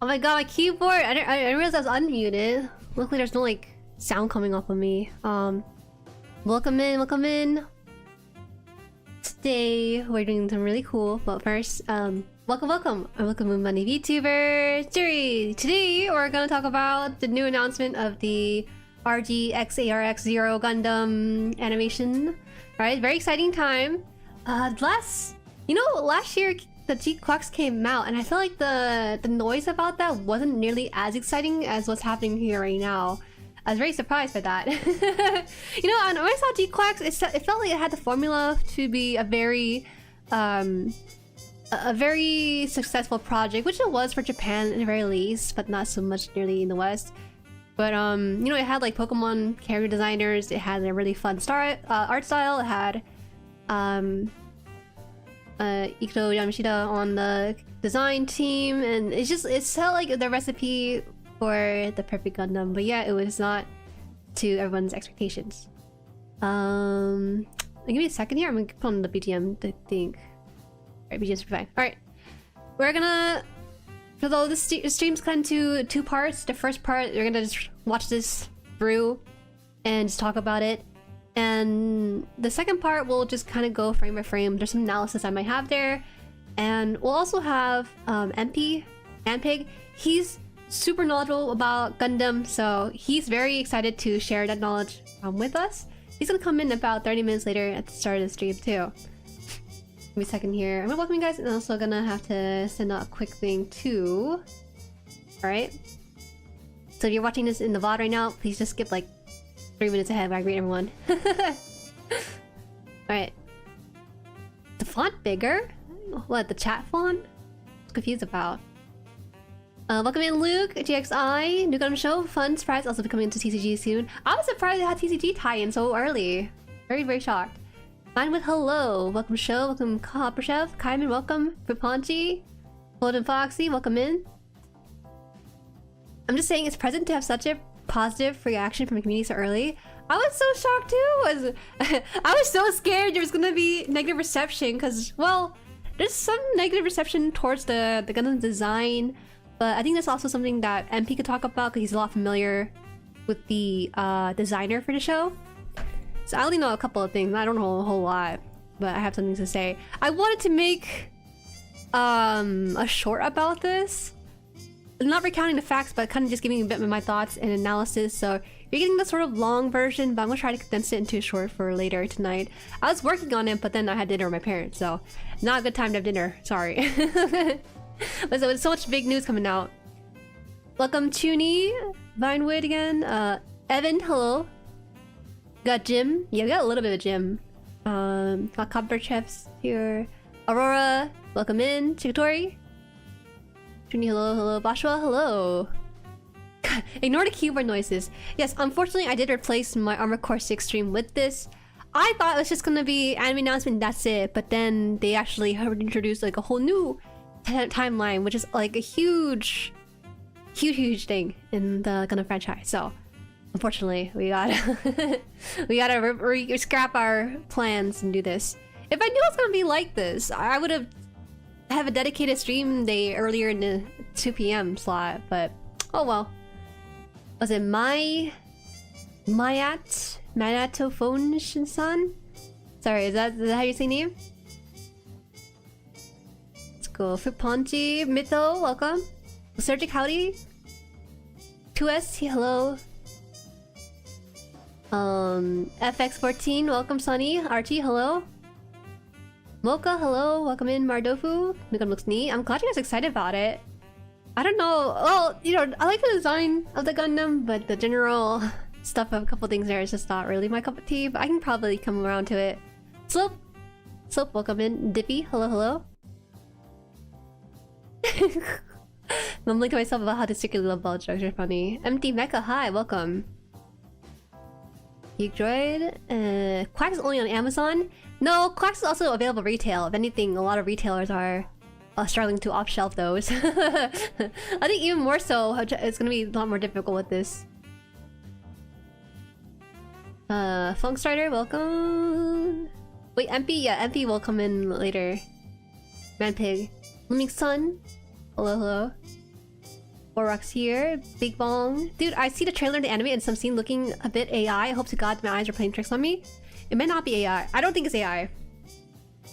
Oh my god, my keyboard! I didn't realize I was unmuted. Luckily there's no like sound coming off of me. Welcome in, welcome in. Today we're doing something really cool, but first, welcome money VTubers, Jueri! Today we're gonna talk about the new announcement of the XARX-ZERO Gundam animation. Alright, very exciting time. Last year the XARX came out, and I feel like the noise about that wasn't nearly as exciting as what's happening here right now. I was very surprised by that. You know, when I saw XARX, it felt like it had the formula to be a very successful project, which it was for Japan at the very least, but not so much nearly in the West. But you know, it had like Pokemon character designers. It had a really fun art style. It had Ito Yamashita on the design team, and it felt like the recipe for the perfect Gundam. But yeah, it was not to everyone's expectations. Give me a second here. I'm gonna put on the BTM to think. Alright, BTM's fine. Alright, we're gonna, although the stream's cut into two parts. The first part, you're gonna just watch this through and just talk about it. And the second part, we'll just kind of go frame by frame. There's some analysis I might have there. And we'll also have Ampig. He's super knowledgeable about Gundam, so he's very excited to share that knowledge with us. He's gonna come in about 30 minutes later at the start of the stream too. Give me a second here. I'm gonna welcome you guys, and also gonna have to send out a quick thing too. Alright. So if you're watching this in the VOD right now, please just skip like 3 minutes ahead where I greet everyone. Alright. The font bigger? What, the chat font? I'm confused about. Welcome in Luke, GXI, new Gundam show, fun surprise, also coming into TCG soon. I was surprised it had TCG tie-in so early. Very, very shocked. Mine with hello, welcome show, welcome Copper Chef, Kaiman, welcome, Pupanchi, Golden Foxy, welcome in. I'm just saying it's present to have such a positive reaction from the community so early. I was so shocked too. I was so scared there was gonna be negative reception because, well, there's some negative reception towards the Gundam design, but I think that's also something that MP could talk about because he's a lot familiar with the designer for the show. So I only know a couple of things. I don't know a whole lot, but I have something to say. I wanted to make a short about this. Not recounting the facts, but kind of just giving a bit of my thoughts and analysis. So you're getting the sort of long version, but I'm gonna try to condense it into a short for later tonight. I was working on it, but then I had dinner with my parents, so not a good time to have dinner. Sorry. But so, with so much big news coming out. Welcome Chuny, Vinewood again. Evan, hello. Got Jim. Yeah, we got a little bit of Jim. Got Copper Chefs here. Aurora, welcome in. Chigatori. Chuny, hello, hello. Bashwa, hello. Ignore the keyboard noises. Yes, unfortunately, I did replace my Armored Core 6 stream with this. I thought it was just gonna be anime announcement, that's it. But then they actually introduced like a whole new timeline, which is like a huge thing in the Gundam franchise. So, unfortunately, we gotta scrap our plans and do this. If I knew it was gonna be like this, I would have a dedicated stream day earlier in the 2 PM slot. But oh well. Was it Manatophone-san? Sorry, is that how you say name? Let's go. Fupanchi, Mitho, welcome. Surgic, howdy. 2S, hello. FX14, welcome Sunny. Archie, hello. Mocha, hello. Welcome in Mardofu. Gundam looks neat. I'm glad you guys are excited about it. I don't know. Well, you know, I like the design of the Gundam, but the general stuff of a couple things there is just not really my cup of tea. But I can probably come around to it. Slope, welcome in. Dippy, hello, hello. I'm thinking to myself about how to secretly love ball jokes are funny. Empty Mecha, hi, welcome. Geek Droid. Quack is only on Amazon. No, Quack is also available retail. If anything, a lot of retailers are struggling to off-shelf those. I think even more so, it's gonna be a lot more difficult with this. Funk Strider, welcome. Wait, MP? Yeah, MP will come in later. Manpig. Blooming Sun. Hello, hello. Borax here. Big Bong. Dude, I see the trailer in the anime and some scene looking a bit AI. I hope to God my eyes are playing tricks on me. It may not be AI. I don't think it's AI.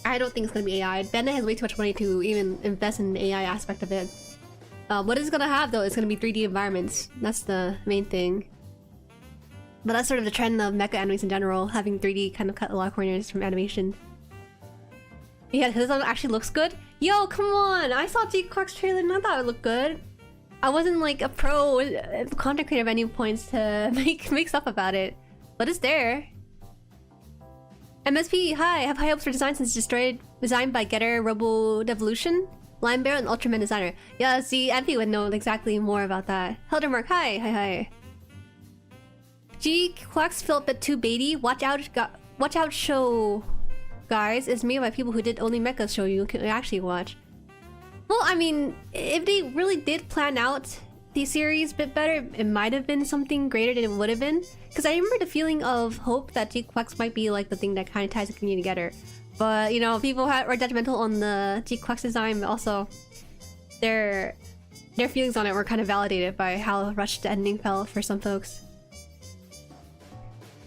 I don't think it's gonna be AI. Bandai has way too much money to even invest in the AI aspect of it. What it's gonna have though is gonna be 3D environments. That's the main thing. But that's sort of the trend of mecha animes in general, having 3D kind of cut a lot of corners from animation. Yeah, this one actually looks good. Yo, come on! I saw XARX trailer and I thought it looked good. I wasn't like a pro content creator at any points to make stuff about it, but it's there. MSP, hi! Have high hopes for design since designed by Getter, Robo Devolution, Lion Bear, and Ultraman designer. Yeah, see, MP would know exactly more about that. Heldermark, hi, hi. XARX felt a bit too baity. Watch out, show, guys. It's made by people who did only mecha show you can actually watch. Well, I mean, if they really did plan out the series a bit better, it might have been something greater than it would have been. Because I remember the feeling of hope that XARX might be like the thing that kind of ties the community together. But, you know, people were judgmental on the XARX design, but also their feelings on it were kind of validated by how rushed the ending felt for some folks.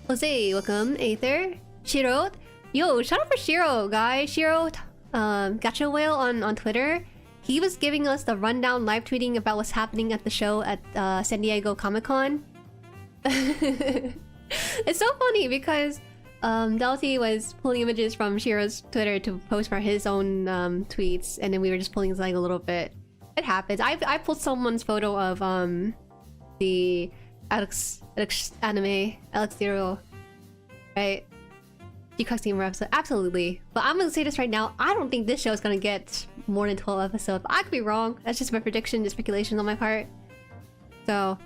Jose, welcome. Aether. Shiro. Yo, shout out for Shiro, guys. Shiro, Gacha Whale on Twitter. He was giving us the rundown live tweeting about what's happening at the show at San Diego Comic-Con. It's so funny because Delty was pulling images from Shiro's Twitter to post for his own tweets, and then we were just pulling like a little bit. It happens. I pulled someone's photo of the XARX-ZERO, right? XARX Gamer episode, absolutely. But I'm gonna say this right now, I don't think this show is gonna get more than 12 episodes. I could be wrong. That's just my prediction, just speculation on my part. So,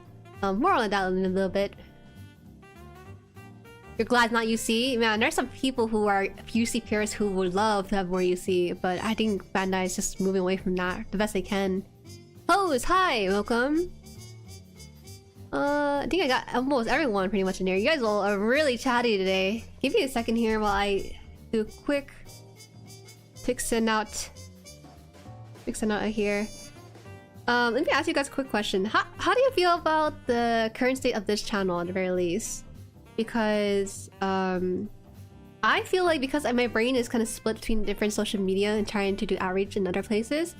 more on that in a little bit. You're glad not UC? Man, there's some people who are UC purists who would love to have more UC, but I think Bandai is just moving away from that the best they can. Pose, hi, welcome. I think I got almost everyone pretty much in there. You guys all are really chatty today. Give me a second here while I do a quick send out here. Let me ask you guys a quick question. How do you feel about the current state of this channel at the very least? Because I feel like because my brain is kind of split between different social media and trying to do outreach in other places,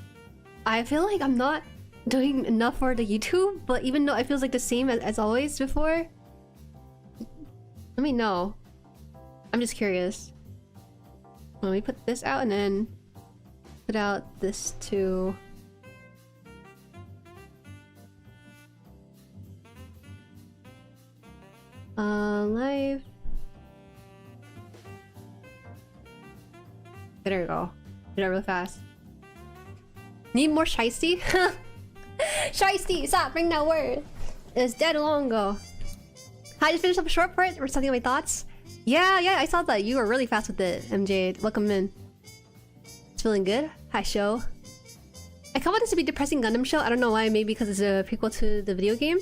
I feel like I'm not doing enough for the YouTube, but even though it feels like the same as always before, let me know. I'm just curious. Let me put this out and then put out this too. Live. There we go. Did that really fast. Need more shiesty? Shiesty, stop, bring that word. It's dead long ago. I just finished up a short part or something. My thoughts. Yeah, I saw that. You were really fast with it, MJ. Welcome in. It's feeling good. Hi, show. I kind of want this to be a depressing Gundam show. I don't know why. Maybe because it's a prequel to the video game.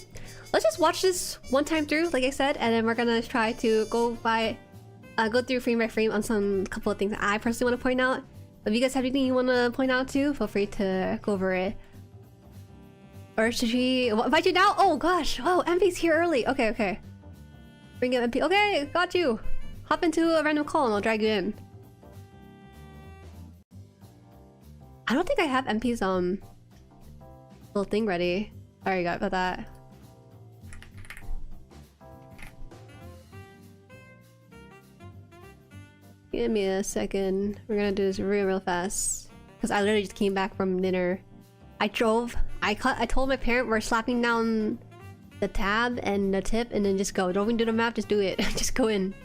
Let's just watch this one time through, like I said, and then we're gonna try to go through frame by frame on some couple of things that I personally want to point out. If you guys have anything you want to point out too, feel free to go over it. Or should we invite you now? Oh gosh! Oh, MP's here early. Okay. Bring up MP. Okay, got you. Hop into a random call and I'll drag you in. I don't think I have MP's little thing ready. Sorry about that. Give me a second. We're gonna do this real fast because I literally just came back from dinner. I told my parent we're slapping down the tab and the tip and then just go. Don't even do the map, just do it. Just go in.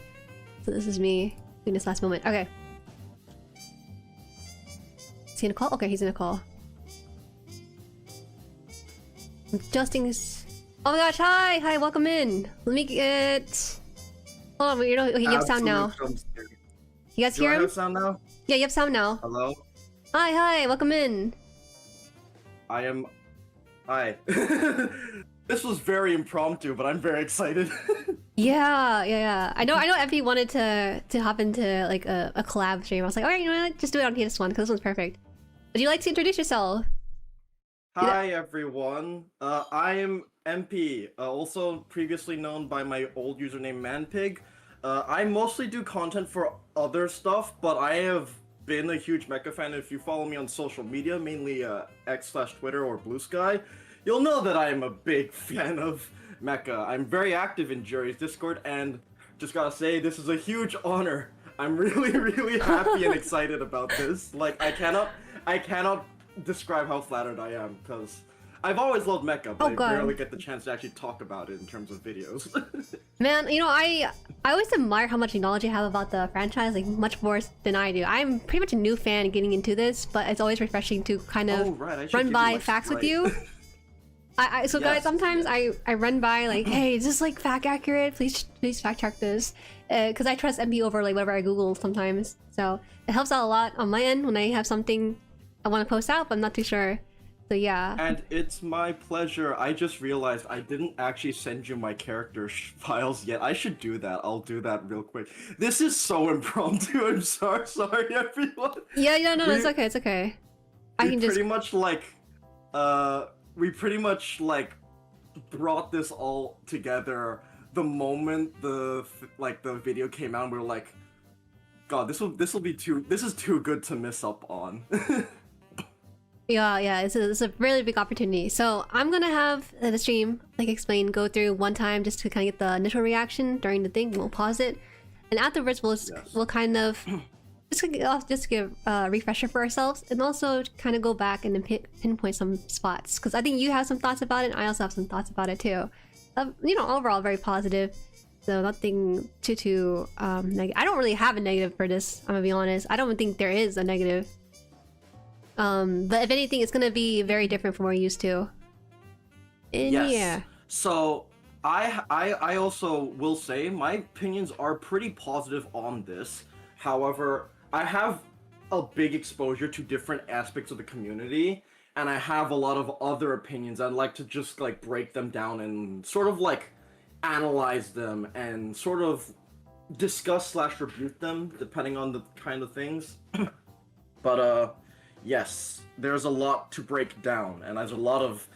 So this is me doing this last moment. Okay. Is he in a call? Okay, he's in a call. I'm adjusting this. Oh my gosh, hi, welcome in. Let me get... Hold on, you know, okay, you have sound now. You guys hear him? Do I have sound now? Yeah, you have sound now. Hello? Hi, welcome in. Hi. This was very impromptu, but I'm very excited. Yeah. I know FP wanted to hop into like a collab stream. I was like, alright, you know what? Just do it on this one, because this one's perfect. Would you like to introduce yourself? Hi, everyone. I'm MP, also previously known by my old username Manpig. I mostly do content for other stuff, but I have been a huge mecha fan. If you follow me on social media, mainly X/Twitter or Blue Sky, you'll know that I am a big fan of mecha. I'm very active in Jueri's Discord, and just gotta say, this is a huge honor. I'm really happy and excited about this. Like, I cannot describe how flattered I am, because I've always loved mecha, but I rarely get the chance to actually talk about it in terms of videos. Man, you know, I always admire how much knowledge you have about the franchise, like much more than I do. I'm pretty much a new fan getting into this, but it's always refreshing to kind of run by facts with you. So guys, sometimes I run by like, hey, is this like fact accurate? Please fact check this, because I trust MP over like whatever I Google sometimes. So it helps out a lot on my end when I have something I want to post out, but I'm not too sure. So yeah. And it's my pleasure. I just realized I didn't actually send you my character files yet. I should do that. I'll do that real quick. This is so impromptu. I'm sorry everyone. Yeah, no, it's okay, it's okay. I can just pretty much like, we pretty much like brought this all together the moment the video came out. And we were like, God, this is too good to miss up on. Yeah, it's a really big opportunity. So I'm gonna have the stream, like explain, go through one time just to kind of get the initial reaction during the thing. We'll pause it, and afterwards we'll kind of just give a refresher for ourselves, and also kind of go back and then pinpoint some spots, because I think you have some thoughts about it, and I also have some thoughts about it too. You know, overall very positive. So nothing too negative. I don't really have a negative for this. I'm gonna be honest. I don't think there is a negative. But if anything, it's gonna be very different from what we're used to. And yes. Yeah. So I also will say my opinions are pretty positive on this. However, I have a big exposure to different aspects of the community, and I have a lot of other opinions. I'd like to just like break them down and sort of like analyze them and sort of discuss/rebuke them depending on the kind of things. But yes, there's a lot to break down, and there's a lot of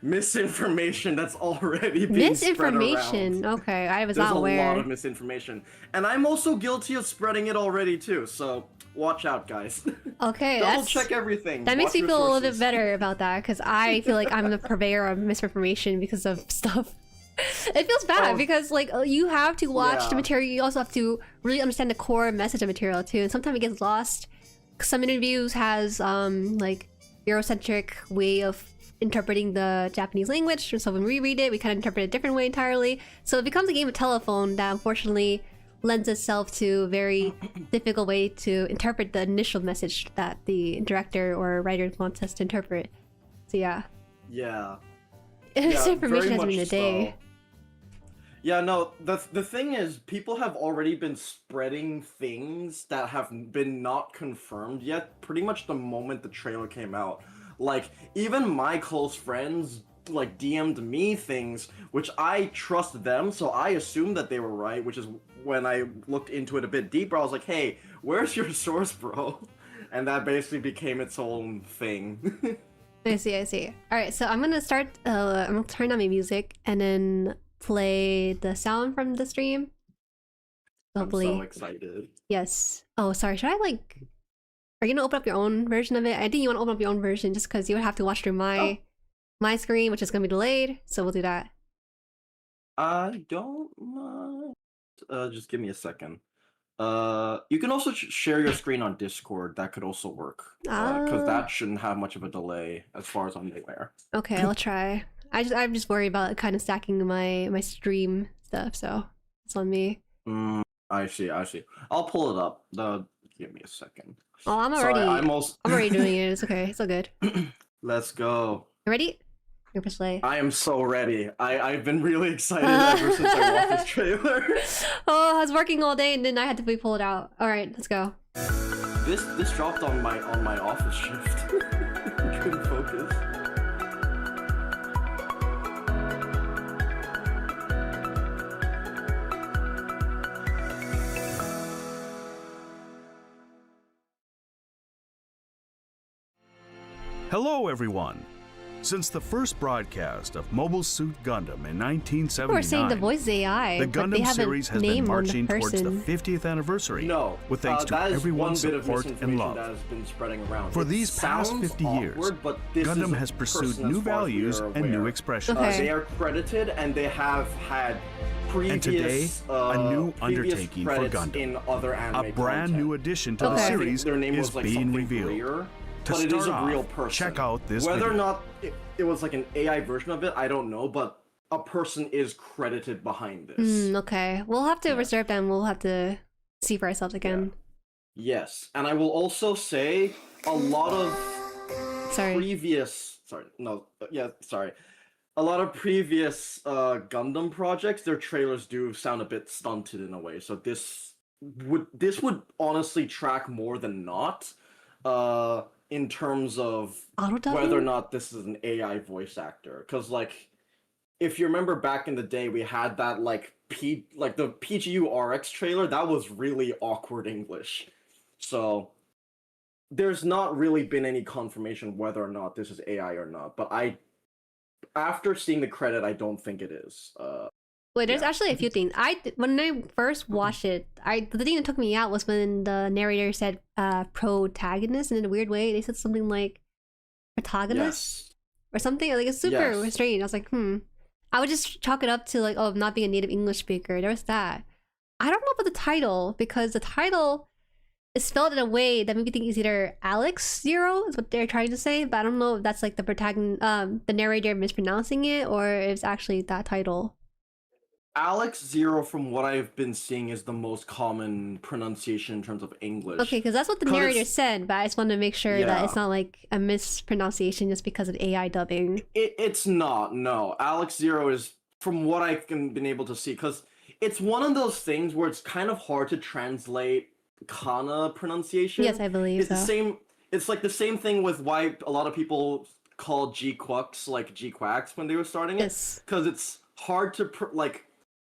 misinformation that's already being spread around. Okay, I was not aware. There's a lot of misinformation, and I'm also guilty of spreading it already too. So watch out, guys. Okay, double check everything. That makes me feel a little bit better about that, because I feel like I'm the purveyor of misinformation because of stuff. It feels bad because like you have to watch the material. You also have to really understand the core message of material too, and sometimes it gets lost. Some interviews has like Eurocentric way of interpreting the Japanese language, so when we read it, we kind of interpret it a different way entirely. So it becomes a game of telephone that unfortunately lends itself to a very difficult way to interpret the initial message that the director or writer wants us to interpret. So yeah. Yeah. Misinformation has been a day. Yeah, no, the thing is, people have already been spreading things that have been not confirmed yet, pretty much the moment the trailer came out. Like, even my close friends, like, DM'd me things, which I trust them, so I assumed that they were right, which is when I looked into it a bit deeper, I was like, hey, where's your source, bro? And that basically became its own thing. I see. Alright, so I'm gonna start, I'm gonna turn on my music, and then play the sound from the stream. Hopefully. I'm so excited. Yes. Oh, sorry. Should I like? Are you gonna open up your own version of it? I think you want to open up your own version just because you would have to watch through my screen, which is gonna be delayed. So we'll do that. I don't mind. Just give me a second. You can also share your screen on Discord. That could also work. Because that shouldn't have much of a delay, as far as I'm aware. Okay, I'll try. I'm just worried about kind of stacking my stream stuff, so it's on me. I see. I'll pull it up. Give me a second. Oh, I'm already doing it. It's okay. It's all good. Let's go. You ready? You're press play. I am so ready. I've been really excited ever since I watched this trailer. Oh, I was working all day and then I had to pull it out. All right, let's go. This dropped on my office shift. Couldn't focus. Hello everyone! Since the first broadcast of Mobile Suit Gundam in People are saying the 1979, voice is AI, the but they Gundam have series a has been name on the marching towards the person. 50th anniversary, No, with thanks to that is everyone's one bit of support and misinformation love. that has been spreading around. For It these past sounds 50 years, awkward, but this Gundam is a has pursued person as new far as we values are and new aware. expressions. Okay. They are credited and they have had previous, And today, a new previous undertaking for credits Gundam. in other anime A brand new content. addition to the Okay. series Their name is was like being something revealed. Greer, To but it is start a real off, person. check out this Whether video. or not it was like an AI version of it, I don't know, but a person is credited behind this. Okay, we'll have to reserve them. We'll have to see for ourselves again. Yes, and I will also say a lot of Sorry. a lot of previous Gundam projects, their trailers do sound a bit stunted in a way. So this would honestly track more than not, in terms of Auto-dubbing? whether or not this is an AI voice actor. Because like, if you remember back in the day, we had that like the PGU RX trailer. That was really awkward English. So there's not really been any confirmation whether or not this is AI or not. But after seeing the credit, I don't think it is. Wait, there's Yeah. actually a few things. When I first watched it, the thing that took me out was when the narrator said protagonist, and in a weird way they said something like protagonist Yes. or something. Like it's super Yes. strange. I was like, I would just chalk it up to like, oh, not being a native English speaker. There was that. I don't know about the title, because the title is spelled in a way that made me think it's either XARX-ZERO is what they're trying to say, but I don't know if that's like the protagonist, the narrator mispronouncing it, or if it's actually that title. XARX-ZERO, from what I've been seeing, is the most common pronunciation in terms of English. Okay, because that's what the 'Cause narrator it's- said, but I just want to make sure that Yeah. it's not like a mispronunciation just because of AI dubbing. It's not, no. XARX-ZERO is, from what I've been able to see, because it's one of those things where it's kind of hard to translate kana pronunciation. Yes, I believe It's so. the same. It's like the same thing with why a lot of people call G-Quacks like G-Quacks when they were starting it. Yes. Because it's hard to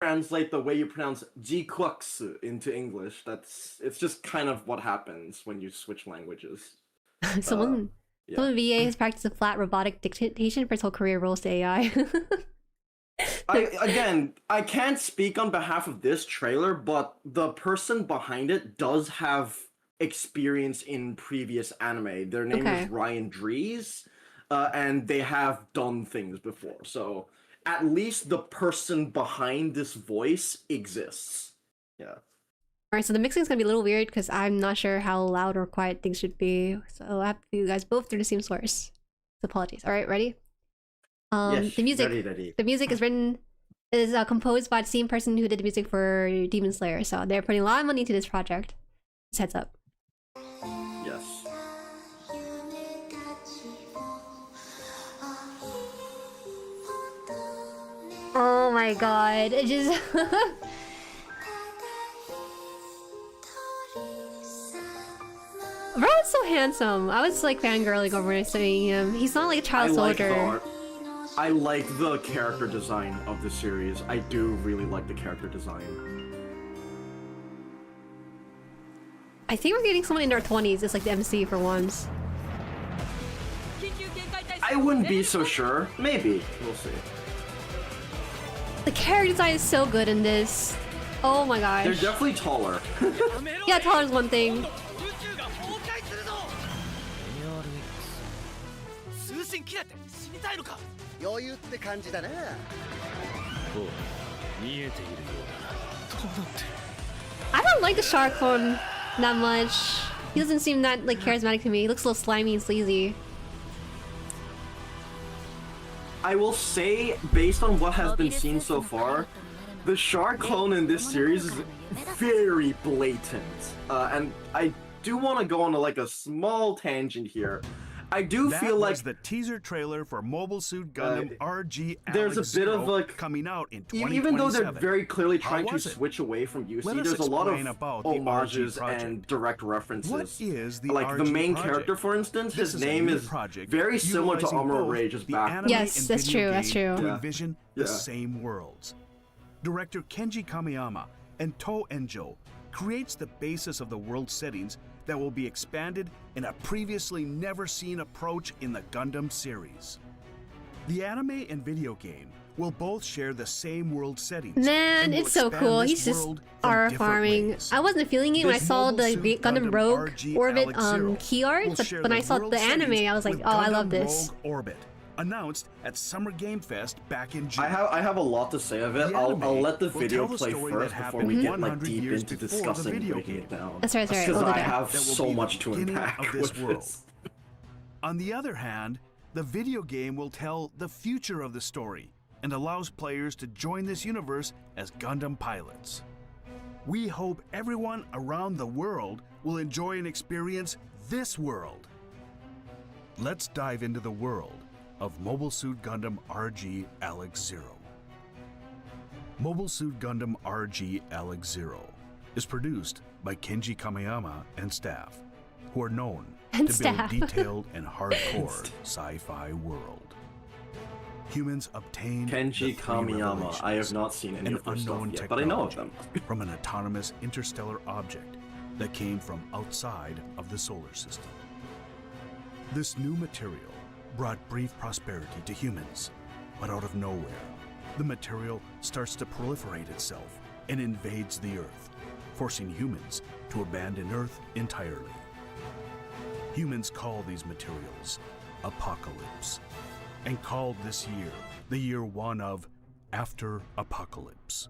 translate the way you pronounce G-Quacks into English. It's just kind of what happens when you switch languages. Someone Yeah. VA has practiced a flat robotic dictation for his whole career, roles to AI. I can't speak on behalf of this trailer, but the person behind it does have experience in previous anime. Their name Okay. is Ryan Dries, and they have done things before. So at least the person behind this voice exists. Yeah. Alright, so the mixing is gonna be a little weird because I'm not sure how loud or quiet things should be. So I have to put you guys both through the same source. So apologies. Alright, ready? Yes, The music. ready. The music is composed by the same person who did the music for Demon Slayer, so they're putting a lot of money into this project. Just heads up. Yes. Oh my god, it just... Bro, it's so handsome. I was like fangirling over when seeing him. He's not like a child soldier. I like the character design of the series. I do really like the character design. I think we're getting someone in their 20s. It's like the MC for once. I wouldn't be so sure. Maybe. We'll see. The character design is so good in this. Oh my gosh. They're definitely taller. Yeah, taller is one thing. I don't like the shark one that much. He doesn't seem that like charismatic to me. He looks a little slimy and sleazy. I will say, based on what has been seen so far, the shark clone in this series is very blatant. And I do want to go on like a small tangent here. I do That feel like was the teaser trailer for Mobile Suit Gundam RG there's a bit of XARX-ZERO like coming out in 2027. even though they're very clearly How trying to was it? switch away from Let UC, us there's a lot explain of about the homages RG project. and direct references. What is the like RG the main project? character, for instance, This his is a name new is project very similar to utilizing Armor both Ray, just the back. anime Yes, and that's video true, that's game true. To Yeah. envision Yeah. the same worlds. Director Kenji Kamiyama and To Enjo creates the basis of the world settings that will be expanded in a previously never seen approach in the Gundam series. The anime and video game will both share the same world settings. Man, and will it's so expand cool. this He's just world from R different farming. ways. I wasn't feeling it when I This saw Mobile the Suit Gundam Rogue RG Orbit Alex-ZERO key art, will but share when I the saw world the anime, settings I was like, with oh, I Gundam love this. Rogue Orbit, announced at Summer Game Fest back in June. I have a lot to say of it. The I'll anime let the will video tell the play story first that before happened we get like 100 deep years into before the discussing video breaking game. it down. That's right, Because we'll do I that. have That will so be the much to beginning unpack of this with world. this. On the other hand, the video game will tell the future of the story and allows players to join this universe as Gundam pilots. We hope everyone around the world will enjoy and experience this world. Let's dive into the world of Mobile Suit Gundam RG Alex-ZERO. Mobile Suit Gundam RG Alex-ZERO is produced by Kenji Kamiyama and staff, who are known And to staff. build detailed and hardcore sci-fi world. Humans obtained Kenji the three Kamiyama. I have revelations, not seen any an of their stuff unknown yet, but I know of technology them. from an autonomous interstellar object that came from outside of the solar system. This new material brought brief prosperity to humans, but out of nowhere, the material starts to proliferate itself and invades the Earth, forcing humans to abandon Earth entirely. Humans call these materials apocalypse, and called this year the year 1 of After Apocalypse.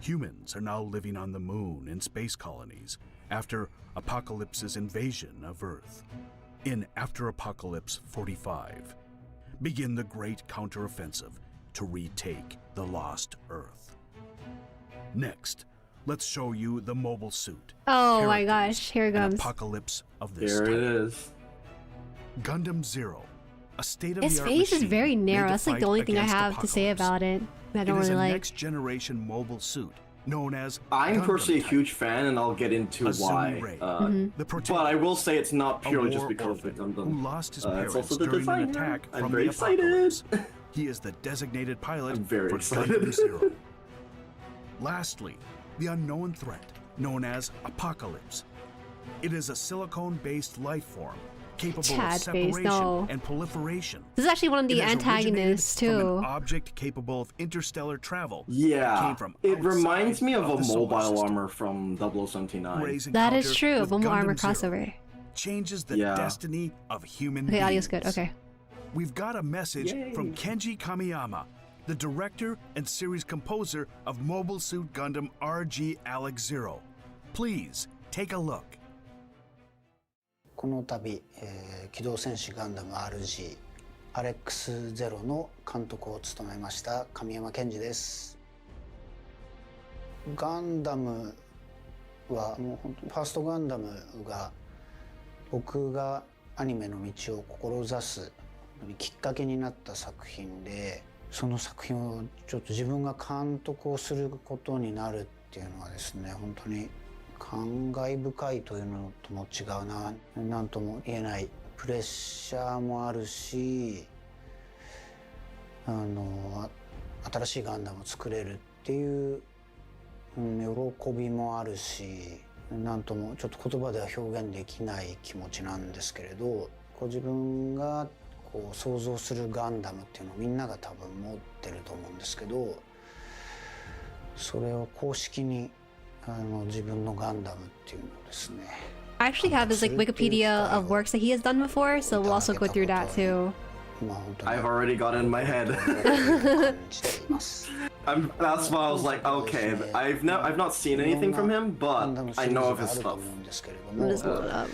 Humans are now living on the moon in space colonies after Apocalypse's invasion of Earth. In After Apocalypse 45, begin the great counteroffensive to retake the lost Earth. Next, let's show you the mobile suit. Oh my characters, gosh, here it and comes. apocalypse of this Here it type. is. Gundam Zero, a state-of-the-art His face is machine very made narrow. to That's like the fight only thing I against have to say apocalypse. about it. I don't It is really a like. next-generation mobile suit known as I'm Gundam personally a type. huge fan, and I'll get into Azumi why. Ray, Mm-hmm. the But I will say it's not a purely just war because of the orphan Gundam. who lost his It's parents also the during an designer. attack I'm from very the apocalypse. excited. He is the designated pilot I'm very for excited. Gundam Zero. Lastly, the unknown threat known as Apocalypse. It is a silicone-based life form capable of Chad face, separation no. and proliferation. This is actually one of the It has antagonists originated from too. an object capable of interstellar travel. Yeah, Came from it outside reminds me of a the solar mobile system. armor from 0079. Ray's That is encounter true. with Mobile armor Gundam Zero crossover. changes the Yeah. destiny of human Okay, beings. audio's good. Okay. We've got a message Yay. from Kenji Kamiyama, the director and series composer of Mobile Suit Gundam RG Alex-ZERO. Please take a look. この度、機動戦士ガンダム RG XARX-ZERO の監督を務めました神山健二です。ガンダムはもう本当にファーストガンダムが僕がアニメの道を志すきっかけになった作品で、その作品をちょっと自分が監督をすることになるっていうのはですね、本当に感慨深いというのとも違うな、何とも言えないプレッシャーもあるし、新しいガンダムを作れるっていう、喜びもあるし、何ともちょっと言葉では表現できない気持ちなんですけれど、こう自分がこう想像するガンダムっていうのをみんなが多分持ってると思うんですけど、それを公式に自分のガンダムっていうのをですね。I actually have his like Wikipedia of works that he has done before, so we'll also go through that too. I've already got it in my head. That's why I was like, okay, I've not seen anything from him, but I know of his stuff. I'll just pull it up.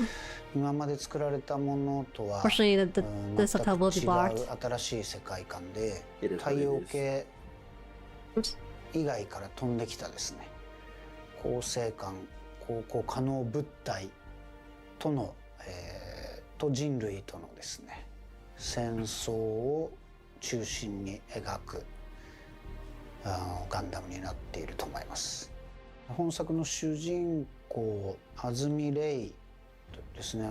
今まで作られたものとは Fortunately, the subtitle will be 違 blocked. う新しい世界観で It is 太 what it 陽 is. 系 Oops. 以外から飛んできたですね、恒星間航行可能物体との、と人類とのですね戦争を中心に描くガンダムになっていると思います。本作の主人公安住レイですね、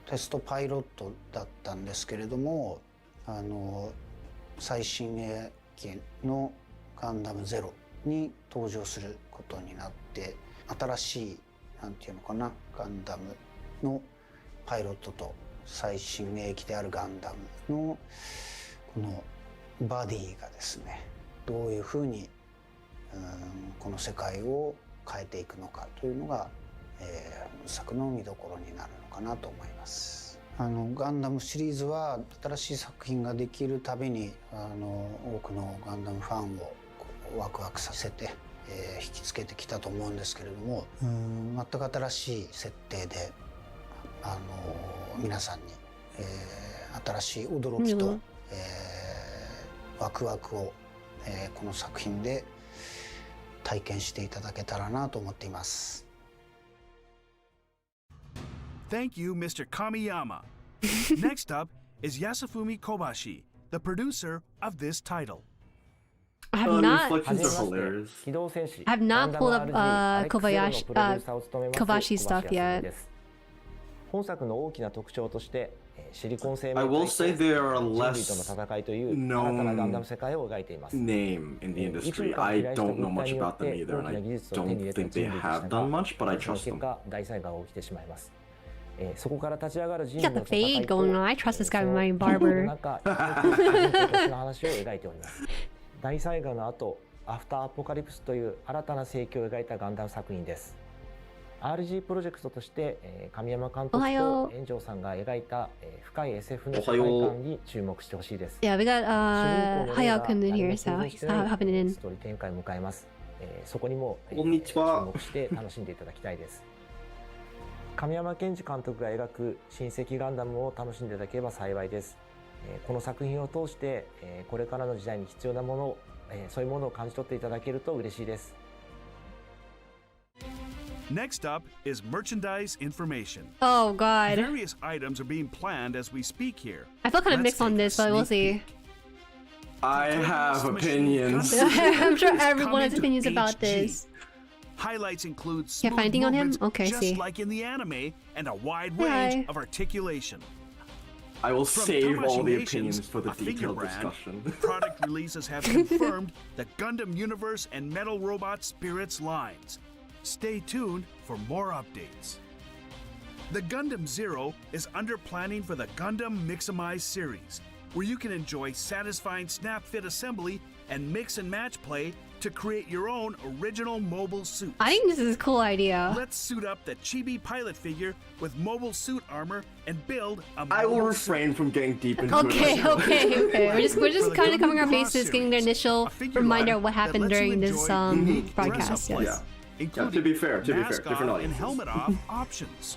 テストパイロットだったんですけれども、最新鋭機のガンダムゼロに登場することになって、新しいなんていうのかな、ガンダムのパイロットと最新鋭機であるガンダムのこのバディがですね、どういうふうにこの世界を変えていくのかというのが、本作の見どころになるのかなと思います。ガンダムシリーズは新しい作品ができるたびに多くのガンダムファンをワクワクさせて、引きつけてきたと思うんですけれども、全く新しい設定で皆さんに、新しい驚きと、ワクワクを、この作品で体験していただけたらなと思っています。Thank you, Mr. Kamiyama. Next up is Yasufumi Kobashi, the producer of this title. I have not. Reflections are hilarious. I have not pulled up Kobashi stuff yet. 本作の大きな特徴としてシリコン生命 I will say there are 人類 less との戦いという新たなガンダム世界を描いています。 name in the industry. I don't know much about them either, and I don't think they have done much, but I その trust 結 them. 果大災害が起きてしまいます。そこから立ち上がる人 He's 類 got の the 戦い fade と going on. I trust this guy with my その barber. 中人の話を描いております。大災害の後、アフターアポカリプスという新たな世紀を描いたガンダム作品です。RG プロジェクトとして、神山監督と円城さんが描いた、深い SF の世界観に注目してほしいです。Yeah, we got 主人公のレイが Hayao-kun in here, 何も so 想像 he's してない hopping in. ストーリー展開を迎えます。そこにも、こんにちは注目して楽しんでいただきたいです。神山健二監督が描く新世紀ガンダムを楽しんでいただければ幸いです。この作品を通して、これからの時代に必要なものを、そういうものを感じ取っていただけると嬉しいです。Next up is merchandise information. Oh god. Various items are being planned as we speak here. I feel kind of Let's mixed on take a this, but we'll sneak see. I have opinions. I'm sure everyone has opinions about HG. this. Highlights include Yeah, smooth finding on him? movements Okay, just see. like in the anime, and a wide Hi. range of articulation. I will From save all the Tamashii opinions Nations, for the a figure detailed brand, discussion. product releases have confirmed the Gundam Universe and Metal Robot Spirits lines. Stay tuned for more updates. The Gundam Zero is under planning for the Gundam Mixamize series, where you can enjoy satisfying snap fit assembly and mix and match play to create your own original mobile suits. I think this is a cool idea. Let's suit up the chibi pilot figure with mobile suit armor and build a I will mobile refrain from getting deep into Okay, it. okay. We're just For the kind of covering our Gundam Cross bases, getting the series, initial a figure reminder line of what that happened lets you during this enjoy unique broadcast. dress-up Yes. lights, Yeah, including to be fair, mask different off and audiences. helmet off options.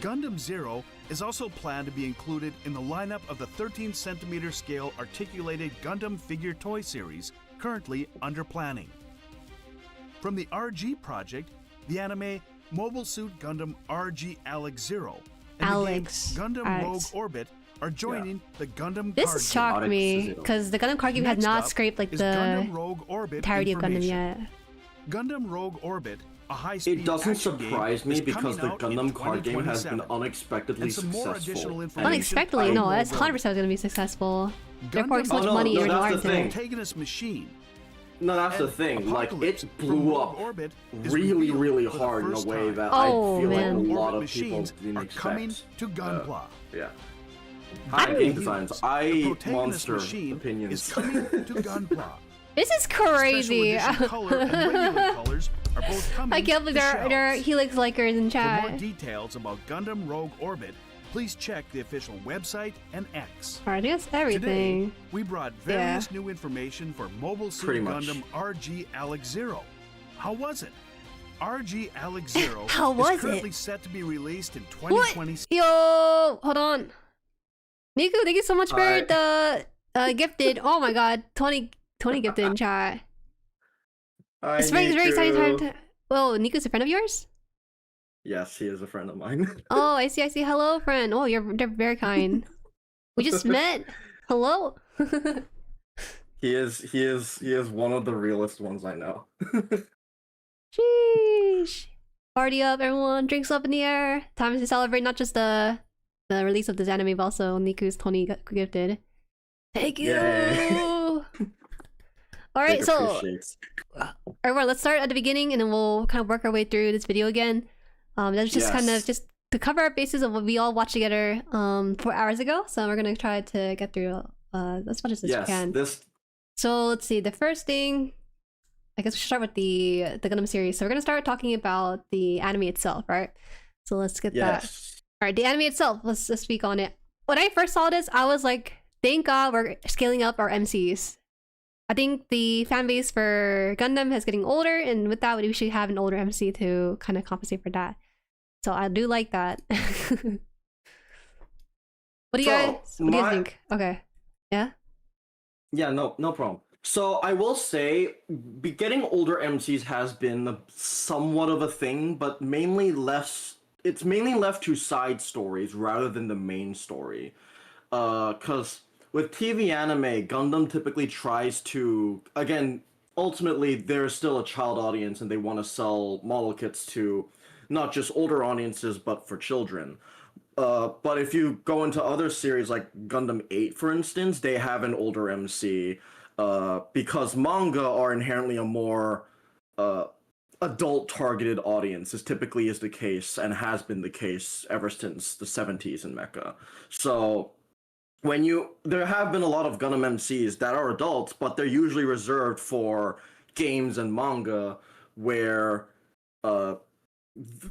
Gundam Zero is also planned to be included in the lineup of the 13cm scale articulated Gundam figure toy series currently under planning. From the RG project, the anime Mobile Suit Gundam XARX-ZERO and Alex. the game Gundam Alex. Rogue Orbit are joining the Gundam This card shocked Alex me Zero. because the Gundam card game had Next not up scraped like is the Gundam Rogue Orbit entirety of Gundam information. yet. Gundam Rogue Orbit, a high-speed It doesn't action game, surprise me is because coming the out in Gundam card game has been 2027. unexpectedly And some more additional successful. information. Unexpectedly, no, that's Rogue 100% going to be successful. They're Gundam- pouring so much Oh, no, money no, into that's art the to thing. it. Protagonist machine. No, that's the And thing. Like, Apocalypse it from blew Rogue up Orbit is really, revealed really for the hard in a first way time. that Oh, I feel man. like a lot Orbit of people machines didn't are expect. coming to Gunpla. Yeah. I Hi, don't game know. designs. The I protagonist monster machine opinions. is coming to Gunpla. This is crazy. Special edition color and regular colors are both coming I can't believe to there are shelves. Helix likers in For more chat. details about Gundam Rogue Orbit, please check the official website and X. Alright, that's Today, everything. we brought various new information for Mobile Suit Pretty much. Gundam XARX-ZERO. How was it? XARX-ZERO How was is currently it? set to be released in What? 2026. Yo, hold on. Niku, thank you so much for Alright. the gifted. Oh my god, 20 gifted in chat. Hi, It's very exciting time Niku. to. Whoa, Niku's a friend of yours? Yes, he is a friend of mine. Oh, I see. Hello, friend. Oh, they're very kind. We just met. Hello. He is one of the realest ones I know. Sheesh. Party up, everyone. Drinks up in the air. Time to celebrate not just the release of this anime, but also Niku's 20 gifted. Thank you. Yay. All right, Big so appreciates. everyone, let's start at the beginning, and then we'll kind of work our way through this video again. That's just kind of Yes. just to cover our bases of what we all watched together 4 hours ago. So we're gonna try to get through as much as we can. So let's see. The first thing, I guess we should start with the Gundam series. So we're gonna start talking about the anime itself, right? So let's get that. All right, the anime itself. Let's speak on it. When I first saw this, I was like, thank God we're scaling up our MCs. I think the fan base for Gundam is getting older, and with that, we should have an older MC to kind of compensate for that. So I do like that. What do you guys think? Okay. Yeah? Yeah, no problem. So I will say, getting older MCs has been somewhat of a thing, but it's mainly left to side stories rather than the main story. Because with TV anime, Gundam typically tries to, again, ultimately there's still a child audience and they want to sell model kits to not just older audiences, but for children. But if you go into other series like Gundam 8, for instance, they have an older MC because manga are inherently a more adult-targeted audience, as typically is the case and has been the case ever since the 70s in Mecha. So there have been a lot of Gundam MCs that are adults, but they're usually reserved for games and manga where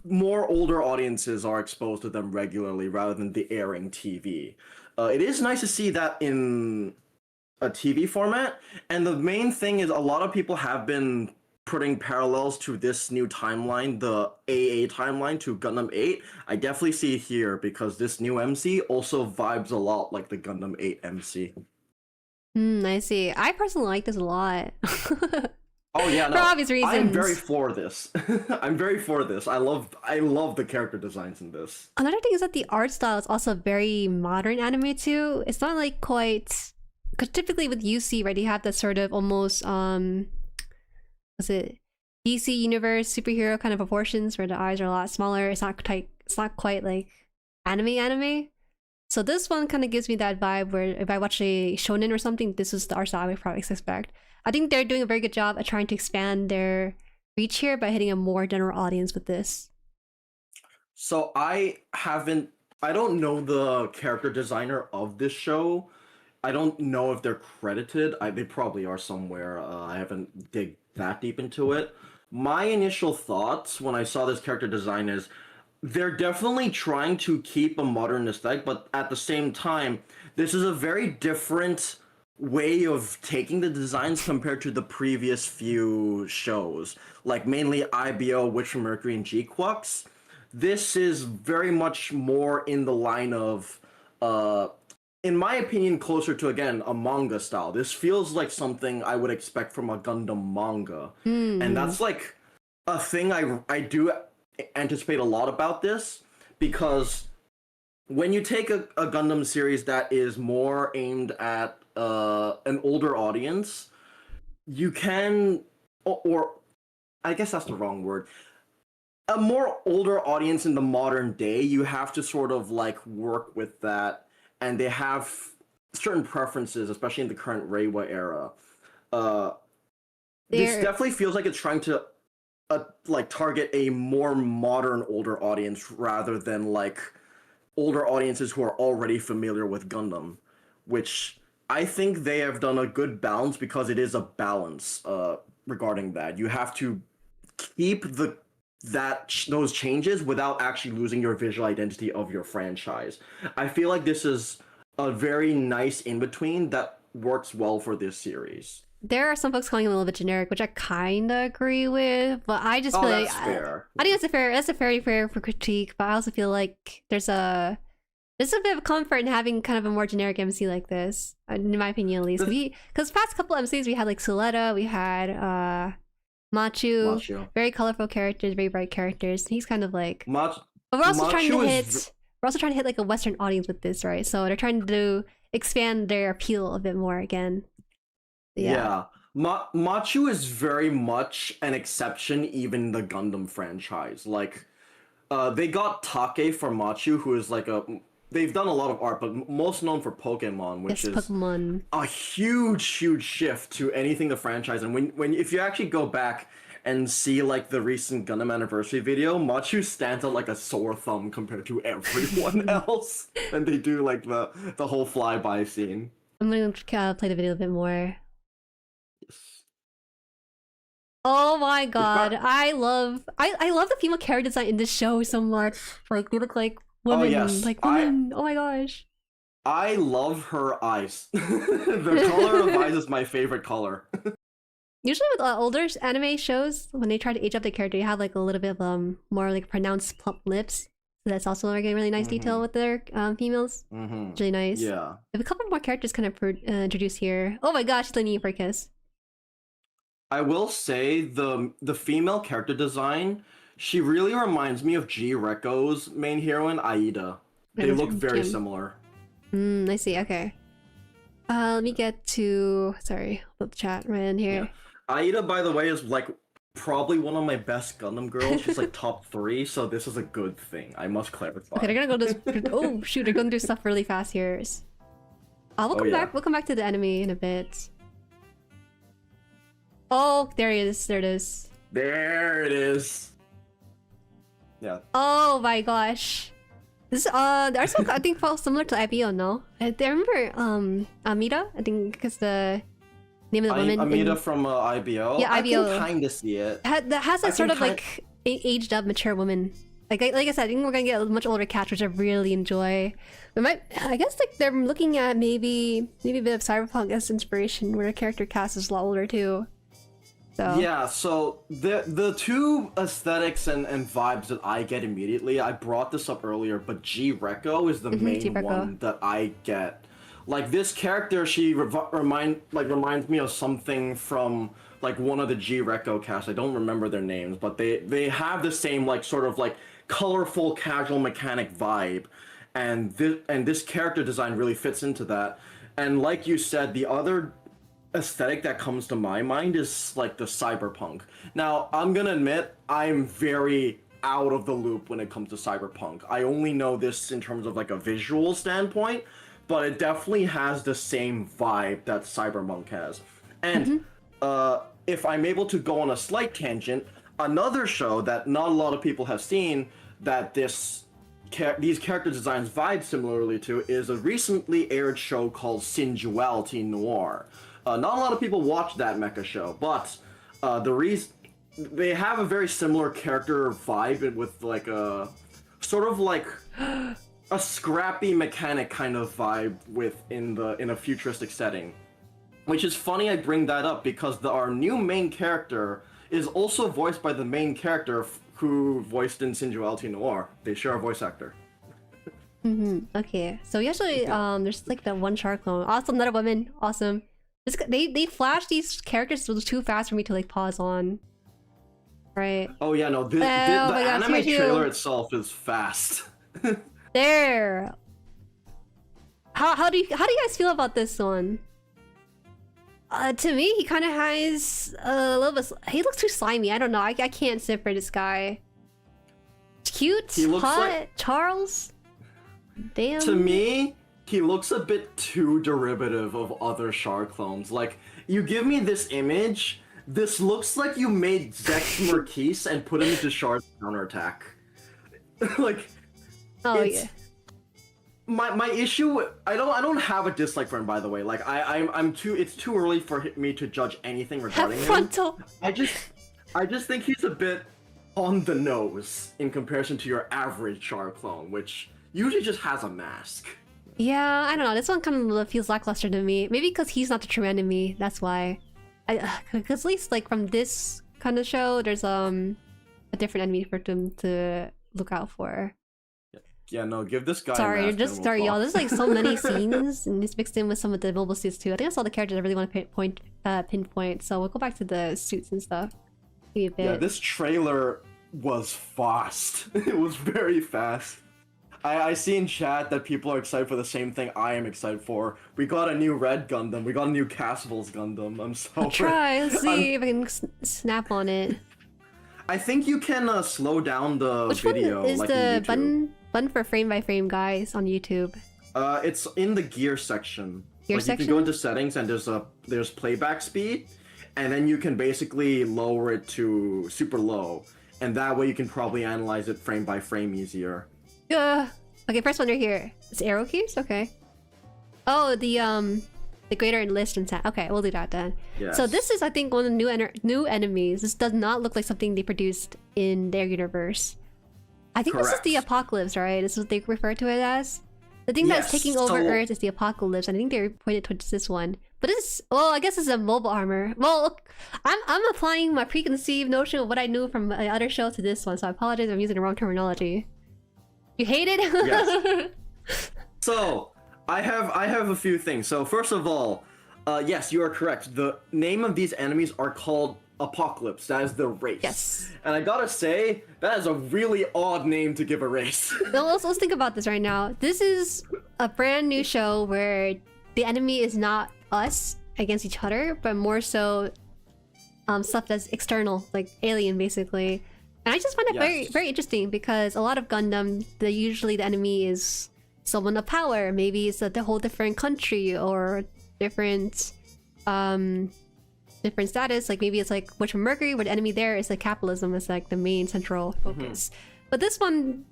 more older audiences are exposed to them regularly rather than the airing TV. It is nice to see that in a TV format, and the main thing is a lot of people have been putting parallels to this new timeline, the AA timeline to Gundam 8. I definitely see it here because this new MC also vibes a lot like the Gundam 8 MC. I see. I personally like this a lot. Oh yeah, no. For obvious reasons. I'm very for this. I'm very for this. I love the character designs in this. Another thing is that the art style is also very modern anime too. It's not like quite, because typically with UC, right, you have that sort of almost what's it, DC universe superhero kind of proportions where the eyes are a lot smaller. It's not quite like anime. So this one kind of gives me that vibe where if I watch a shonen or something, this is the art style I would probably expect. I think they're doing a very good job at trying to expand their reach here by hitting a more general audience with this. So I don't know the character designer of this show. I don't know if they're credited. They probably are somewhere. I haven't dig that deep into it. My initial thoughts when I saw this character design is they're definitely trying to keep a modern aesthetic, but at the same time, this is a very different way of taking the designs compared to the previous few shows, like mainly IBO, Witch from Mercury, and G-Quux. This is very much more in the line of, in my opinion, closer to, again, a manga style. This feels like something I would expect from a Gundam manga. And that's like a thing I do anticipate a lot about this, because when you take a Gundam series that is more aimed at an older audience, you can, or I guess that's the wrong word, a more older audience in the modern day, you have to sort of like work with that, and they have certain preferences, especially in the current Reiwa era. This definitely feels like it's trying to like target a more modern older audience rather than like older audiences who are already familiar with Gundam, which I think they have done a good balance, because it is a balance regarding that. You have to keep those changes without actually losing your visual identity of your franchise. I feel like this is a very nice in-between that works well for this series. There are some folks calling it a little bit generic, which I kind of agree with, but I just feel like fair. I think that's a very fair critique, but I also feel like there's a bit of comfort in having kind of a more generic MC like this, in my opinion at least. Because past couple MCs we had like Suletta, we had Machu, very colorful characters, very bright characters. He's kind of like, but we're also trying to hit like a Western audience with this, right? So they're trying to expand their appeal a bit more again. Yeah. Machu is very much an exception even in the Gundam franchise. Like, they got Take for Machu, who is like they've done a lot of art, but most known for Pokemon, which is a huge shift to anything the franchise. And if you actually go back and see like the recent Gundam anniversary video, Machu stands out like a sore thumb compared to everyone else, and they do like the whole flyby scene. I'm gonna play the video a bit more. Yes. Oh my god, I love the female character design in this show so much. Like they look like women, like women. Oh my gosh. I love her eyes. The color of eyes is my favorite color. Usually with older anime shows, when they try to age up the character, you have like a little bit of more like pronounced plump lips. So that's also like a really nice detail with their females. It's really nice. Yeah. If a couple more characters kind of introduced here. Oh my gosh, she's leaning for a kiss. I will say the female character design, she really reminds me of G-Reko's main heroine, Aida. They look very similar. I see, okay. Let me get to... Sorry, I'll put the chat right in here. Yeah. Aida, by the way, is like probably one of my best Gundam girls. She's like top 3, so this is a good thing. I must clarify. Okay, they're gonna go to... Oh, shoot, they're gonna do stuff really fast here. We'll come back. We'll come back to the enemy in a bit. Oh, there he is. There it is. There it is. Yeah. Oh my gosh. This there's I think felt similar to IBO, no? I remember Amida, I think because the name of the woman. Amida from IBO. Yeah, IBO. I can kind of see it. That has that sort of like aged up, mature woman. Like I said, I think we're gonna get a much older cast, which I really enjoy. I guess like they're looking at maybe a bit of cyberpunk as inspiration, where the character cast is a lot older too. So. Yeah, so the two aesthetics and vibes that I get immediately, I brought this up earlier, but G-Reko is the main one that I get. Like this character, she reminds me of something from like one of the G-Reko casts. I don't remember their names, but they have the same like sort of like colorful casual mechanic vibe, and this character design really fits into that. And like you said, the other aesthetic that comes to my mind is like the cyberpunk. Now, I'm gonna admit, I'm very out of the loop when it comes to cyberpunk. I only know this in terms of like a visual standpoint, but it definitely has the same vibe that cyberpunk has. And if I'm able to go on a slight tangent, another show that not a lot of people have seen that these character designs vibe similarly to is a recently aired show called Sensuality Noir. Not a lot of people watch that mecha show, but the reason they have a very similar character vibe with like a sort of like a scrappy mechanic kind of vibe in a futuristic setting. Which is funny I bring that up because our new main character is also voiced by the main character who voiced in Sensuality Noir. They share a voice actor. Okay, so usually there's like that one shark clone. Awesome, another woman. Awesome. They flash these characters too fast for me to like pause on. Right. Oh yeah, no. The anime trailer itself is fast. There. How do you guys feel about this one? To me, he kind of has a little bit. He looks too slimy. I don't know. I can't sit for this guy. Cute, he looks hot, like... Charles. Damn. To me, he looks a bit too derivative of other Char clones. Like, you give me this image, this looks like you made Zex Marquise and put him into Char's counterattack. Like, yeah. My issue, I don't have a dislike for him, by the way. Like, it's too early for me to judge anything regarding him. I just think he's a bit on the nose in comparison to your average Char clone, which usually just has a mask. Yeah, I don't know. This one kind of feels lackluster to me. Maybe because he's not the true enemy. That's why. Because at least like from this kind of show, there's a different enemy for them to look out for. Yeah, no, give this guy. Sorry, y'all. There's like so many scenes, and it's mixed in with some of the mobile suits too. I think that's all the characters I really want to pinpoint. So we'll go back to the suits and stuff. Maybe a bit. Yeah, this trailer was fast. It was very fast. I see in chat that people are excited for the same thing I am excited for. We got a new Red Gundam. We got a new Casville's Gundam. I'm so... I'll try. Let's see if I can snap on it. I think you can slow down the video. Which one is like the button for frame by frame, guys, on YouTube? It's in the gear section. Gear section? You can go into settings and there's playback speed. and then you can basically lower it to super low, and that way you can probably analyze it frame by frame easier. Okay, first one right here. It's arrow keys? Okay. Oh, the greater enlist and set. Okay, we'll do that then. Yes. So this is, I think, one of the new enemies. This does not look like something they produced in their universe. I think this is the apocalypse, right? This is what they refer to it as. The thing that's taking over Earth is the apocalypse. And I think they pointed towards this one. But this, well, I guess it's a mobile armor. Well, look, I'm applying my preconceived notion of what I knew from my other show to this one, so I apologize if I'm using the wrong terminology. You hate it? Yes. So, I have a few things. So first of all, yes, you are correct. The name of these enemies are called Apocalypse. That is the race. Yes. And I gotta say, that is a really odd name to give a race. Now, let's think about this right now. This is a brand new show where the enemy is not us against each other, but more so stuff that's external, like alien, basically. And I just find it very, very interesting because a lot of Gundam, usually the enemy is someone of power. Maybe it's a whole different country or different different status. Like maybe it's like Witch from Mercury, where the enemy there is like capitalism is like the main central focus. But this one,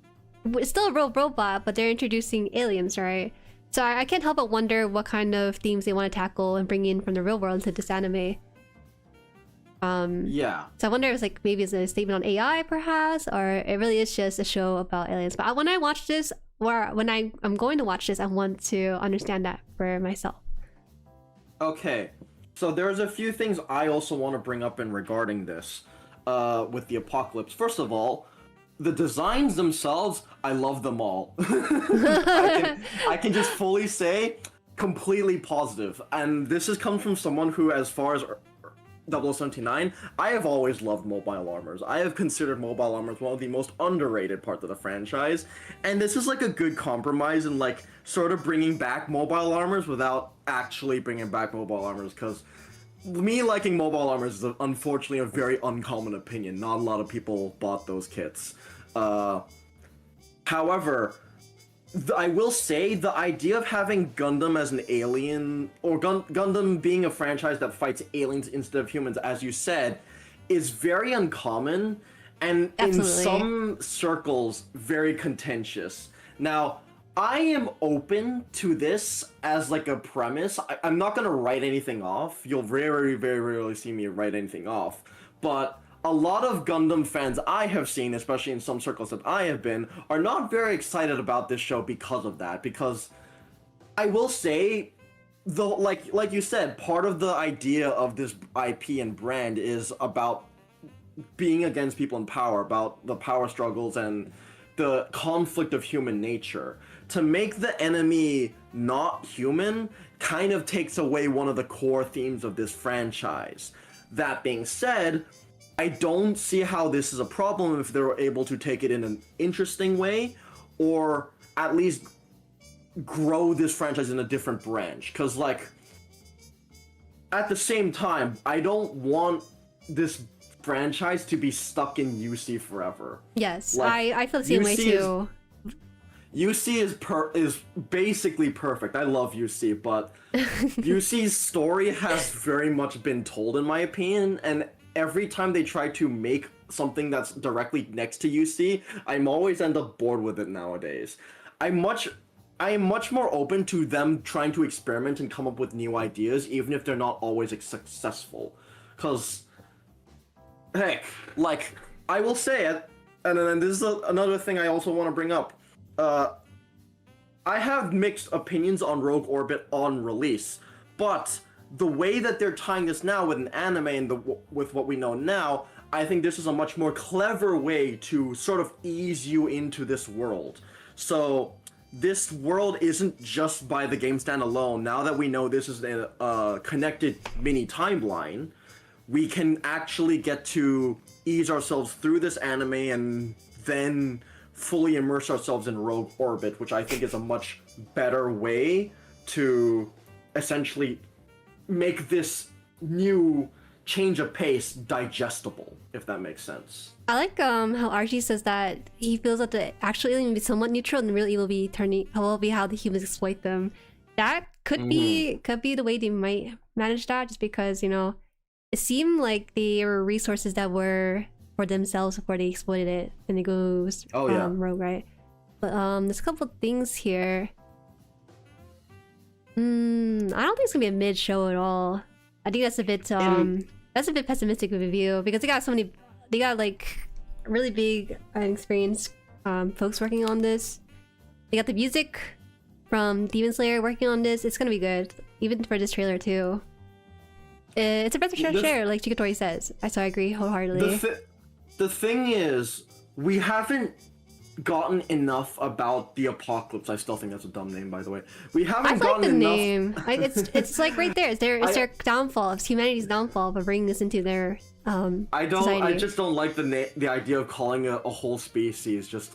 it's still a real robot, but they're introducing aliens, right? So I can't help but wonder what kind of themes they want to tackle and bring in from the real world into this anime. Yeah. So I wonder if it's like maybe it's a statement on AI, perhaps, or it really is just a show about aliens. But when I watch this, or when I'm going to watch this, I want to understand that for myself. Okay, so there's a few things I also want to bring up in regarding this with the apocalypse. First of all, the designs themselves, I love them all. I can just fully say completely positive. And this has come from someone who, as far as 0079, I have always loved mobile armors. I have considered mobile armors one of the most underrated parts of the franchise, and this is like a good compromise in like sort of bringing back mobile armors without actually bringing back mobile armors, because me liking mobile armors is unfortunately a very uncommon opinion. Not a lot of people bought those kits. However, I will say the idea of having Gundam as an alien, or Gundam being a franchise that fights aliens instead of humans, as you said, is very uncommon and in some circles very contentious. Now, I am open to this as like a premise. I'm not gonna write anything off. You'll very, very rarely see me write anything off. But a lot of Gundam fans I have seen, especially in some circles that I have been, are not very excited about this show because of that. Because I will say, like you said, part of the idea of this IP and brand is about being against people in power, about the power struggles and the conflict of human nature. To make the enemy not human kind of takes away one of the core themes of this franchise. That being said, I don't see how this is a problem if they're able to take it in an interesting way, or at least grow this franchise in a different branch. Because, like, at the same time, I don't want this franchise to be stuck in UC forever. Yes, like, I feel the same way too. UC is basically perfect. I love UC, but UC's story has very much been told, in my opinion, and every time they try to make something that's directly next to UC, I'm always end up bored with it nowadays. I am much more open to them trying to experiment and come up with new ideas, even if they're not always successful. Cause, heck, like, I will say it, and then this is another thing I also want to bring up. I have mixed opinions on Rogue Orbit on release, but the way that they're tying this now with an anime and with what we know now, I think this is a much more clever way to sort of ease you into this world. So this world isn't just by the game stand alone. Now that we know this is a connected mini timeline, we can actually get to ease ourselves through this anime and then fully immerse ourselves in Rogue Orbit, which I think is a much better way to essentially make this new change of pace digestible, if that makes sense. I like how Archie says that he feels that the actual alien will be somewhat neutral and the real evil will be how the humans exploit them. That could be the way they might manage that, just because, you know, it seemed like they were resources that were for themselves before they exploited it and it goes rogue, right? But there's a couple things here. I don't think it's gonna be a mid show at all. I think that's a bit pessimistic of a view because they got like really big and experienced folks working on this. They got the music from Demon Slayer working on this. It's gonna be good, even for this trailer too. It's a breath of fresh air, like Chikatori says. So I agree wholeheartedly. The thing is, we haven't gotten enough about the apocalypse. I still think that's a dumb name, by the way. We haven't gotten enough. The name. It's like right there. It's their downfall. It's humanity's downfall for bringing this into their society. I just don't like the idea of calling a whole species just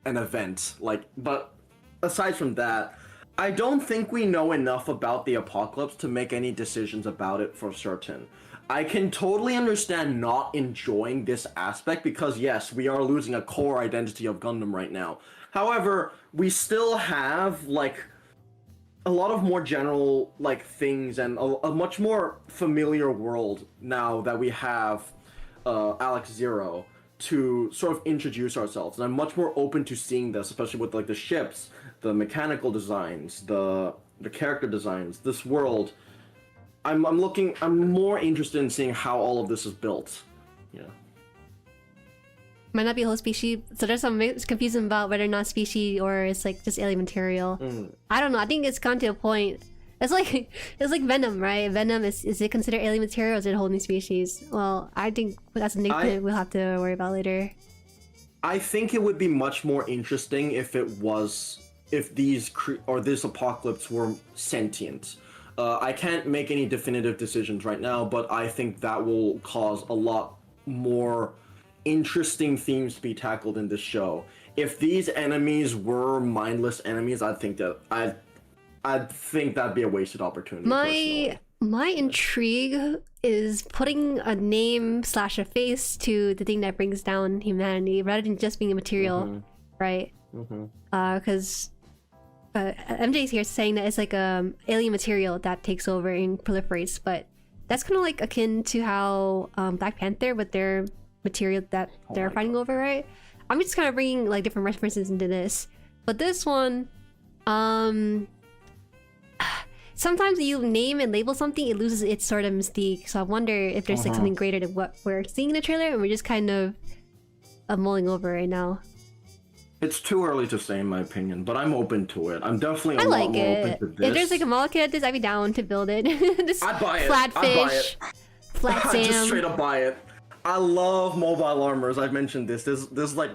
an event. Like, but aside from that, I don't think we know enough about the apocalypse to make any decisions about it for certain. I can totally understand not enjoying this aspect because yes, we are losing a core identity of Gundam right now. However, we still have like a lot of more general like things and a much more familiar world now that we have XARX-ZERO to sort of introduce ourselves. And I'm much more open to seeing this, especially with like the ships, the mechanical designs, the character designs, this world. I'm more interested in seeing how all of this is built. Yeah. Might not be a whole species, so there's some confusion about whether or not species or it's like just alien material. I don't know. I think it's gone to a point. It's like Venom, right? Venom is it considered alien material or is it a whole new species? Well, I think that's a thing we'll have to worry about later. I think it would be much more interesting if this apocalypse were sentient. I can't make any definitive decisions right now, but I think that will cause a lot more interesting themes to be tackled in this show. If these enemies were mindless enemies, I'd think that'd be a wasted opportunity. My intrigue is putting a name / a face to the thing that brings down humanity rather than just being a material, right? Because MJ's here saying that it's like alien material that takes over and proliferates, but that's kind of like akin to how Black Panther with their material that they're fighting over, right? I'm just kind of bringing like different references into this, but this one, sometimes you name and label something, it loses its sort of mystique. So I wonder if there's like something greater than what we're seeing in the trailer, and we're just kind of mulling over right now. It's too early to say, in my opinion, but I'm open to it. I'm definitely a lot more open to this. If there's like a molecule at this, I'd be down to build it. I'd buy it. Flat I'd buy fish, it. flat I'd Sam. just straight up buy it. I love mobile armors. I've mentioned this. This like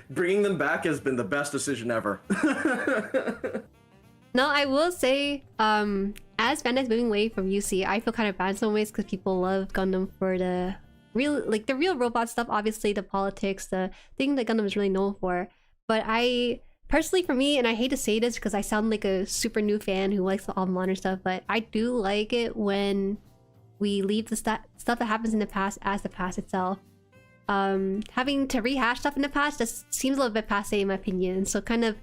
bringing them back has been the best decision ever. No, I will say, as Bandai's moving away from UC, I feel kind of bad in some ways because people love Gundam for the real robot stuff. Obviously, the politics, the thing that Gundam is really known for. But I personally, for me, and I hate to say this because I sound like a super new fan who likes the all modern stuff, but I do like it when we leave the stuff that happens in the past as the past itself. Having to rehash stuff in the past just seems a little bit passe in my opinion. So kind of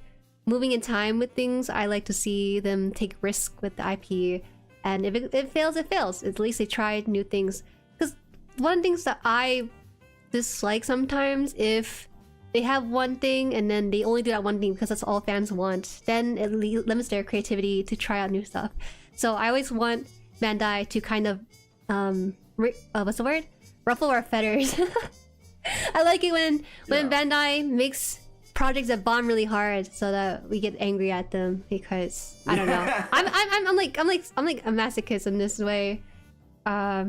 moving in time with things, I like to see them take risk with the IP, and if it fails, it fails. At least they tried new things. Because one of the things that I dislike sometimes, if they have one thing and then they only do that one thing because that's all fans want, then it limits their creativity to try out new stuff. So I always want Bandai to kind of what's the word? Ruffle our feathers. I like it when Bandai makes projects that bomb really hard so that we get angry at them because I don't know. I'm like a masochist in this way. I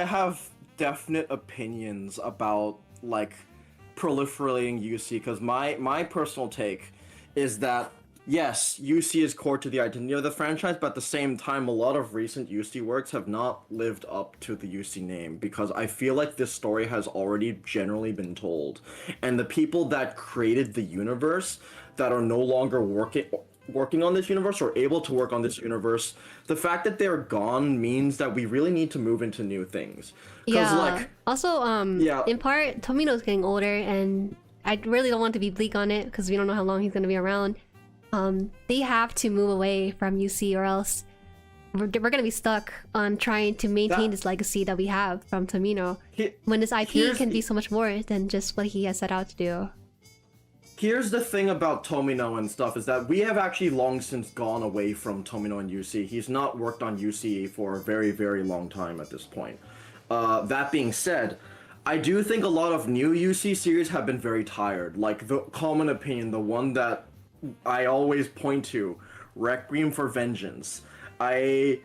have definite opinions about like proliferating UC because my personal take is that yes, UC is core to the identity of the franchise, but at the same time, a lot of recent UC works have not lived up to the UC name because I feel like this story has already generally been told. And the people that created the universe that are no longer working on this universe or able to work on this universe, the fact that they're gone means that we really need to move into new things. Yeah. Like, also, in part, Tomino's getting older, and I really don't want to be bleak on it because we don't know how long he's going to be around. They have to move away from UC or else we're gonna be stuck on trying to maintain this legacy that we have from Tomino when this IP can be so much more than just what he has set out to do. Here's the thing about Tomino and stuff is that we have actually long since gone away from Tomino and UC. He's not worked on UC for a very, very long time at this point. That being said, I do think a lot of new UC series have been very tired. Like the common opinion, the one that I always point to, Requiem for Vengeance. I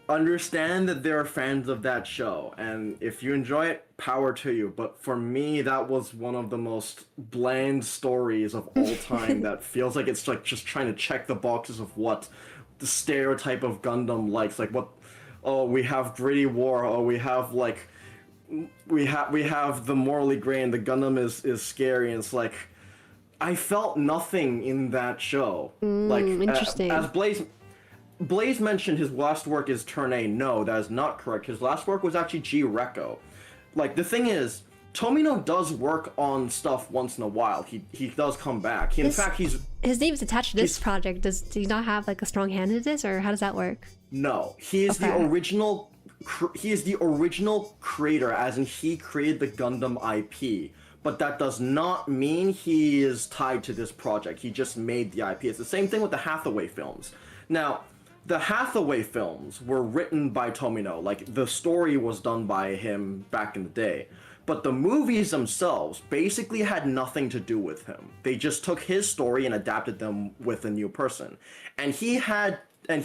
understand that there are fans of that show, and if you enjoy it, power to you. But for me, that was one of the most bland stories of all time that feels like it's like just trying to check the boxes of what the stereotype of Gundam likes. Like what, oh, we have gritty war, oh, we have like, we have the morally gray and the Gundam is scary, and it's like, I felt nothing in that show. Like, interesting. As Blaze mentioned his last work is Turn A. No, that is not correct. His last work was actually G-Reco. Like, the thing is, Tomino does work on stuff once in a while. He does come back. In fact, his name is attached to this project. Do you not have like a strong hand in this, or how does that work? No, he is the original. He is the original creator, as in he created the Gundam IP. But that does not mean he is tied to this project. He just made the IP. It's the same thing with the Hathaway films. Now, the Hathaway films were written by Tomino. Like, the story was done by him back in the day. But the movies themselves basically had nothing to do with him. They just took his story and adapted them with a new person. And he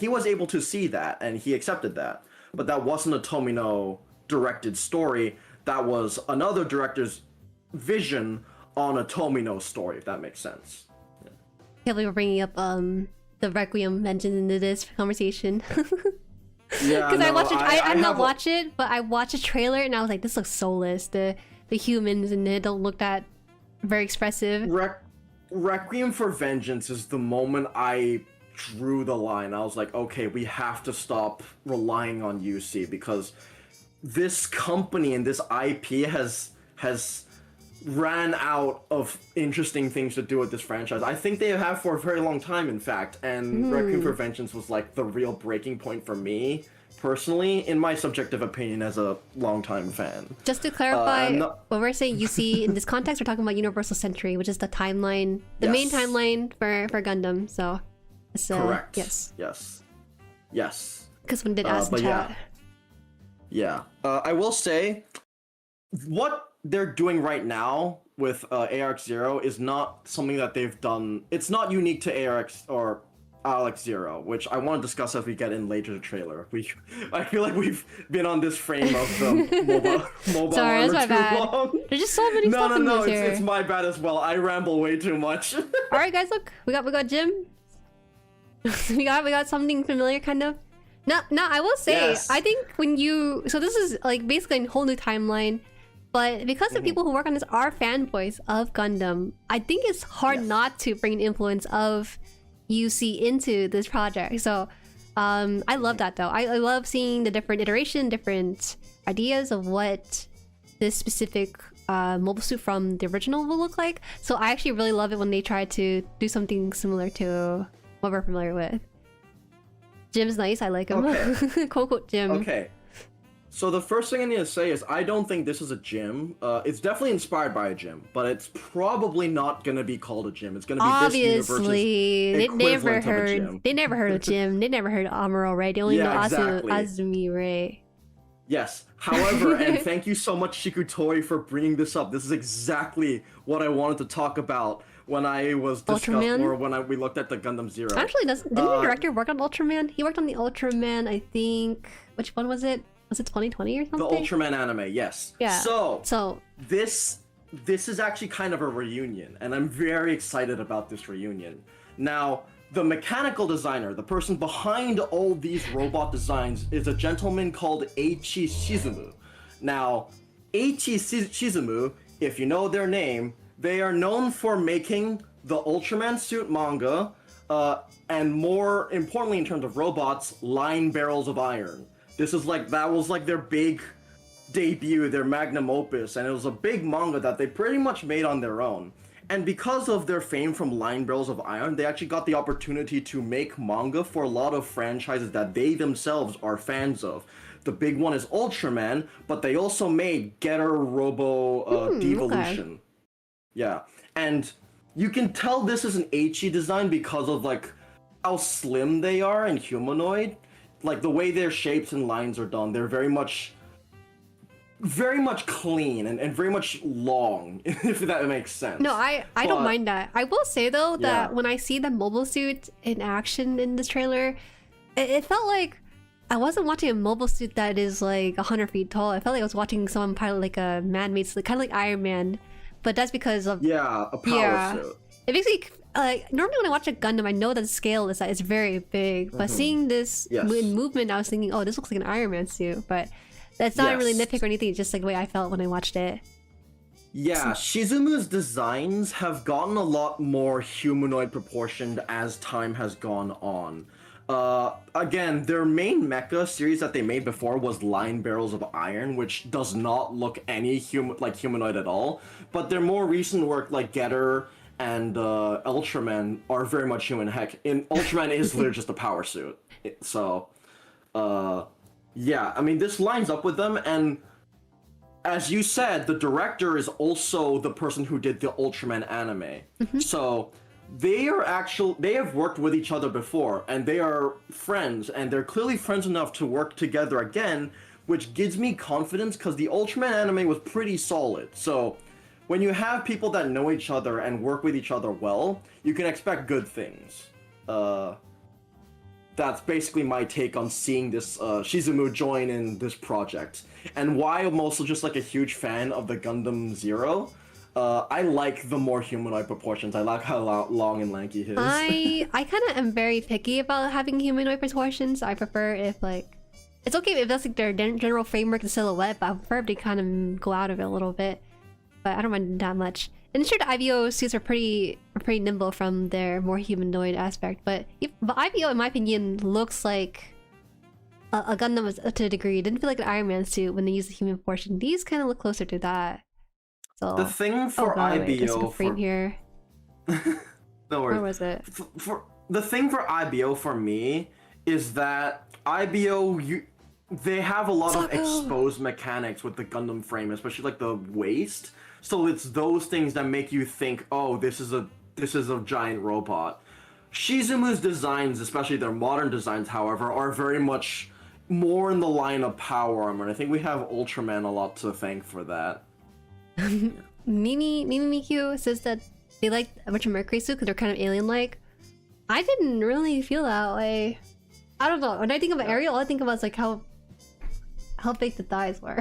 was able to see that, and he accepted that. But that wasn't a Tomino directed story. That was another director's vision on a Tomino story, if that makes sense. Yeah. Can't believe we're bringing up the Requiem mentioned into this conversation. Yeah, because I did not watch it, but I watched a trailer and I was like, this looks soulless. The humans in it don't look that very expressive. Requiem for Vengeance is the moment I drew the line. I was like, okay, we have to stop relying on UC because this company and this IP has ran out of interesting things to do with this franchise. I think they have for a very long time, in fact, and Requiem for Vengeance was like the real breaking point for me, personally, in my subjective opinion as a longtime fan. Just to clarify, when we're saying UC in this context, we're talking about Universal Century, which is the timeline, the main timeline for Gundam, so... Correct. Yes. Because when did ask in chat. Yeah. I will say, what they're doing right now with XARX-ZERO is not something that they've done. It's not unique to XARX-ZERO, which I want to discuss as we get in later the trailer. I feel like we've been on this frame of the mobile Sorry, armor that's my too bad. long. There's just so many stuff in this here. It's my bad as well. I ramble way too much. All right, guys, look, we got Jim. we got something familiar, kind of. No, I will say, yes. I think so this is like basically a whole new timeline, but because the people who work on this are fanboys of Gundam, I think it's hard not to bring an influence of UC into this project. So I love that though. I love seeing the different different ideas of what this specific mobile suit from the original will look like. So I actually really love it when they try to do something similar to what we're familiar with. Jim's nice, I like him. Okay. Quote Jim. Okay. So the first thing I need to say is I don't think this is a gym. It's definitely inspired by a gym, but it's probably not gonna be called a gym. It's gonna be obviously this universe's equivalent of a gym. They never heard of Jim. They never heard of Amuro, right? They only know Azumi Ray. Yes. However, and thank you so much, Shikutori, for bringing this up. This is exactly what I wanted to talk about when I was discussing, or when we looked at the Gundam Zero. Actually, didn't the director work on Ultraman? He worked on the Ultraman, I think. Which one was it? Was it 2020 or something? The Ultraman anime, yes. Yeah. So this is actually kind of a reunion, and I'm very excited about this reunion. Now, the mechanical designer, the person behind all these robot designs, is a gentleman called Eiichi Shizumu. Now, Eiichi Shizumu, if you know their name, they are known for making the Ultraman suit manga, and more importantly in terms of robots, Line Barrels of Iron. That was like their big debut, their magnum opus, and it was a big manga that they pretty much made on their own. And because of their fame from Line Barrels of Iron, they actually got the opportunity to make manga for a lot of franchises that they themselves are fans of. The big one is Ultraman, but they also made Getter Robo Devolution. Okay. Yeah, and you can tell this is an HE design because of like how slim they are and humanoid. Like the way their shapes and lines are done, they're very much clean and very much long, if that makes sense. No, I don't mind that. I will say though that Yeah. when I see the mobile suit in action in this trailer, it felt like I wasn't watching a mobile suit that is like 100 feet tall. I felt like I was watching someone pilot like a man-made suit, kind of like Iron Man. But that's because of Yeah, a power suit. It makes me normally when I watch a Gundam, I know that the scale is that it's very big. But seeing this Yes. in movement, I was thinking, oh, this looks like an Iron Man suit. But that's not really Yes. nitpick or anything. It's just like the way I felt when I watched it. Yeah, Shizumu's designs have gotten a lot more humanoid proportioned as time has gone on. Again, their main mecha series that they made before was Line Barrels of Iron, which does not look any humanoid at all. But their more recent work, like Getter and Ultraman, are very much human. Heck, in Ultraman is literally just a power suit. So, yeah, I mean, this lines up with them, and as you said, the director is also the person who did the Ultraman anime. So they have worked with each other before, and they are friends, and they're clearly friends enough to work together again, which gives me confidence because the Ultraman anime was pretty solid. So when you have people that know each other and work with each other well, you can expect good things. That's basically my take on seeing this Shizumu join in this project, and why I'm also just like a huge fan of the Gundam Zero. I like the more humanoid proportions. I like how long and lanky he is. I kind of am very picky about having humanoid proportions. I prefer if like it's okay if that's like their general framework and silhouette, but I prefer if they kind of go out of it a little bit. But I don't mind that much. And sure, the IBO suits are pretty nimble from their more humanoid aspect. But IBO, in my opinion, looks like a Gundam to a degree. It didn't feel like an Iron Man suit when they use the human proportion. These kind of look closer to that. So The thing for God, wait, there's like a IBO frame here. No worries. Where was it? For the thing for IBO for me is that IBO they have a lot of exposed mechanics with the Gundam frame, especially like the waist. So it's those things that make you think, oh, this is a giant robot. Shizumu's designs, especially their modern designs, however, are very much more in the line of power armor. And I think we have Ultraman a lot to thank for that. Mimi Miku says that they like a bunch of Mercury suits because they're kind of alien-like. I didn't really feel that way. I don't know. When I think of Ariel, all I think about is like how big the thighs were.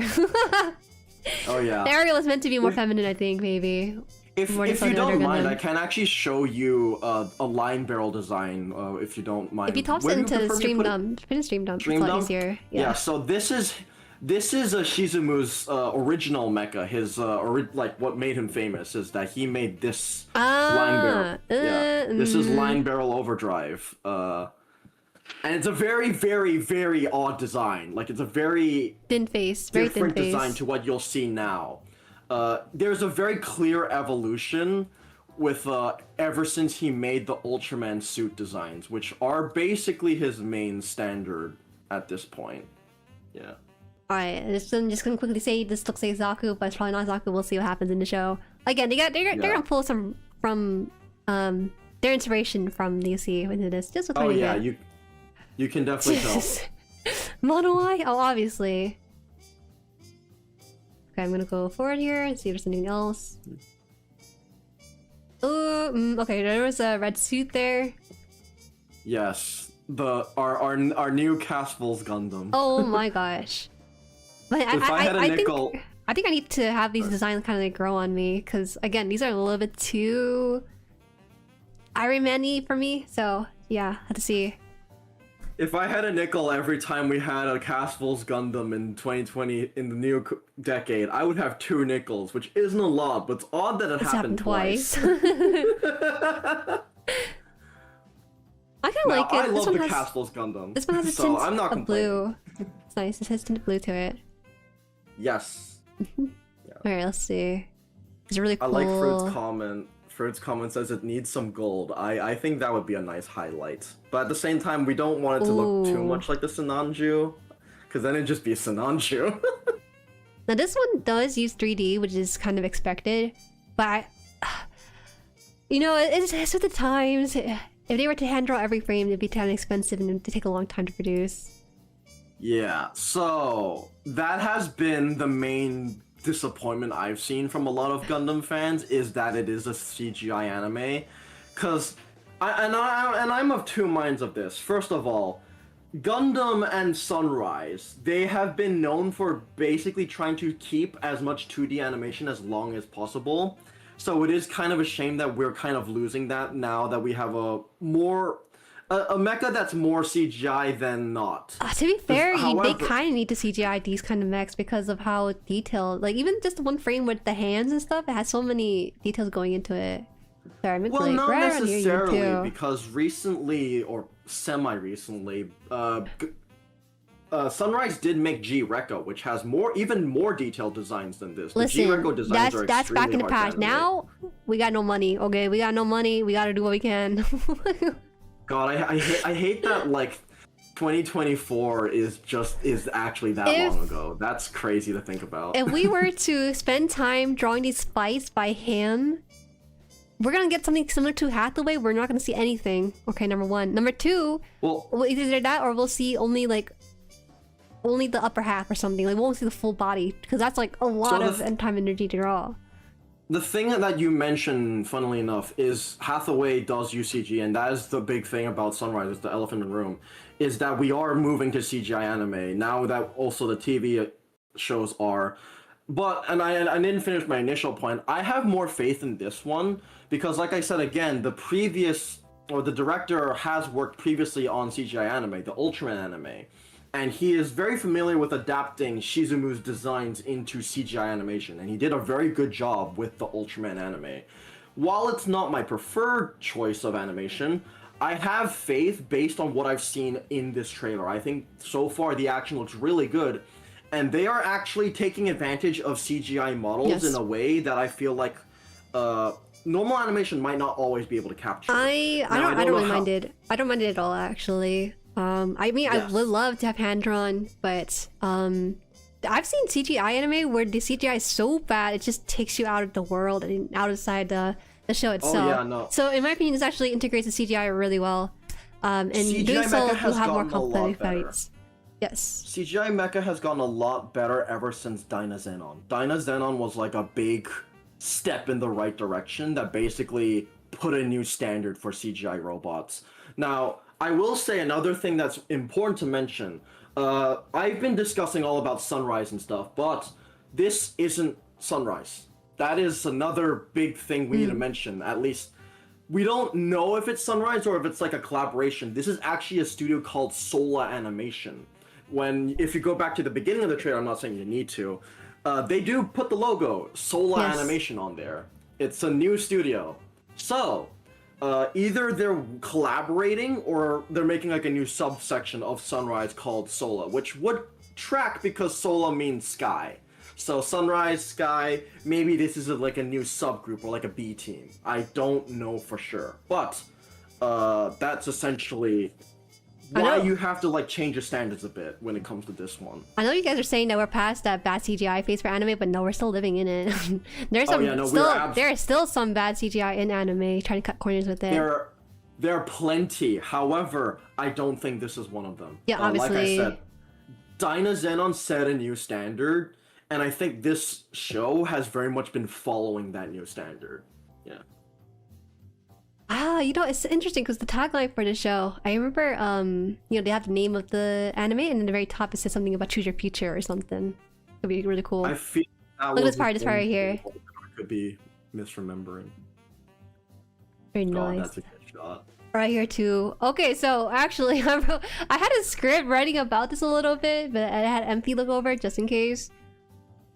Oh yeah. The Ariel is meant to be more feminine, I think, maybe. If you don't mind, I can actually show you a line barrel design, if you don't mind. If you toss it into stream dump, put in stream dump, it's a lot easier. Yeah. So this is a Shizumu's original mecha. His like what made him famous is that he made this line barrel. This is line barrel overdrive. And it's a very, very, very odd design. Like it's a very thin face, very different thin face design to what you'll see now. There's a very clear evolution with ever since he made the Ultraman suit designs, which are basically his main standard at this point. Yeah. Alright, I'm just gonna quickly say this looks like Zaku, but it's probably not Zaku. We'll see what happens in the show. Again, they're gonna pull some from their inspiration from DC into this. Just a tiny Oh yeah, bit. you can definitely tell. Mono eye? Oh, obviously. Okay, I'm gonna go forward here and see if there's anything else. Okay, there was a red suit there. Yes, our new Caspel's Gundam. Oh my gosh. But If I had a nickel... I think I need to have these designs kind of like grow on me, because again, these are a little bit too Iron Man-y for me. So yeah, I have to see. If I had a nickel every time we had a Caspel's Gundam in 2020 in the new decade, I would have 2 nickels, which isn't a lot, but it's odd that it happened twice. I kind of like it. I love the Caspel's Gundam. This one has a so tint I'm not of blue. It's nice. It has tint of blue to it. Yes. Alright, let's see. It's really cool. I like Fruit's comment Ferd's comment says it needs some gold. I think that would be a nice highlight. But at the same time, we don't want it to look too much like the Sinanju, because then it'd just be a Sinanju. Now this one does use 3D, which is kind of expected, but you know, it's with the times. If they were to hand draw every frame, it'd be kind of expensive and it'd take a long time to produce. Yeah, so that has been the main disappointment I've seen from a lot of Gundam fans, is that it is a CGI anime. Cause I'm of two minds of this. First of all, Gundam and Sunrise, they have been known for basically trying to keep as much 2D animation as long as possible. So it is kind of a shame that we're kind of losing that now that we have a mecha that's more CGI than not. To be fair, however, they kind of need to CGI these kind of mechs because of how detailed, like even just one frame with the hands and stuff, it has so many details going into it. Sorry, I meant to, well, like, not right around here, necessarily, too. because recently, or semi-recently, Sunrise did make G-Rekka, which has even more detailed designs than this. Listen, the G-Rekka designs are that's back in the extremely hard past. to animate. Now we got no money. Okay, we got no money. We gotta do what we can. God, I hate that, like, 2024 is actually that long ago. That's crazy to think about. If we were to spend time drawing these fights by hand, we're gonna get something similar to Hathaway. We're not gonna see anything. Okay, number one. Number two, well, either that or we'll see only the upper half or something. Like we won't see the full body because that's like a lot of time energy to draw. The thing that you mentioned, funnily enough, is Hathaway does use CG, and that is the big thing about Sunrise, is the elephant in the room, is that we are moving to CGI anime, now that also the TV shows are. But, and I didn't finish my initial point, I have more faith in this one, because like I said again, the director has worked previously on CGI anime, the Ultraman anime. And he is very familiar with adapting Shizumu's designs into CGI animation, and he did a very good job with the Ultraman anime. While it's not my preferred choice of animation, I have faith based on what I've seen in this trailer. I think so far the action looks really good, and they are actually taking advantage of CGI models in a way that I feel like normal animation might not always be able to capture. I don't really mind it. I don't mind it at all, actually. I mean, I would love to have hand-drawn, but I've seen CGI anime where the CGI is so bad it just takes you out of the world and outside the show itself. Oh, yeah, no. So in my opinion, this actually integrates the CGI really well. And CGI doing so mecha will have more gotten a lot competitive better. fights. Yes. CGI mecha has gotten a lot better ever since Dynazenon. Dynazenon was like a big step in the right direction that basically put a new standard for CGI robots. Now, I will say another thing that's important to mention. I've been discussing all about Sunrise and stuff, but this isn't Sunrise. That is another big thing we need to mention. At least, we don't know if it's Sunrise or if it's like a collaboration. This is actually a studio called Sola Animation. If you go back to the beginning of the trailer, I'm not saying you need to, they do put the logo Sola Animation on there. It's a new studio. So, either they're collaborating or they're making like a new subsection of Sunrise called Sola, which would track because Sola means sky. So Sunrise, Sky, maybe this is like a new subgroup or like a B team. I don't know for sure, but that's essentially why you have to like change your standards a bit when it comes to this one. I know you guys are saying that we're past that bad CGI phase for anime, but no, we're still living in it. There's there is still some bad CGI in anime trying to cut corners with it. There are plenty. However, I don't think this is one of them. Yeah, obviously. Like I said, Dynazenon set a new standard, and I think this show has very much been following that new standard. Yeah. You know, it's interesting because the tagline for the show, I remember, you know, they have the name of the anime, and in the very top it says something about choose your future or something. It'd be really cool. I feel that look at this part right here. I could be misremembering. Very God, nice. that's a good shot. Right here too. Okay, so actually, I had a script writing about this a little bit, but I had MP look over it just in case.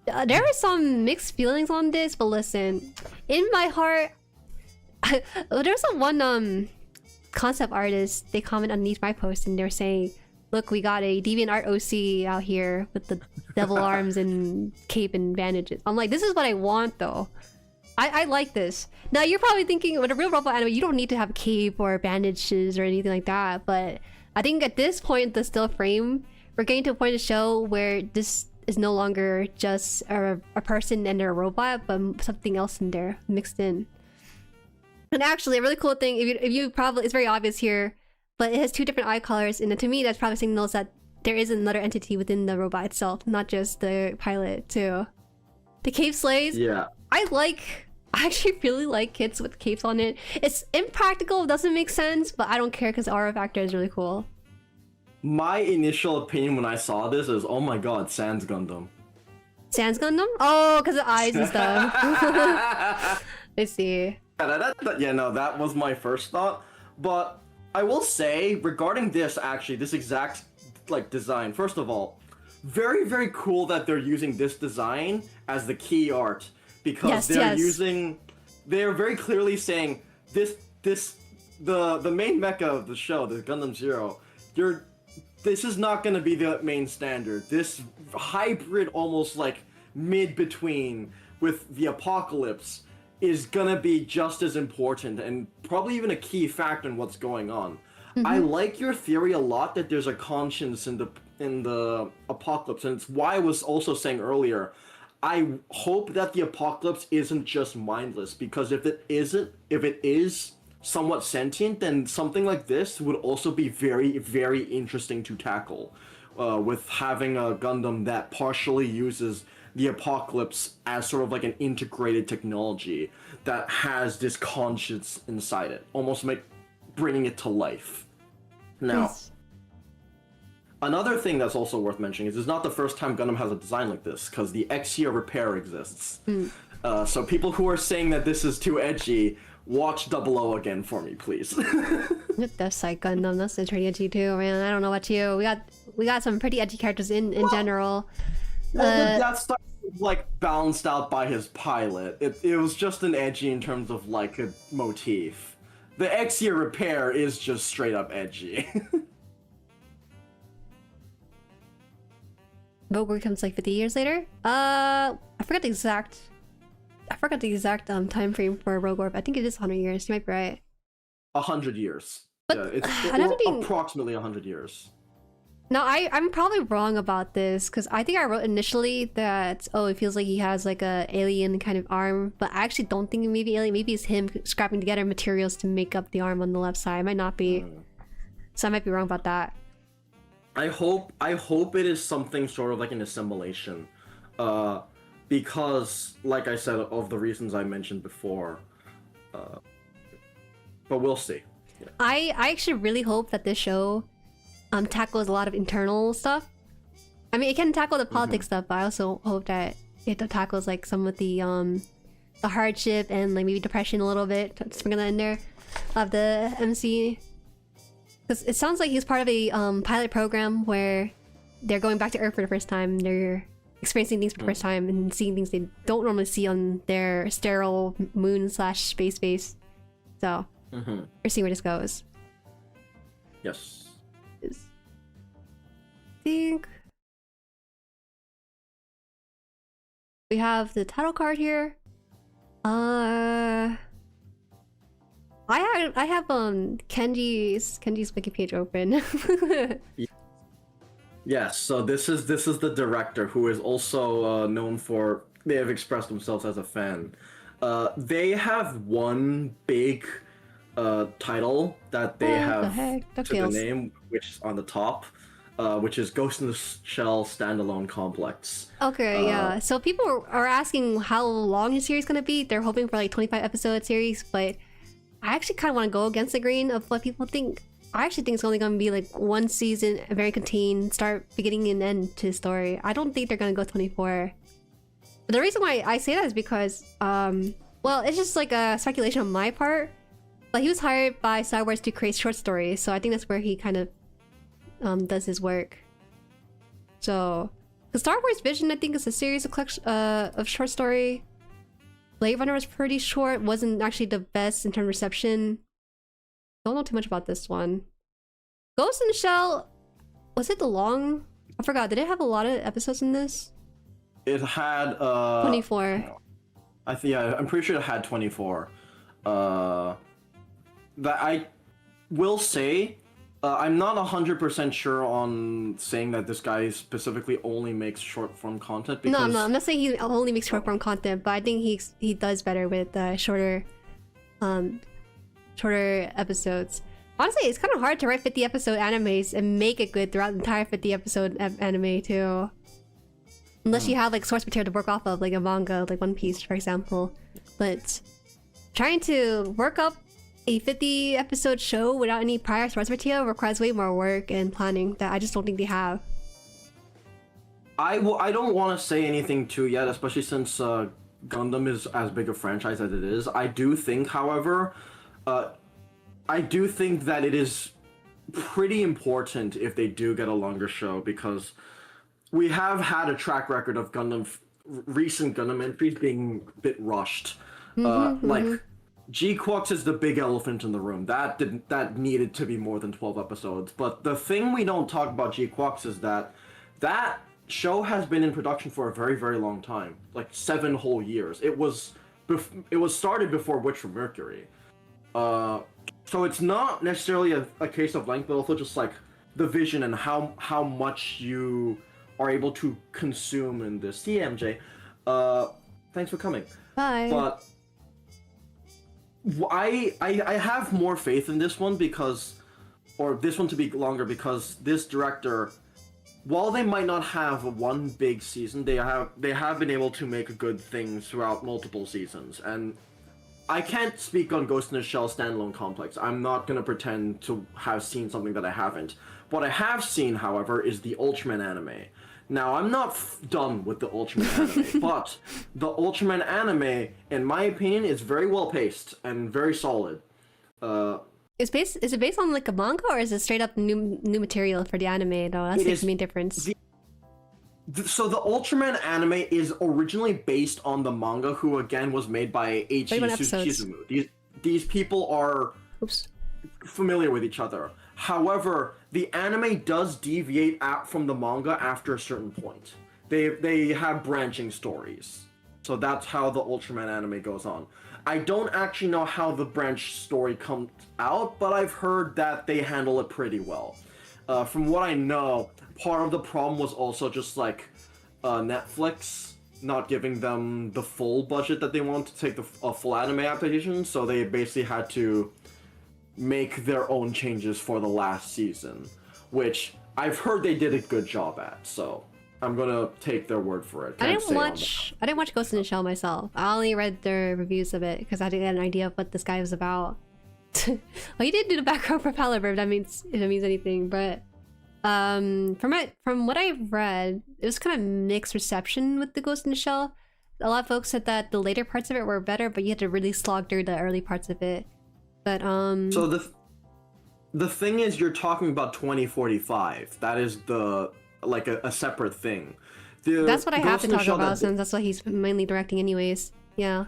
There are some mixed feelings on this, but listen, in my heart, there's one concept artist. They comment underneath my post and they're saying, "Look, we got a DeviantArt OC out here with the devil arms and cape and bandages." I'm like, this is what I want though. I like this. Now you're probably thinking, with a real robot anime, you don't need to have a cape or bandages or anything like that. But I think at this point, the still frame, we're getting to a point of the show where this is no longer just a person and a robot, but something else in there mixed in. And actually, a really cool thing, if you probably, it's very obvious here, but it has 2 different eye colors, and to me, that's probably signals that there is another entity within the robot itself, not just the pilot too. The cape slays. Yeah. I actually really like kits with capes on it. It's impractical, doesn't make sense, but I don't care because the aura factor is really cool. My initial opinion when I saw this is, oh my god, Sans Gundam. Sans Gundam? Oh, because of eyes and stuff. I see. Yeah, no, that was my first thought. But I will say, regarding this, actually, this exact design, first of all, very, very cool that they're using this design as the key art, because they're very clearly saying the main mecha of the show, the Gundam Zero, this is not going to be the main standard. This hybrid, almost like mid-between with the Apocalypse, is gonna be just as important and probably even a key factor in what's going on. I like your theory a lot that there's a conscience in the Apocalypse, and it's why I was also saying earlier, I hope that the Apocalypse isn't just mindless, because if it is somewhat sentient, then something like this would also be very, very interesting to tackle, with having a Gundam that partially uses the Apocalypse as sort of like an integrated technology that has this conscience inside it, almost like bringing it to life. Now, another thing that's also worth mentioning is it's not the first time Gundam has a design like this, because the X-Year repair exists. So people who are saying that this is too edgy, watch 00 again for me, please. That's like Gundam, that's pretty edgy too, man. I don't know about you. We got some pretty edgy characters in general. Well, that stuff was balanced out by his pilot. It was just an edgy in terms of a motif. The X-Year repair is just straight up edgy. Bogor comes 50 years later. I forgot the exact time frame for Rogor. I think it is 100 years. You might be right. 100 years. But yeah, it's approximately 100 years. No, I'm probably wrong about this, because I think I wrote initially that, oh, it feels like he has a alien kind of arm, but I actually don't think it may be alien. Maybe it's him scrapping together materials to make up the arm on the left side. It might not be. So I might be wrong about that. I hope it is something sort of like an assimilation. Because, like I said, of the reasons I mentioned before. But we'll see. Yeah. I actually really hope that this show tackles a lot of internal stuff. I mean, it can tackle the politics stuff, but I also hope that it tackles some of the hardship and maybe depression a little bit. Sprinkle that in there of the MC, because it sounds like he's part of a pilot program where they're going back to Earth for the first time. They're experiencing things for the first time and seeing things they don't normally see on their sterile moon/space base. So we're seeing where this goes. Yes. I think we have the title card here. I have Kenji's wiki page open. Yes, so this is the director, who is also known for, they have expressed themselves as a fan. They have one big title that they have to the name, which is on the top, which is Ghost in the Shell Standalone Complex. Okay, yeah. So people are asking how long the series is gonna be. They're hoping for 25 episode series, but I actually kind of want to go against the grain of what people think. I actually think it's only gonna be one season, very contained, start beginning and end to the story. I don't think they're gonna go 24. But the reason why I say that is because, well, it's just a speculation on my part. But he was hired by Star Wars to create short stories, so I think that's where he kind of does his work. So, the Star Wars Vision, I think, is a series of of short story. Blade Runner was pretty short, wasn't actually the best in terms of reception. Don't know too much about this one. Ghost in the Shell, was it the long? I forgot. Did it have a lot of episodes in this? It had 24. I'm pretty sure it had 24. That I will say, I'm not 100% sure on saying that this guy specifically only makes short form content. Because... No, I'm not saying he only makes short form content, but I think he does better with shorter episodes. Honestly, it's kind of hard to write 50 episode animes and make it good throughout the entire 50 episode anime too. Unless you have like source material to work off of, like a manga, like One Piece, for example. But trying to work up a 50 episode show without any prior source material requires way more work and planning that I just don't think they have. I don't want to say anything too yet, especially since Gundam is as big a franchise as it is. I do think, however, that it is pretty important if they do get a longer show, because we have had a track record of recent Gundam entries being a bit rushed. Like, XARX is the big elephant in the room. That needed to be more than 12 episodes. But the thing we don't talk about XARX is that show has been in production for a very, very long time. Like 7 whole years. It was started before Witch from Mercury. So it's not necessarily a case of length, but also just like the vision and how much you are able to consume in this. See, MJ, thanks for coming. Bye. But I have more faith in this one this one to be longer, because this director, while they might not have one big season, they have been able to make good things throughout multiple seasons. And I can't speak on Ghost in the Shell standalone complex. I'm not gonna pretend to have seen something that I haven't. What I have seen, however, is the Ultraman anime. Now, I'm not done with the Ultraman anime, but the Ultraman anime, in my opinion, is very well paced and very solid. Is it based on like a manga, or is it straight up new material for the anime though? That's the main difference. So the Ultraman anime is originally based on the manga, who again was made by Eiichi Shizumu. These people are familiar with each other. However, the anime does deviate out from the manga after a certain point. They have branching stories. So that's how the Ultraman anime goes on. I don't actually know how the branch story comes out, but I've heard that they handle it pretty well. From what I know, part of the problem was also just like Netflix not giving them the full budget that they want to take a full anime adaptation, so they basically had to make their own changes for the last season, which I've heard they did a good job at, so I'm gonna take their word for it. I didn't watch Ghost in the Shell myself. I only read their reviews of it because I didn't get an idea of what this guy was about. Well, he did do the background for Palaver, if that means anything, but from what I've read, it was kind of mixed reception with the Ghost in the Shell. A lot of folks said that the later parts of it were better, but you had to really slog through the early parts of it. But so the thing is, you're talking about 2045. That is a separate thing. That's what I have to talk about, since that's what he's mainly directing anyways. Yeah.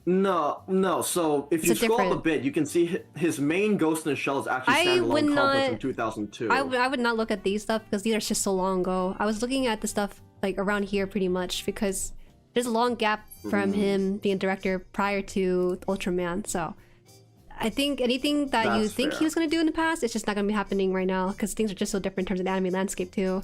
No. So if you scroll up a bit, you can see his main Ghost in the Shell is actually standalone complex from 2002. I would not look at these stuff because these are just so long ago. I was looking at the stuff like around here pretty much because there's a long gap from him being director prior to Ultraman. So I think anything that you think he was going to do in the past, it's just not going to be happening right now because things are just so different in terms of the anime landscape too.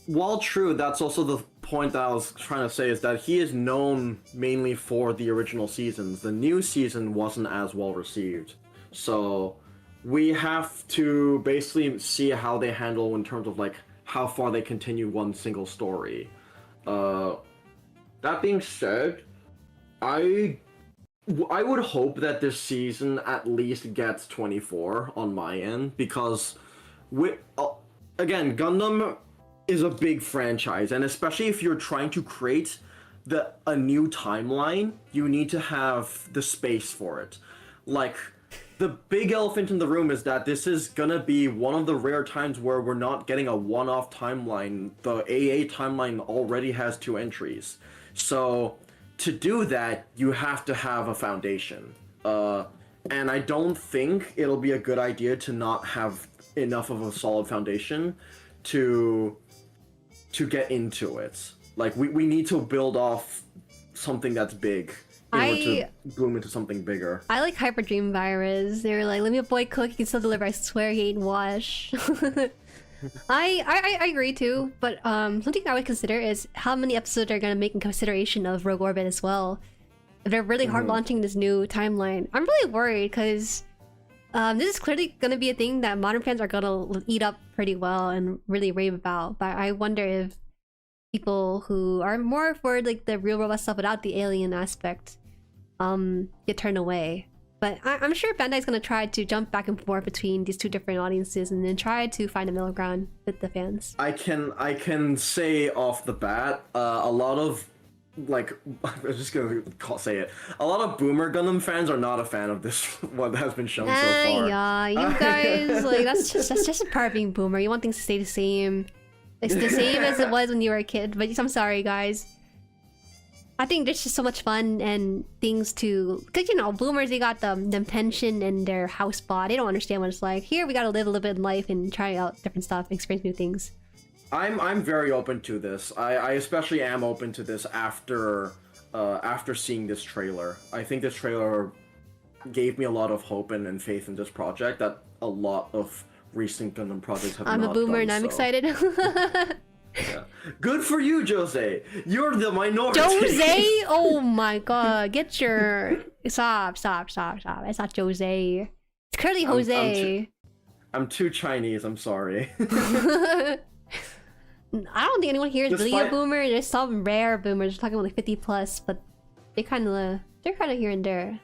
While true, that's also the point that I was trying to say, is that he is known mainly for the original seasons. The new season wasn't as well received. So we have to basically see how they handle in terms of like how far they continue one single story. That being said, I would hope that this season at least gets 24 on my end, because again, Gundam is a big franchise, and especially if you're trying to create a new timeline, you need to have the space for it. Like, the big elephant in the room is that this is gonna be one of the rare times where we're not getting a one-off timeline. The AA timeline already has 2 entries. So to do that, you have to have a foundation. And I don't think it'll be a good idea to not have enough of a solid foundation to get into it. Like, we need to build off something that's big in order to boom into something bigger. I like Hyper Dream Virus. They were like, let me a boy cook, he can still deliver. I swear he ain't wash. I agree too, but something I would consider is how many episodes are gonna make in consideration of Rogue Orbit as well. If they're really hard launching this new timeline, I'm really worried because this is clearly gonna be a thing that modern fans are gonna eat up pretty well and really rave about. But I wonder if people who are more for like the real robot stuff without the alien aspect get turned away. But I'm sure Bandai's gonna try to jump back and forth between these two different audiences and then try to find a middle ground with the fans. I can say off the bat, a lot of like I'm just gonna say it. A lot of Boomer Gundam fans are not a fan of this what has been shown so far. Yeah, you guys like that's just a part of being Boomer. You want things to stay the same. It's the same as it was when you were a kid. But I'm sorry, guys. I think there's just so much fun and things to... Because, you know, Boomers, they got them pension and their house bought. They don't understand what it's like. Here, we gotta live a little bit in life and try out different stuff, experience new things. I'm very open to this. I especially am open to this after seeing this trailer. I think this trailer gave me a lot of hope and faith in this project that a lot of recent Gundam projects have not done. I'm a Boomer and I'm excited. Yeah. Good for you, Jose. You're the minority. Jose? Oh my god. Get your... Stop. It's not Jose. It's curly Jose. I'm too Chinese, I'm sorry. I don't think anyone here is really a Boomer. There's some rare Boomers. We're talking about like 50 plus, but they're kind of here and there.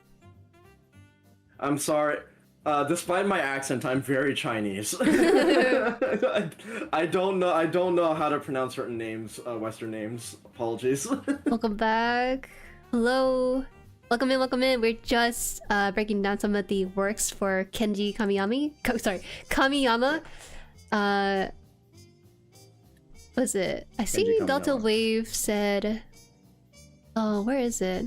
I'm sorry. Despite my accent, I'm very Chinese. I don't know how to pronounce certain names, Western names. Apologies. Welcome back. Hello. Welcome in. We're just breaking down some of the works for Kenji Kamiyama. Was it? I see Delta Wave said... Oh, where is it?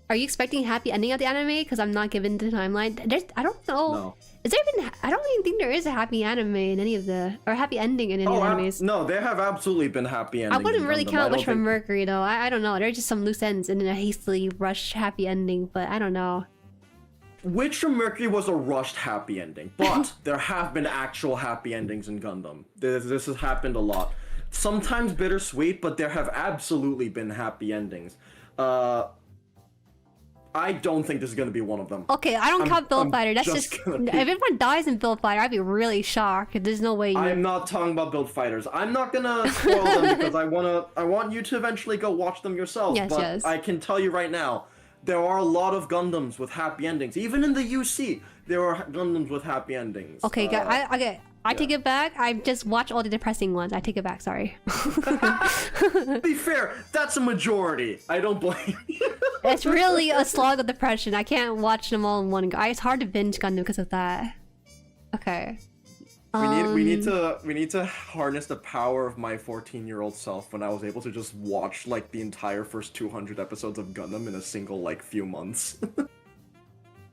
Are you expecting a happy ending of the anime? Because I'm not given the timeline. I don't know. No. Is there even... I don't even think there is a happy anime in any of the... Or a happy ending in any of the animes. No, there have absolutely been happy endings. I wouldn't really count Wish from Mercury, though. I don't know. There's just some loose ends and then a hastily rushed happy ending, but I don't know. Witch from Mercury was a rushed happy ending, but there have been actual happy endings in Gundam. This has happened a lot. Sometimes bittersweet, but there have absolutely been happy endings. I don't think this is gonna be one of them. Okay, I don't count Build Fighter. That's just if everyone dies in Build Fighter, I'd be really shocked. There's no way. I'm not talking about Build Fighters. I'm not gonna spoil them because I want you to eventually go watch them yourselves. Yes, but yes. I can tell you right now, there are a lot of Gundams with happy endings. Even in the UC, there are Gundams with happy endings. Okay, I take it back. I just watch all the depressing ones. I take it back. Sorry. To be fair, that's a majority. I don't blame you. It's really a slog of depression. I can't watch them all in one go. It's hard to binge Gundam because of that. Okay. We need to harness the power of my 14-year-old self when I was able to just watch like the entire first 200 episodes of Gundam in a single like few months.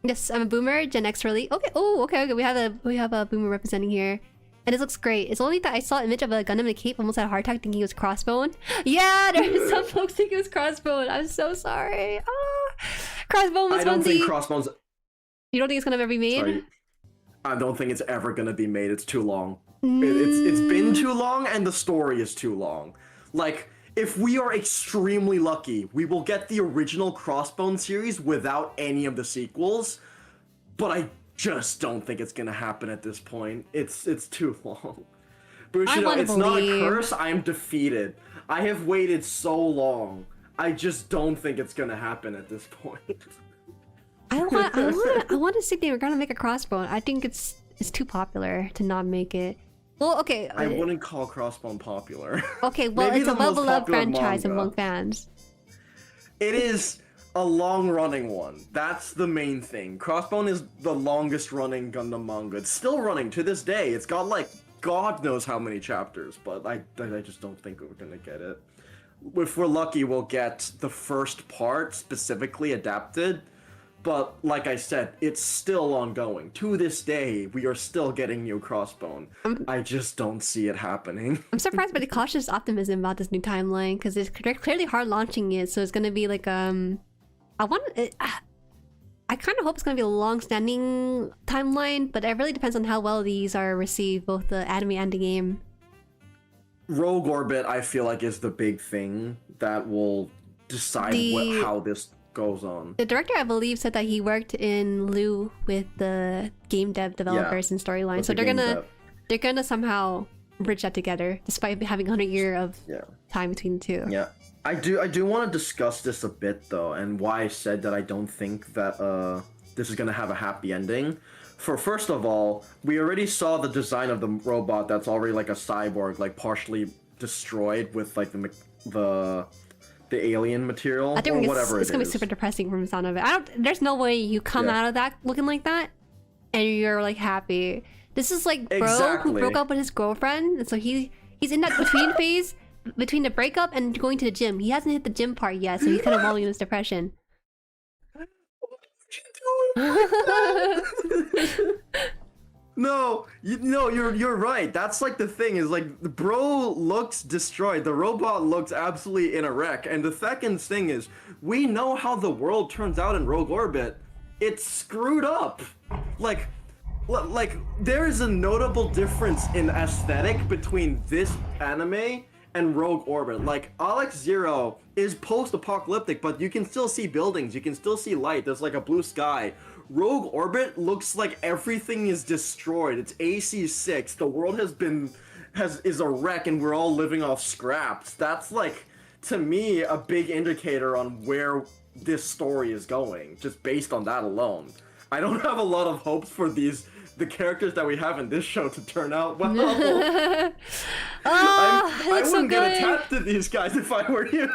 Yes, I'm a Boomer. Gen X really. Okay. Oh, okay. We have a Boomer representing here, and this looks great. It's only that I saw an image of a Gundam in a cape, almost had a heart attack, thinking it was Crossbone. Yeah, there's some folks thinking it was Crossbone. I'm so sorry. Oh, Crossbone was. I don't think Crossbone's. You don't think it's gonna ever be made? Sorry. I don't think it's ever gonna be made. It's too long. It's been too long, and the story is too long. Like, if we are extremely lucky, we will get the original Crossbone series without any of the sequels, but I just don't think it's gonna happen at this point. It's too long. Bushido, it's not a curse, I am defeated. I have waited so long. I just don't think it's gonna happen at this point. I want to say they were gonna make a Crossbone. I think it's too popular to not make it. Well, okay. I wouldn't call Crossbone popular. Okay, well, it's a well-beloved franchise among fans. It is a long-running one. That's the main thing. Crossbone is the longest-running Gundam manga. It's still running to this day. It's got, like, God knows how many chapters, but I just don't think we're gonna get it. If we're lucky, we'll get the first part specifically adapted, But like I said, it's still ongoing. To this day, we are still getting new Crossbone. I just don't see it happening. I'm surprised by the cautious optimism about this new timeline because they're clearly hard launching it, so it's gonna be like I kind of hope it's gonna be a long-standing timeline, but it really depends on how well these are received, both the anime and the game. Rogue Orbit, I feel like, is the big thing that will decide how this goes on. The director, I believe, said that he worked in lieu with the game developers and storyline, so they're gonna somehow bridge that together, despite having 100 years of time between the two. Yeah, I do want to discuss this a bit though, and why I said that I don't think that this is gonna have a happy ending. First of all, we already saw the design of the robot that's already like a cyborg, like partially destroyed with like the alien material, I think or whatever it's gonna be super depressing from the sound of it. There's no way you come out of that looking like that and you're like happy. This is like bro who broke up with his girlfriend, and so he's in that between phase between the breakup and going to the gym. He hasn't hit the gym part yet, so he's kind of wallowing in his depression. No, you're right. That's like the thing is like the bro looks destroyed. The robot looks absolutely in a wreck. And the second thing is we know how the world turns out in Rogue Orbit. It's screwed up. Like there is a notable difference in aesthetic between this anime and Rogue Orbit. Like XARX-ZERO is post-apocalyptic, but you can still see buildings. You can still see light. There's like a blue sky. Rogue Orbit looks like everything is destroyed. It's AC6. The world is a wreck, and we're all living off scraps. That's like, to me, a big indicator on where this story is going, just based on that alone. I don't have a lot of hopes for the characters that we have in this show to turn out well. I wouldn't get attached to these guys if I were you.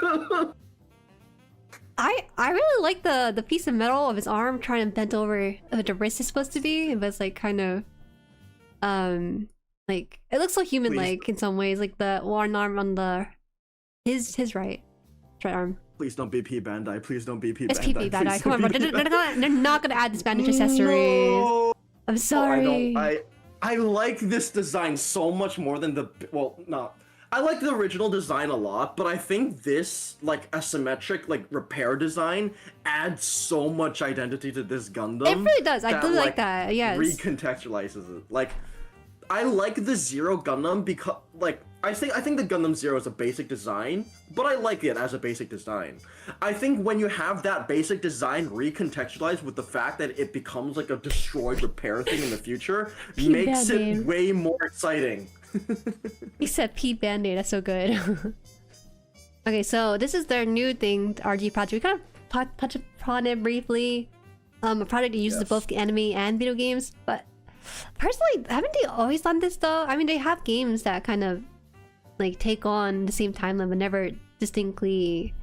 I really like the piece of metal of his arm trying to bend over the wrist is supposed to be, but it's like kind of like it looks so human-like in some ways, like the one arm on his right arm. Please don't be P Bandai. Please don't be P Bandai. It's P Bandai. Come on, bro. They're not gonna add this bandage accessories. No! I'm sorry. I like this design so much more than I like the original design a lot, but I think this, like, asymmetric, like, repair design adds so much identity to this Gundam. It really does. I do like that, yes. Recontextualizes it. Like, I like the Zero Gundam because, like, I think the Gundam Zero is a basic design, but I like it as a basic design. I think when you have that basic design recontextualized with the fact that it becomes, like, a destroyed repair thing in the future, makes it way more exciting. He said Pete Band-Aid, that's so good. Okay, so this is their new thing, the RG project. We kind of touch upon it briefly. A project that uses both anime and video games, but personally, haven't they always done this though? I mean, they have games that kind of like take on the same timeline, but never distinctly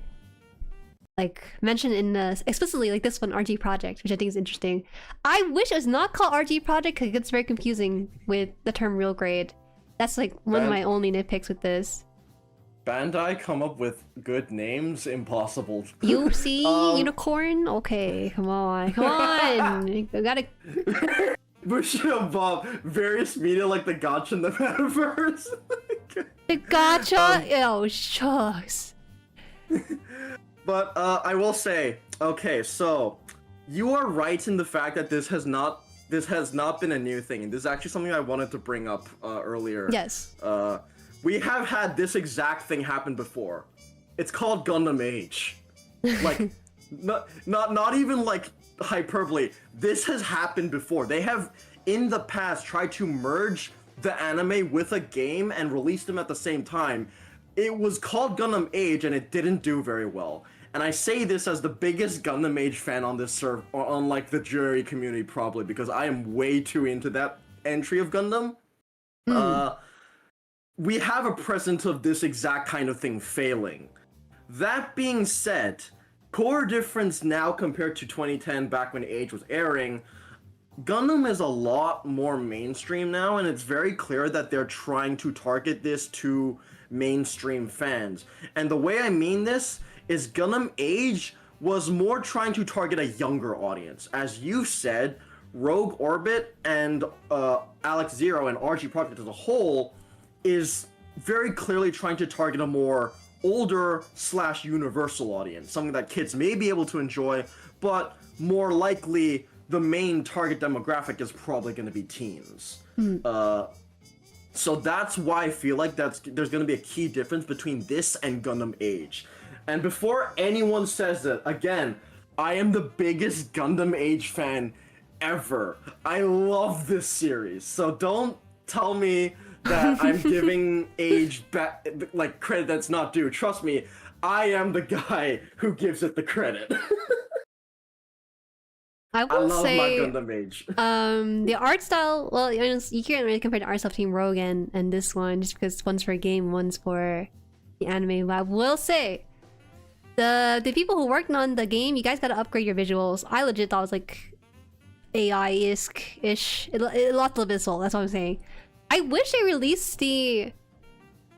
like mentioned in the explicitly, like this one, RG Project, which I think is interesting. I wish it was not called RG Project because it gets very confusing with the term real grade. That's like one of my only nitpicks with this. Bandai come up with good names, impossible. UC Unicorn? Okay, come on. You gotta... Bushido Bob, various media like the gacha in the metaverse. The gacha? Oh, shucks. But I will say, okay, so you are right in the fact that this has not been a new thing. This is actually something I wanted to bring up earlier. Yes. We have had this exact thing happen before. It's called Gundam Age. Like, not even like hyperbole. This has happened before. They have in the past tried to merge the anime with a game and release them at the same time. It was called Gundam Age and it didn't do very well. And I say this as the biggest Gundam Age fan on this server, on like the Jueri community probably, because I am way too into that entry of Gundam. We have a precedent of this exact kind of thing failing. That being said, core difference now compared to 2010, back when Age was airing, Gundam is a lot more mainstream now, and it's very clear that they're trying to target this to mainstream fans. And the way I mean this is Gundam Age was more trying to target a younger audience. As you said, Rogue Orbit and XARX-ZERO and RG Project as a whole is very clearly trying to target a more older / universal audience, something that kids may be able to enjoy, but more likely the main target demographic is probably going to be teens. So that's why I feel like there's going to be a key difference between this and Gundam Age. And before anyone says it, again, I am the biggest Gundam Age fan ever. I love this series, so don't tell me that I'm giving Age like credit that's not due. Trust me, I am the guy who gives it the credit. I will say, my Gundam Age. The art style, well, you can't really compare the art style between Rogue and this one, just because one's for a game, one's for the anime. But I will say, the people who worked on the game, you guys gotta upgrade your visuals. I legit thought it was like AI-ish. It lost a little bit of soul, that's what I'm saying. I wish they released the...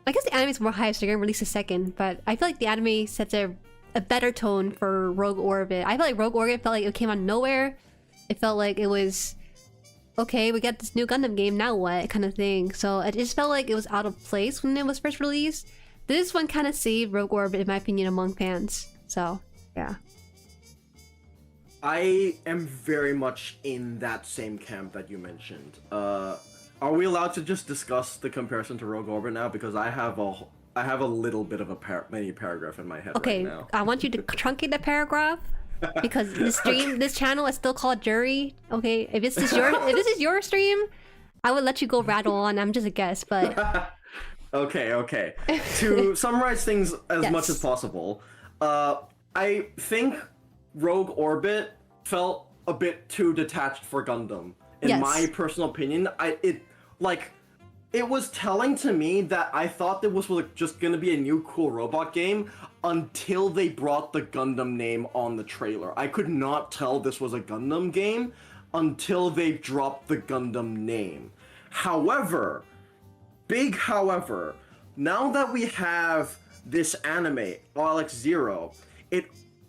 I guess the anime's more hype, so they're gonna release a second, but I feel like the anime sets a better tone for Rogue Orbit. I felt like Rogue Orbit felt like it came out of nowhere. It felt like it was, okay, we got this new Gundam game, now what, kind of thing. So it just felt like it was out of place when it was first released. This one kind of saved Rogue Orbit, in my opinion, among fans. So, yeah. I am very much in that same camp that you mentioned. Are we allowed to just discuss the comparison to Rogue Orbit now? Because I have a little bit of a mini paragraph in my head right now. I want you to truncate the paragraph because this channel is still called Jueri. Okay, if this is your stream, I would let you go rattle on. I'm just a guest, but okay. To summarize things as much as possible, I think Rogue Orbit felt a bit too detached for Gundam. In my personal opinion, it was telling to me that I thought there was just gonna be a new cool robot game until they brought the Gundam name on the trailer. I could not tell this was a Gundam game until they dropped the Gundam name. However, big however, now that we have this anime, XARX-ZERO, it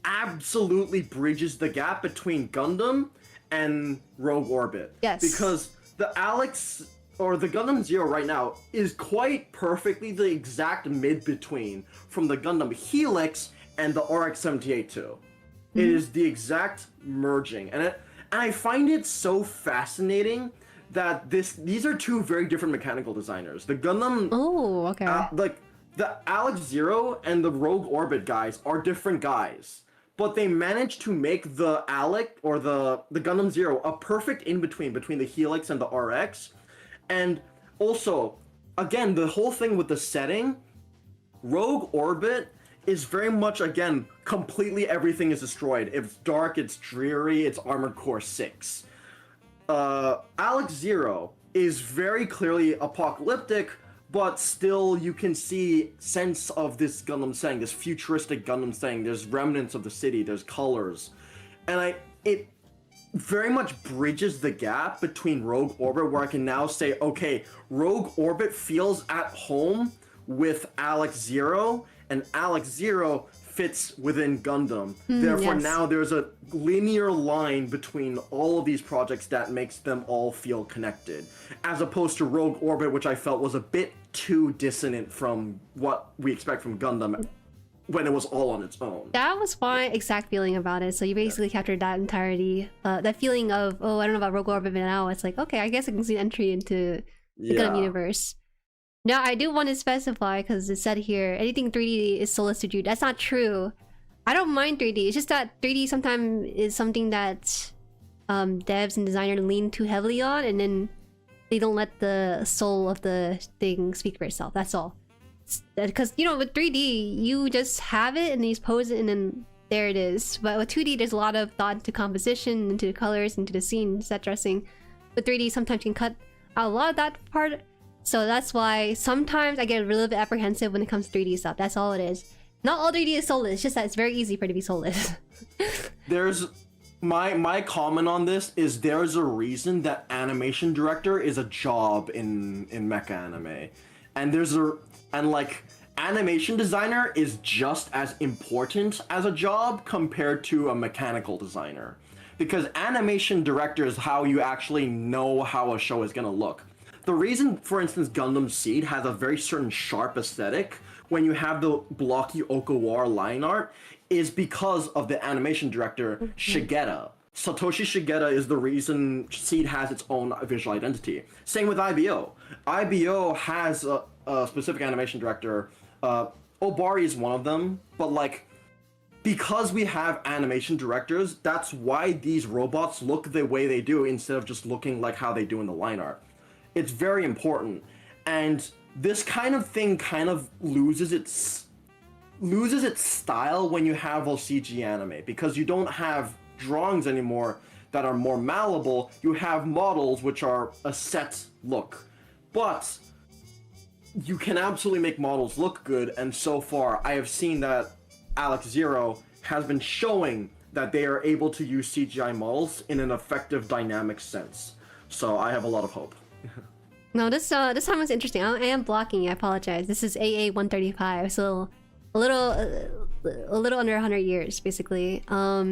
absolutely bridges the gap between Gundam and Rogue Orbit. Yes. Because the Gundam Zero right now is quite perfectly the exact mid-between from the Gundam Helix and the RX-78 too. It is the exact merging, and I find it so fascinating that these are two very different mechanical designers. The Gundam, the XARX-ZERO and the Rogue Orbit guys are different guys, but they managed to make the Gundam Zero a perfect in-between between the Helix and the RX. And also, again, the whole thing with the setting, Rogue Orbit is very much, again, completely everything is destroyed. It's dark, it's dreary, it's Armored Core 6. XARX-ZERO is very clearly apocalyptic, but still you can see sense of this Gundam setting, this futuristic Gundam setting. There's remnants of the city, there's colors. And it very much bridges the gap between Rogue Orbit, where I can now say, okay, Rogue Orbit feels at home with XARX-ZERO, and XARX-ZERO fits within Gundam. Therefore, now there's a linear line between all of these projects that makes them all feel connected, as opposed to Rogue Orbit, which I felt was a bit too dissonant from what we expect from Gundam when it was all on its own. That was my exact feeling about it. So you basically captured that entirety. That feeling of, oh, I don't know about Rogue Orbit, but now it's like, okay, I guess I can see entry into the Gundam universe. Now, I do want to specify, because it said here, anything 3D is soulless to you. That's not true. I don't mind 3D. It's just that 3D sometimes is something that devs and designers lean too heavily on, and then they don't let the soul of the thing speak for itself. That's all. Because, you know, with 3D, you just have it and you just pose it and then there it is. But with 2D, there's a lot of thought into composition, into the colors, into the scene, set dressing. With 3D, sometimes you can cut out a lot of that part. So that's why sometimes I get a little bit apprehensive when it comes to 3D stuff. That's all it is. Not all 3D is soulless, it's just that it's very easy for it to be soulless. There's... My comment on this is there's a reason that animation director is a job in mecha anime. And animation designer is just as important as a job compared to a mechanical designer. Because animation director is how you actually know how a show is gonna look. The reason, for instance, Gundam Seed has a very certain sharp aesthetic when you have the blocky Okawara line art is because of the animation director, Shigeta. Satoshi Shigeta is the reason Seed has its own visual identity. Same with IBO. IBO has a specific animation director. Obari is one of them, but like, because we have animation directors, that's why these robots look the way they do instead of just looking like how they do in the line art. It's very important, and this kind of thing kind of loses its style when you have a CG anime, because you don't have drawings anymore that are more malleable. You have models which are a set look, but you can absolutely make models look good, and so far I have seen that XARX-ZERO has been showing that they are able to use CGI models in an effective dynamic sense. So I have a lot of hope. No, this time was interesting. I am blocking. I apologize. This is AA 135, so a little under 100 years, basically. I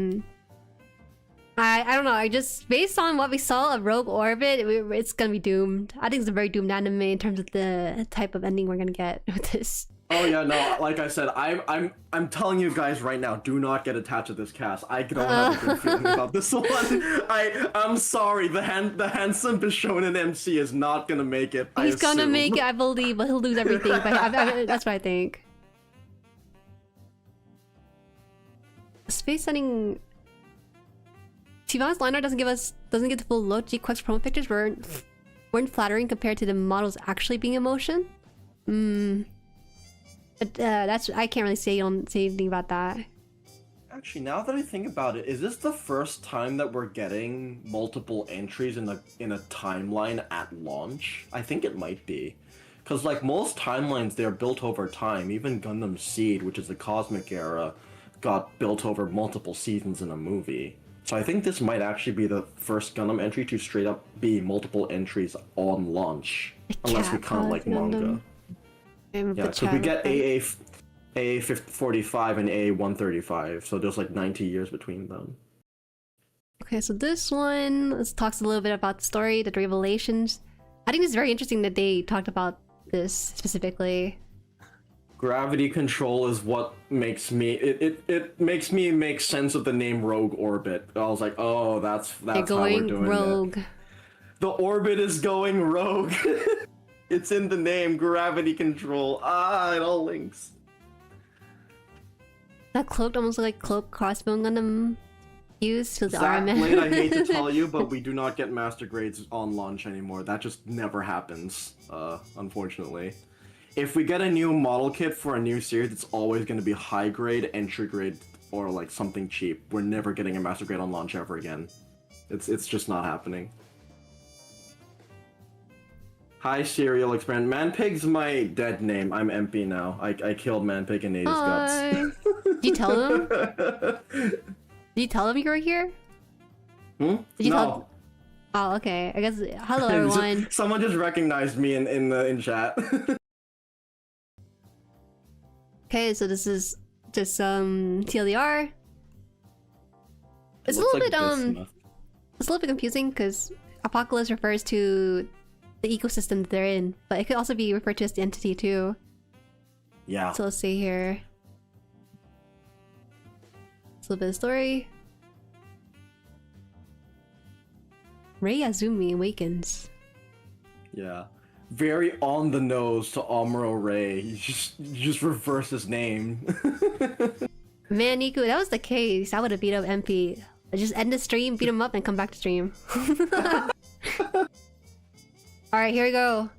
don't know. I just, based on what we saw of Rogue Orbit, it's gonna be doomed. I think it's a very doomed anime in terms of the type of ending we're gonna get with this. Oh yeah, no, like I said, I'm telling you guys right now, do not get attached to this cast. I don't have a good feeling about this one. I'm sorry, the handsome Bishonen MC is not gonna make it. He's gonna make it, I believe, but he'll lose everything. But that's what I think. Space setting. Tivan's line art doesn't give the full look. G-Quest promo pictures weren't flattering compared to the models actually being in motion. But that's, I can't really say anything about that. Actually, now that I think about it, is this the first time that we're getting multiple entries in a timeline at launch? I think it might be. Because like most timelines, they're built over time. Even Gundam Seed, which is the Cosmic Era, got built over multiple seasons in a movie. So I think this might actually be the first Gundam entry to straight up be multiple entries on launch. Unless we count like manga. Yeah, so we get AA45 and AA135, so there's like 90 years between them. Okay, so this one talks a little bit about the story, the revelations. I think it's very interesting that they talked about this specifically. Gravity control is what makes me it makes me make sense of the name Rogue Orbit. I was like, oh, that's how we're doing rogue. It. The orbit is going rogue. It's in the name, gravity control. Ah, it all links. That cloaked almost like cloak crossbow Gundam used to the That armament. blade, I hate to tell you, but we do not get master grades on launch anymore. That just never happens, unfortunately. If we get a new model kit for a new series, it's always going to be high grade, entry grade, or like something cheap. We're never getting a master grade on launch ever again. It's just not happening. Hi, Serial Experiment. Manpig's my dead name. I'm MP now. I killed Manpig and ate his guts. Did you tell him? Did you tell him you were here? Hmm? Did you no. tell? Oh, okay. I guess. Hello, everyone. Someone just recognized me in chat. Okay, so this is just TLDR. It's a little bit it's a little bit confusing because Apocalypse refers to the ecosystem that they're in, but it could also be referred to as the entity too. Yeah. So let's see here. It's a little bit of story. Ray Azumi awakens. Yeah. Very on the nose to Amuro Ray. You just reverse his name. Man, Niku, that was the case. I would have beat up MP. I'd just end the stream, beat him up, and come back to stream. Alright, here we go.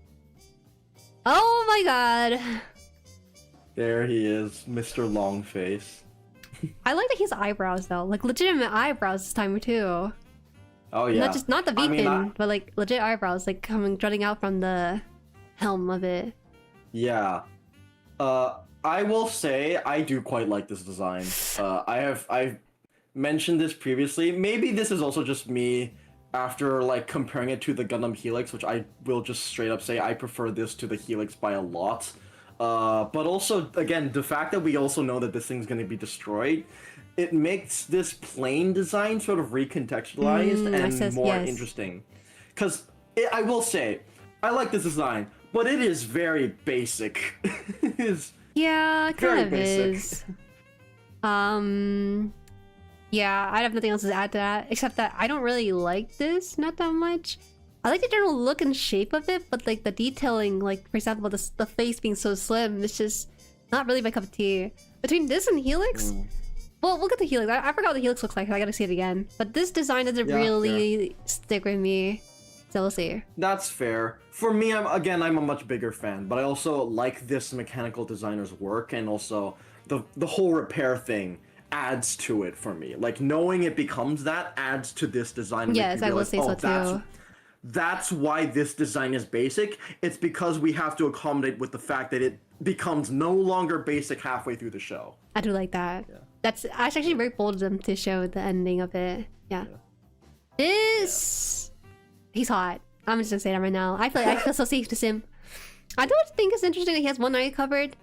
Oh my god. There he is, Mr. Longface. I like that he has eyebrows though. Like legitimate eyebrows this time too. Oh yeah. Not the V-pin, but like legit eyebrows like jutting out from the helm of it. Yeah. I will say I do quite like this design. I've mentioned this previously. Maybe this is also just me after like comparing it to the Gundam Helix, which I will just straight up say I prefer this to the Helix by a lot. But also, again, the fact that we also know that this thing's going to be destroyed, it makes this plain design sort of recontextualized and more interesting. Because I will say, I like this design, but it is very basic. It is yeah, kind of basic. is. Yeah, I have nothing else to add to that, except that I don't really like this, not that much. I like the general look and shape of it, but like the detailing, like for example, the face being so slim, it's just not really my cup of tea. Between this and Helix, well, we'll get to Helix. I forgot what the Helix looks like, I gotta see it again. But this design doesn't really stick with me, so we'll see. That's fair. For me, I'm a much bigger fan, but I also like this mechanical designer's work, and also the whole repair thing adds to it for me. Like, knowing it becomes that adds to this design. Yes, I will say so too. That's why this design is basic. It's because we have to accommodate with the fact that it becomes no longer basic halfway through the show. I do like that. Yeah. That's actually very bold of them to show the ending of it. Yeah. He's hot. I'm just gonna say that right now. I feel so safe to simp. I don't think it's interesting that he has one eye covered.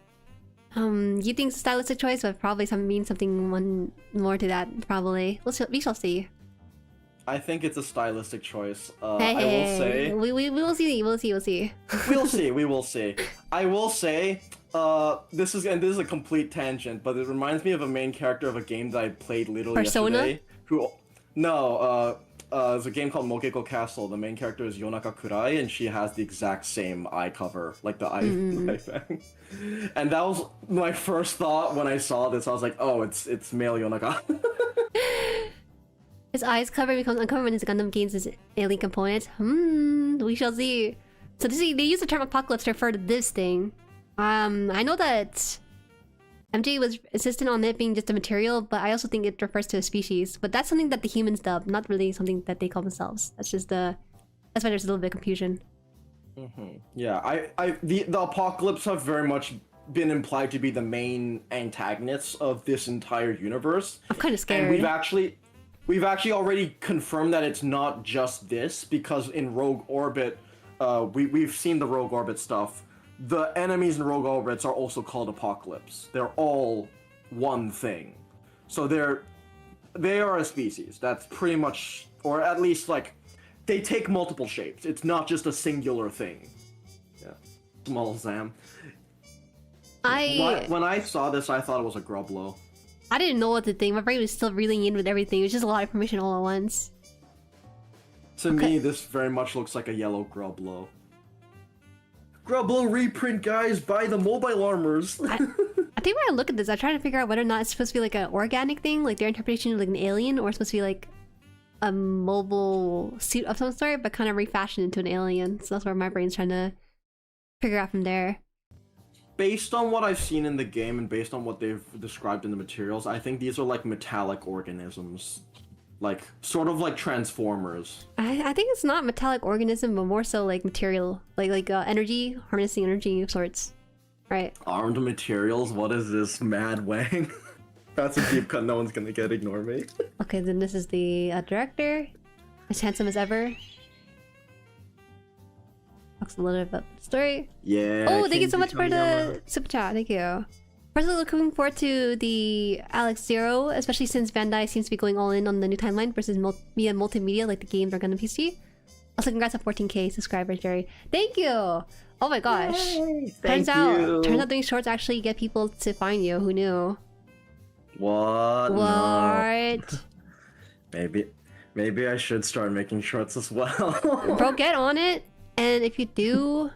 You think it's a stylistic choice, but probably means something more to that. Probably. We shall see. I think it's a stylistic choice. Hey, I will say we will see. We'll see. we will see. I will say this is a complete tangent, but it reminds me of a main character of a game that I played literally yesterday. It's a game called Mokeko Castle. The main character is Yonaka Kurai, and she has the exact same eye cover, like the eye thing. And that was my first thought when I saw this. I was like, oh, it's male Yonaka. His eyes cover becomes uncovered when his Gundam gains his alien component. We shall see. So they use the term apocalypse to refer to this thing. I know that MJ was insistent on it being just a material, but I also think it refers to a species. But that's something that the humans dub, not really something that they call themselves. That's just that's why there's a little bit of confusion. Yeah, the apocalypse have very much been implied to be the main antagonists of this entire universe. I'm kind of scared. And we've actually already confirmed that it's not just this, because in Rogue Orbit, we've seen the Rogue Orbit stuff. The enemies in Rogue Orbits are also called Apocalypse. They're all one thing. So they are a species. That's pretty much, or at least like, they take multiple shapes. It's not just a singular thing. Yeah. Small Sam. When I saw this, I thought it was a Grublo. I didn't know what to think. My brain was still reeling in with everything. It was just a lot of information all at once. To me, this very much looks like a yellow Grublo. Grublo reprint, guys! Buy the mobile armors! I think when I look at this, I try to figure out whether or not it's supposed to be like an organic thing, like their interpretation of like an alien, or it's supposed to be like a mobile suit of some sort, but kind of refashioned into an alien. So that's where my brain's trying to figure out from there. Based on what I've seen in the game and based on what they've described in the materials, I think these are like metallic organisms. Like, sort of like Transformers. I think it's not metallic organism, but more so like material. Like energy, harnessing energy of sorts. Right. Armed materials? What is this, Mad Wang? That's a deep cut no one's gonna get, ignore me. Okay, then this is the director. As handsome as ever. Talks a little bit about the story. Yeah. Oh, thank you so much for the super chat. Thank you. Personally looking forward to the XARX-ZERO, especially since Bandai seems to be going all in on the new timeline versus via multimedia like the games are gonna PC. Also, congrats on 14k subscribers, Jueri. Thank you! Oh my gosh. Yay, turns out doing shorts actually get people to find you. Who knew? What? No. Maybe I should start making shorts as well. Bro, get on it. And if you do,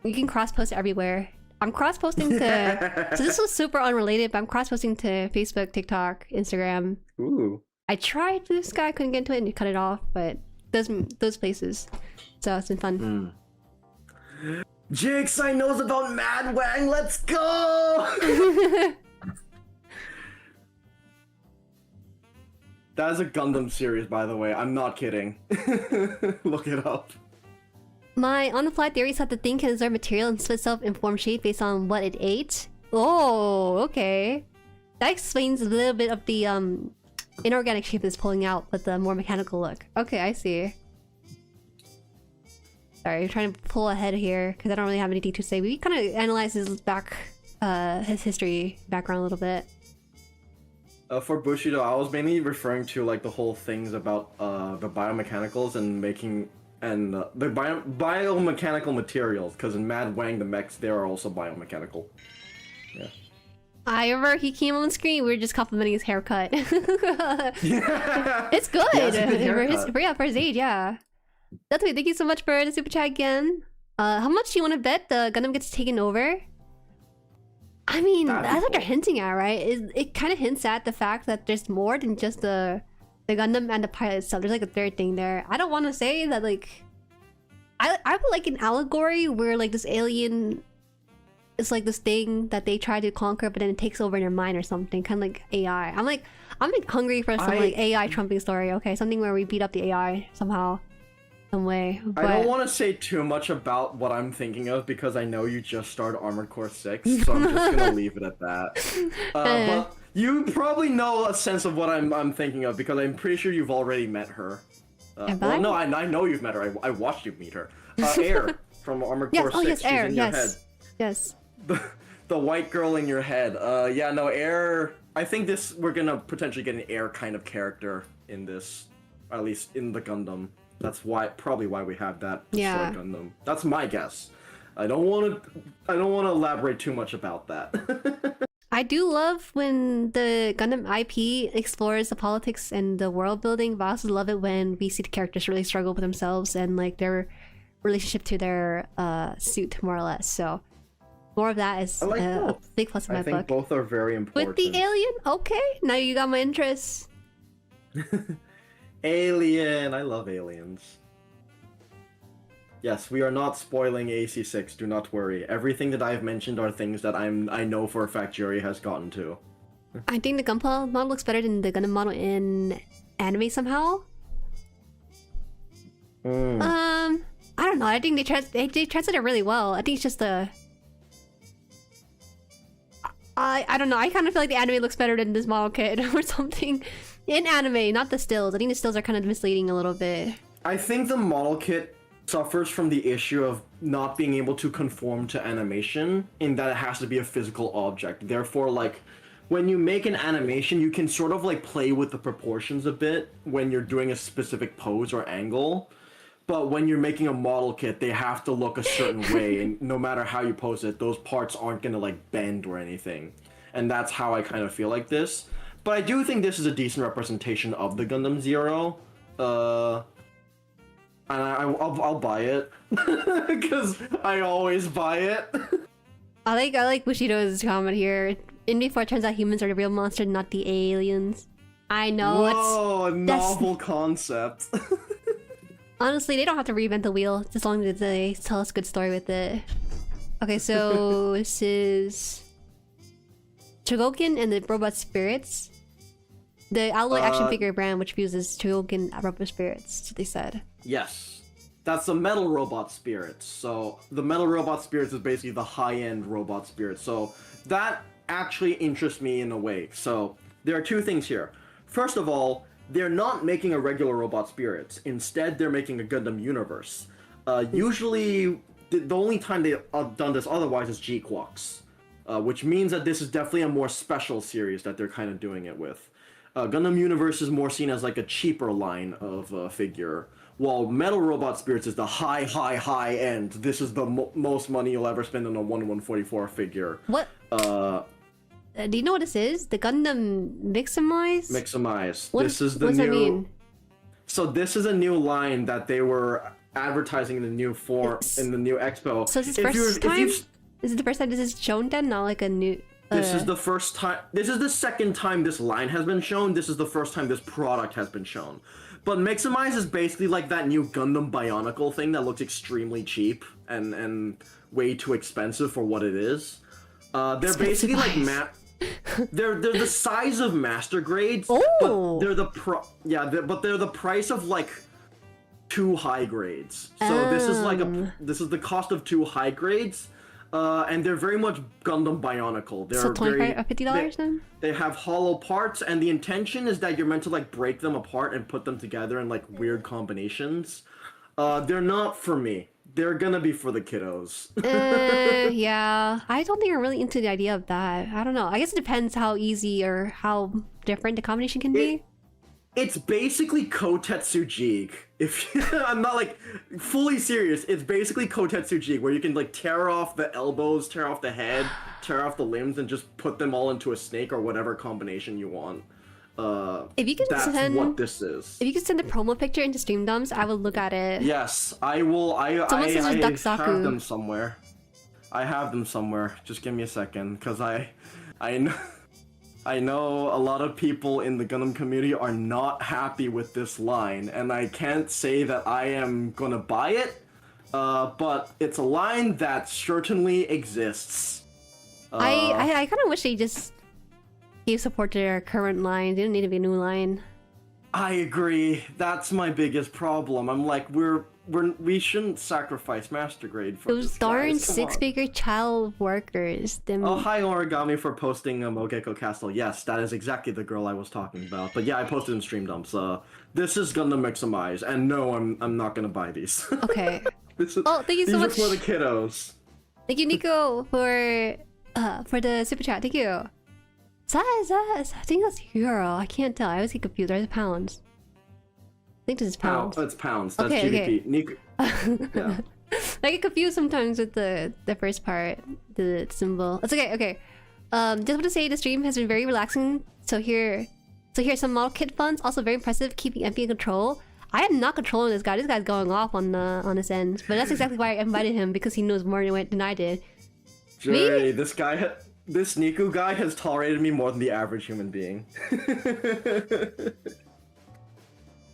you can cross-post everywhere. I'm cross-posting to... So this was super unrelated, but I'm cross-posting to Facebook, TikTok, Instagram. Ooh. I tried Blue Sky, couldn't get into it and cut it off, but those places. So it's been fun. Jixai knows about Mad Wang, let's go! That is a Gundam series, by the way. I'm not kidding. Look it up. My on-the-fly theory is that the thing can absorb material and split itself in form shape based on what it ate. Oh, okay. That explains a little bit of the inorganic shape it's pulling out with the more mechanical look. Okay, I see. Sorry, I'm trying to pull ahead here because I don't really have anything to say. We kind of analyzed his his history background a little bit. For Bushido, I was mainly referring to like the whole things about the biomechanicals and making the biomechanical materials, because in Mad Wang the mechs they are also biomechanical. Yeah. I remember he came on screen. We were just complimenting his haircut. It's good. Yeah, it's a good haircut. For his age, yeah. Definitely. Thank you so much for the super chat again. How much do you want to bet the Gundam gets taken over? I mean, that's what they're hinting at, right? It kind of hints at the fact that there's more than just the Gundam and the pilot itself. There's like a third thing there. I don't want to say that like... I would like an allegory where like this alien... It's like this thing that they try to conquer, but then it takes over their mind or something, kind of like AI. I'm like hungry for some like AI trumping story. Okay, something where we beat up the AI somehow, some way. But... I don't want to say too much about what I'm thinking of because I know you just started Armored Core 6, so I'm just gonna leave it at that. But you probably know a sense of what I'm thinking of because I'm pretty sure you've already met her. Well, no, I know you've met her. I watched you meet her. Air from Armored Core 6. Oh yes, she's Air. in your Yes. head. Yes. The white girl in your head. Yeah, no, Air. I think we're gonna potentially get an Air kind of character in this, at least in the Gundam. That's probably why we have that short Gundam. That's my guess. I don't want to elaborate too much about that. I do love when the Gundam IP explores the politics and the world building, but I also love it when we see the characters really struggle with themselves and like their relationship to their suit, more or less. So more of that is a big plus in my book. I think both are very important. With the alien? Okay, now you got my interest. Alien! I love aliens. Yes, we are not spoiling AC6, do not worry. Everything that I've mentioned are things that I know for a fact Jueri has gotten to. I think the Gunpla model looks better than the Gundam model in anime somehow. I don't know, I think they translated it really well. I think it's just the... I don't know, I kind of feel like the anime looks better than this model kit or something. In anime, not the stills. I think the stills are kind of misleading a little bit. I think the model kit suffers from the issue of not being able to conform to animation in that it has to be a physical object. Therefore, like, when you make an animation, you can sort of like play with the proportions a bit when you're doing a specific pose or angle. But when you're making a model kit, they have to look a certain way, and no matter how you pose it, those parts aren't gonna like bend or anything. And that's how I kind of feel like this. But I do think this is a decent representation of the Gundam Zero. And I'll buy it because I always buy it. I like Bushido's comment here. In before it turns out humans are the real monster, not the aliens. I know. Whoa, a novel concept. Honestly, they don't have to reinvent the wheel as long as they tell us a good story with it. Okay, so this is Chogokin and the Robot Spirits. The Alloy action figure brand which uses Chogokin Robot Spirits, that's what they said. Yes. That's the Metal Robot Spirits. So the Metal Robot Spirits is basically the high-end Robot Spirits. So that actually interests me in a way. So there are two things here. First of all, they're not making a regular Robot Spirits. Instead, they're making a Gundam universe. Usually, the only time they've done this otherwise is G-Quox. Which means that this is definitely a more special series that they're kind of doing it with. Gundam Universe is more seen as like a cheaper line of figure, while Metal Robot Spirits is the high end. This is the most money you'll ever spend on a 1/144 figure. What? Do you know what this is? The Gundam Mixamize? Mixamize. This is the new... What does that mean? So this is a new line that they were advertising in the new in the new expo. So is this first time? Is it the first time this is shown then? Not like a new... This is the first time. This is the second time this line has been shown. This is the first time this product has been shown. But Mixamize is basically like that new Gundam Bionicle thing that looks extremely cheap and way too expensive for what it is. They're basically like they're the size of master grades, but they're the price of like 2 high grades. So this is the cost of 2 high grades. And they're very much Gundam Bionicle. They're so $50 then? They have hollow parts, and the intention is that you're meant to like break them apart and put them together in like weird combinations. They're not for me. they're gonna be for the kiddos. Yeah, I don't think I'm really into the idea of that. I don't know. I guess it depends how easy or how different the combination can be. It's basically Kotetsu Jig. If I'm not like fully serious, it's basically Kotetsu Jig, where you can like tear off the elbows, tear off the head, tear off the limbs, and just put them all into a snake or whatever combination you want. If you can that's what this is. If you could send a promo picture into Stream Dumps, I would look at it. Yes, I will. I have them somewhere. I have them somewhere. Just give me a second, cause I know a lot of people in the Gundam community are not happy with this line, and I can't say that I am gonna buy it, but it's a line that certainly exists. I kind of wish they just gave support to their current line. They don't need to be a new line. I agree. That's my biggest problem. I'm like, we shouldn't sacrifice Master Grade for those darn six-figure child workers. Them... Oh, hi Origami for posting Mogeko Castle. Yes, that is exactly the girl I was talking about. But yeah, I posted in Stream Dumps. This is Gundam Maximize, and no, I'm not gonna buy these. Okay. Thank you so much. These are for the kiddos. Thank you, Nico, for the super chat. Thank you. I think that's euro. I can't tell. I always get confused. There's pounds. I think this is pounds. Oh, it's pounds. That's okay, GBP. okay. Nico. Yeah. I get confused sometimes with the first part, the symbol. It's okay. Okay. Just want to say the stream has been very relaxing. So here's some model kit funds. Also very impressive, keeping MP in control. I am not controlling this guy. This guy's going off on this end. But that's exactly why I invited him, because he knows more than I did. Jueri, this Niku guy has tolerated me more than the average human being.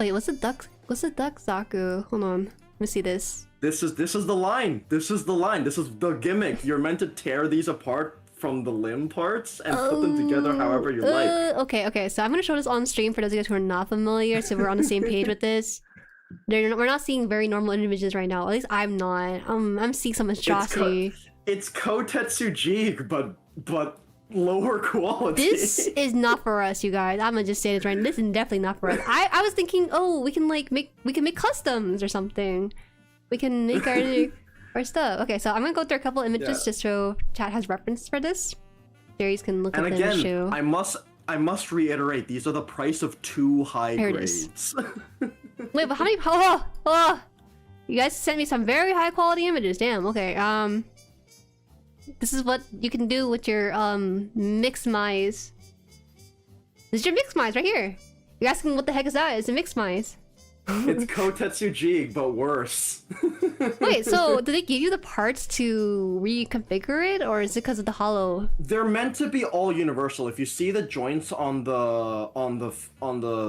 Wait, what's the duck Zaku? Hold on. Let me see this. This is the line. This is the line. This is the gimmick. You're meant to tear these apart from the limb parts and put them together however you like. Okay. So I'm gonna show this on stream for those of you guys who are not familiar, so we're on the same page with this. We're not seeing very normal images right now. At least I'm not. I'm seeing some monstrosity. It's Kotetsu Jig, but lower quality. This is not for us, you guys. I'm gonna just say this right now. This is definitely not for us. I was thinking, oh, we can make customs or something. We can make our stuff. Okay, so I'm gonna go through a couple images just so chat has reference for this. Jerry's can look at the shoe. I must reiterate, these are the price of 2 high grades. Wait, but how many? Oh, you guys sent me some very high quality images. Damn. Okay. This is what you can do with your Mixmize. This is your Mixmize right here. You're asking what the heck is that? It's a Mixmize. It's Kotetsu Jig, but worse. Wait, so do they give you the parts to reconfigure it, or is it because of the hollow? They're meant to be all universal. If you see the joints on the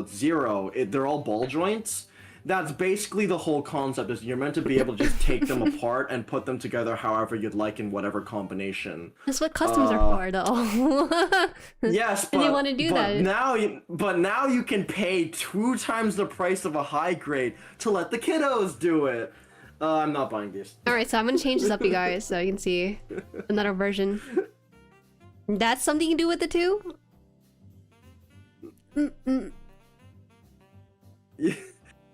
Zero, they're all ball joints. That's basically the whole concept, is you're meant to be able to just take them apart and put them together however you'd like in whatever combination. That's what customs are for, though. Yes, but, and you want to do that. Now you can pay 2 times the price of a high grade to let the kiddos do it. I'm not buying these. Alright, so I'm gonna change this up, you guys, so you can see another version. That's something you do with it too?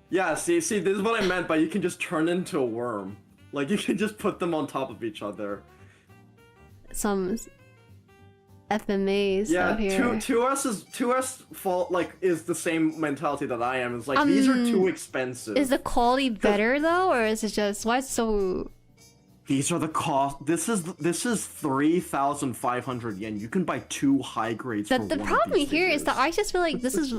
Yeah, see, this is what I meant by you can just turn into a worm. Like, you can just put them on top of each other. Some FMAs out here. Yeah, 2S fault, like, is the same mentality that I am. It's like, these are too expensive. Is the quality better, though? Or is it just, why is it so... These are the cost. This is 3,500 yen. You can buy 2 high grades for the one problem of these here figures. is that I just feel like this is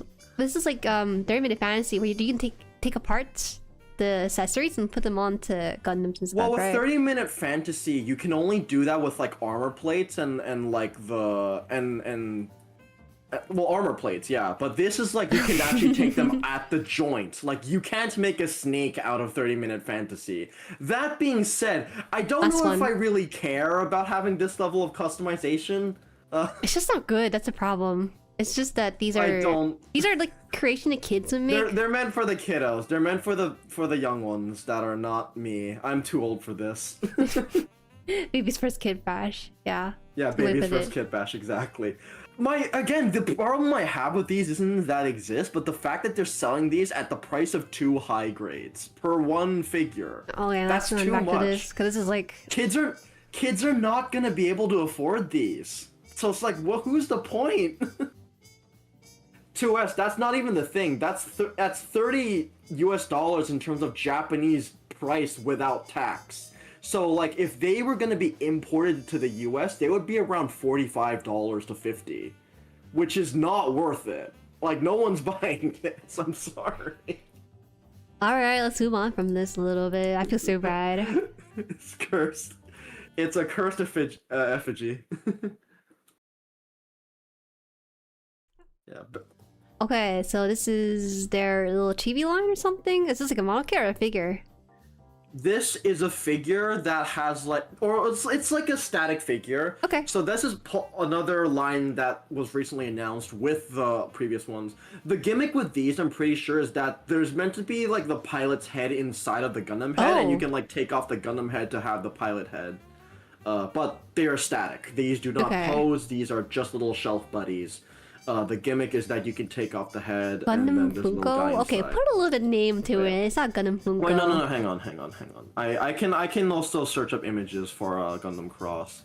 like 30-minute fantasy, where you can take apart the accessories and put them onto Gundams and stuff. Well, with right? 30-minute fantasy, you can only do that with like armor plates and like well, armor plates, yeah. But this is like you can actually take them at the joint. Like, you can't make a snake out of 30-minute fantasy. That being said, I don't know if I really care about having this level of customization. It's just not good. That's a problem. It's just that these are like creation that kids would make. They're meant for the kiddos. They're meant for the young ones that are not me. I'm too old for this. Baby's first kid bash. Yeah. Yeah, baby's first kid bash, exactly. the problem I have with these isn't that exist, but the fact that they're selling these at the price of 2 high grades per one figure. Oh yeah, that's going too back much. to this because this is like Kids are not gonna be able to afford these. So it's like, well, who's the point? 2S, that's not even the thing. That's $30 US in terms of Japanese price without tax. So like, if they were gonna be imported to the US, they would be around $45 to $50, which is not worth it. Like, no one's buying this. I'm sorry. all right. Let's move on from this a little bit. I feel so bad. It's cursed. It's a cursed effigy. Yeah, but Okay, so this is their little chibi line or something. Is this like a model kit or a figure? this is a figure that has like, or it's like a static figure. Okay. So this is another line that was recently announced with the previous ones. The gimmick with these, I'm pretty sure, is that there's meant to be like the pilot's head inside of the Gundam head, and you can like take off the Gundam head to have the pilot head. But they are static. These do not pose. These are just little shelf buddies. The gimmick is that you can take off the head and then there's a little guy inside. Okay, put a little bit name to it. It's not Gundam Funko. Wait, no, hang on. I can also search up images for Gundam Cross.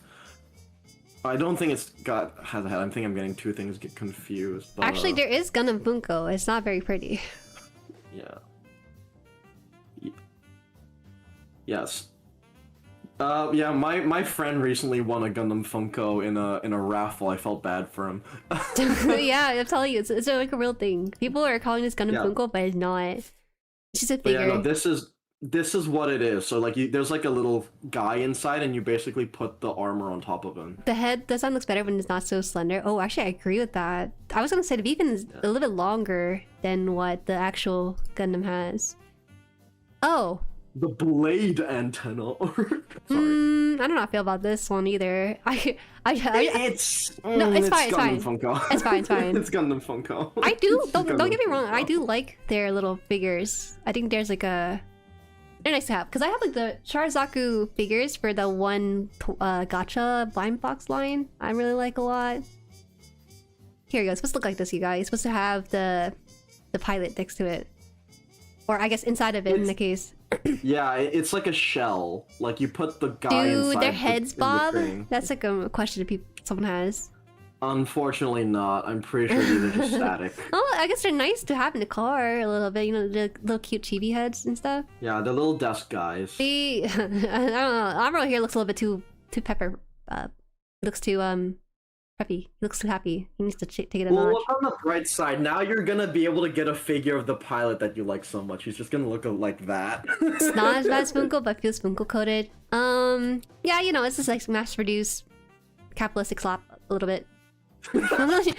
I don't think it's has a head. I think I'm getting two things confused. But, actually, there is Gundam Funko. It's not very pretty. Yeah. Yes. Yeah, my friend recently won a Gundam Funko in a raffle. I felt bad for him. Yeah, I'm telling you, it's like a real thing. People are calling this Gundam Funko, but it's not. It's just a figure. Yeah, no, this is what it is. So like, there's like a little guy inside, and you basically put the armor on top of him. The head design looks better when it's not so slender. Oh, actually, I agree with that. I was gonna say the beacon is a little bit longer than what the actual Gundam has. Oh. The blade antenna. Sorry. I don't know how I feel about this one either. It's fine. It's fine. Funko. It's fine. It's Gundam Funko. I do. Don't get me wrong. I do like their little figures. I think there's like they're nice to have because I have like the Sharazaku figures for the one gacha blind box line. I really like a lot. Here you go. It's supposed to look like this, you guys. It's supposed to have the pilot next to it, or I guess inside of it in the case. Yeah, it's like a shell. Like you put the guy inside. Dude, their heads bob? The That's like a question someone has. Unfortunately not. I'm pretty sure these are just static. Oh, I guess they're nice to have in the car a little bit. You know, the little cute chibi heads and stuff. Yeah, the little desk guys. I don't know. Amuro here looks a little bit too pepper. Looks too preppy. He looks too happy. He needs to take it a notch. Look on the bright side. Now you're gonna be able to get a figure of the pilot that you like so much. He's just gonna look like that. It's not as bad as Funko, but feels Funko coated. Yeah, you know, it's just like mass-produced capitalistic slap a little bit. just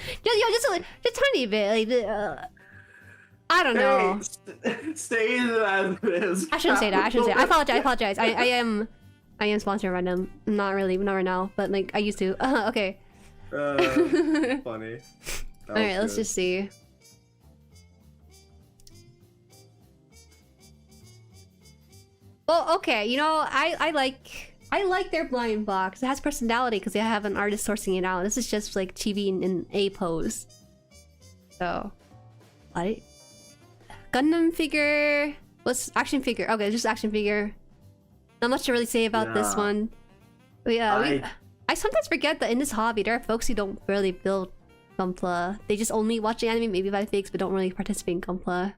tiny bit. Like, I don't know. Hey, stay as it is. I shouldn't say that. I apologize. I am sponsored by them. Not really, not right now, but like I used to. Okay. Funny. All right, let's just see. Oh, okay. You know, I like their blind box. It has personality because they have an artist sourcing it out. This is just like chibi in a pose. So, what? Gundam figure. What's action figure? Okay, just action figure. Not much to really say about this one. But yeah, I sometimes forget that in this hobby, there are folks who don't really build Gunpla. They just only watch the anime, maybe buy figs, but don't really participate in Gunpla.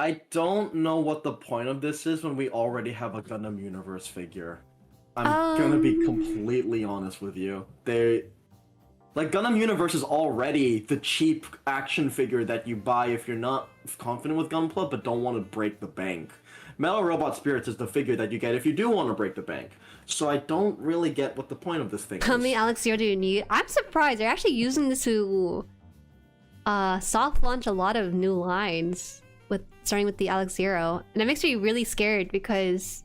I don't know what the point of this is when we already have a Gundam Universe figure. I'm gonna be completely honest with you. Like, Gundam Universe is already the cheap action figure that you buy if you're not confident with Gunpla but don't want to break the bank. Metal Robot Spirits is the figure that you get if you do want to break the bank. So I don't really get what the point of this thing is. How many XARX-ZERO do you need? I'm surprised. They're actually using this to soft launch a lot of new lines, starting with the XARX-ZERO. And it makes me really scared because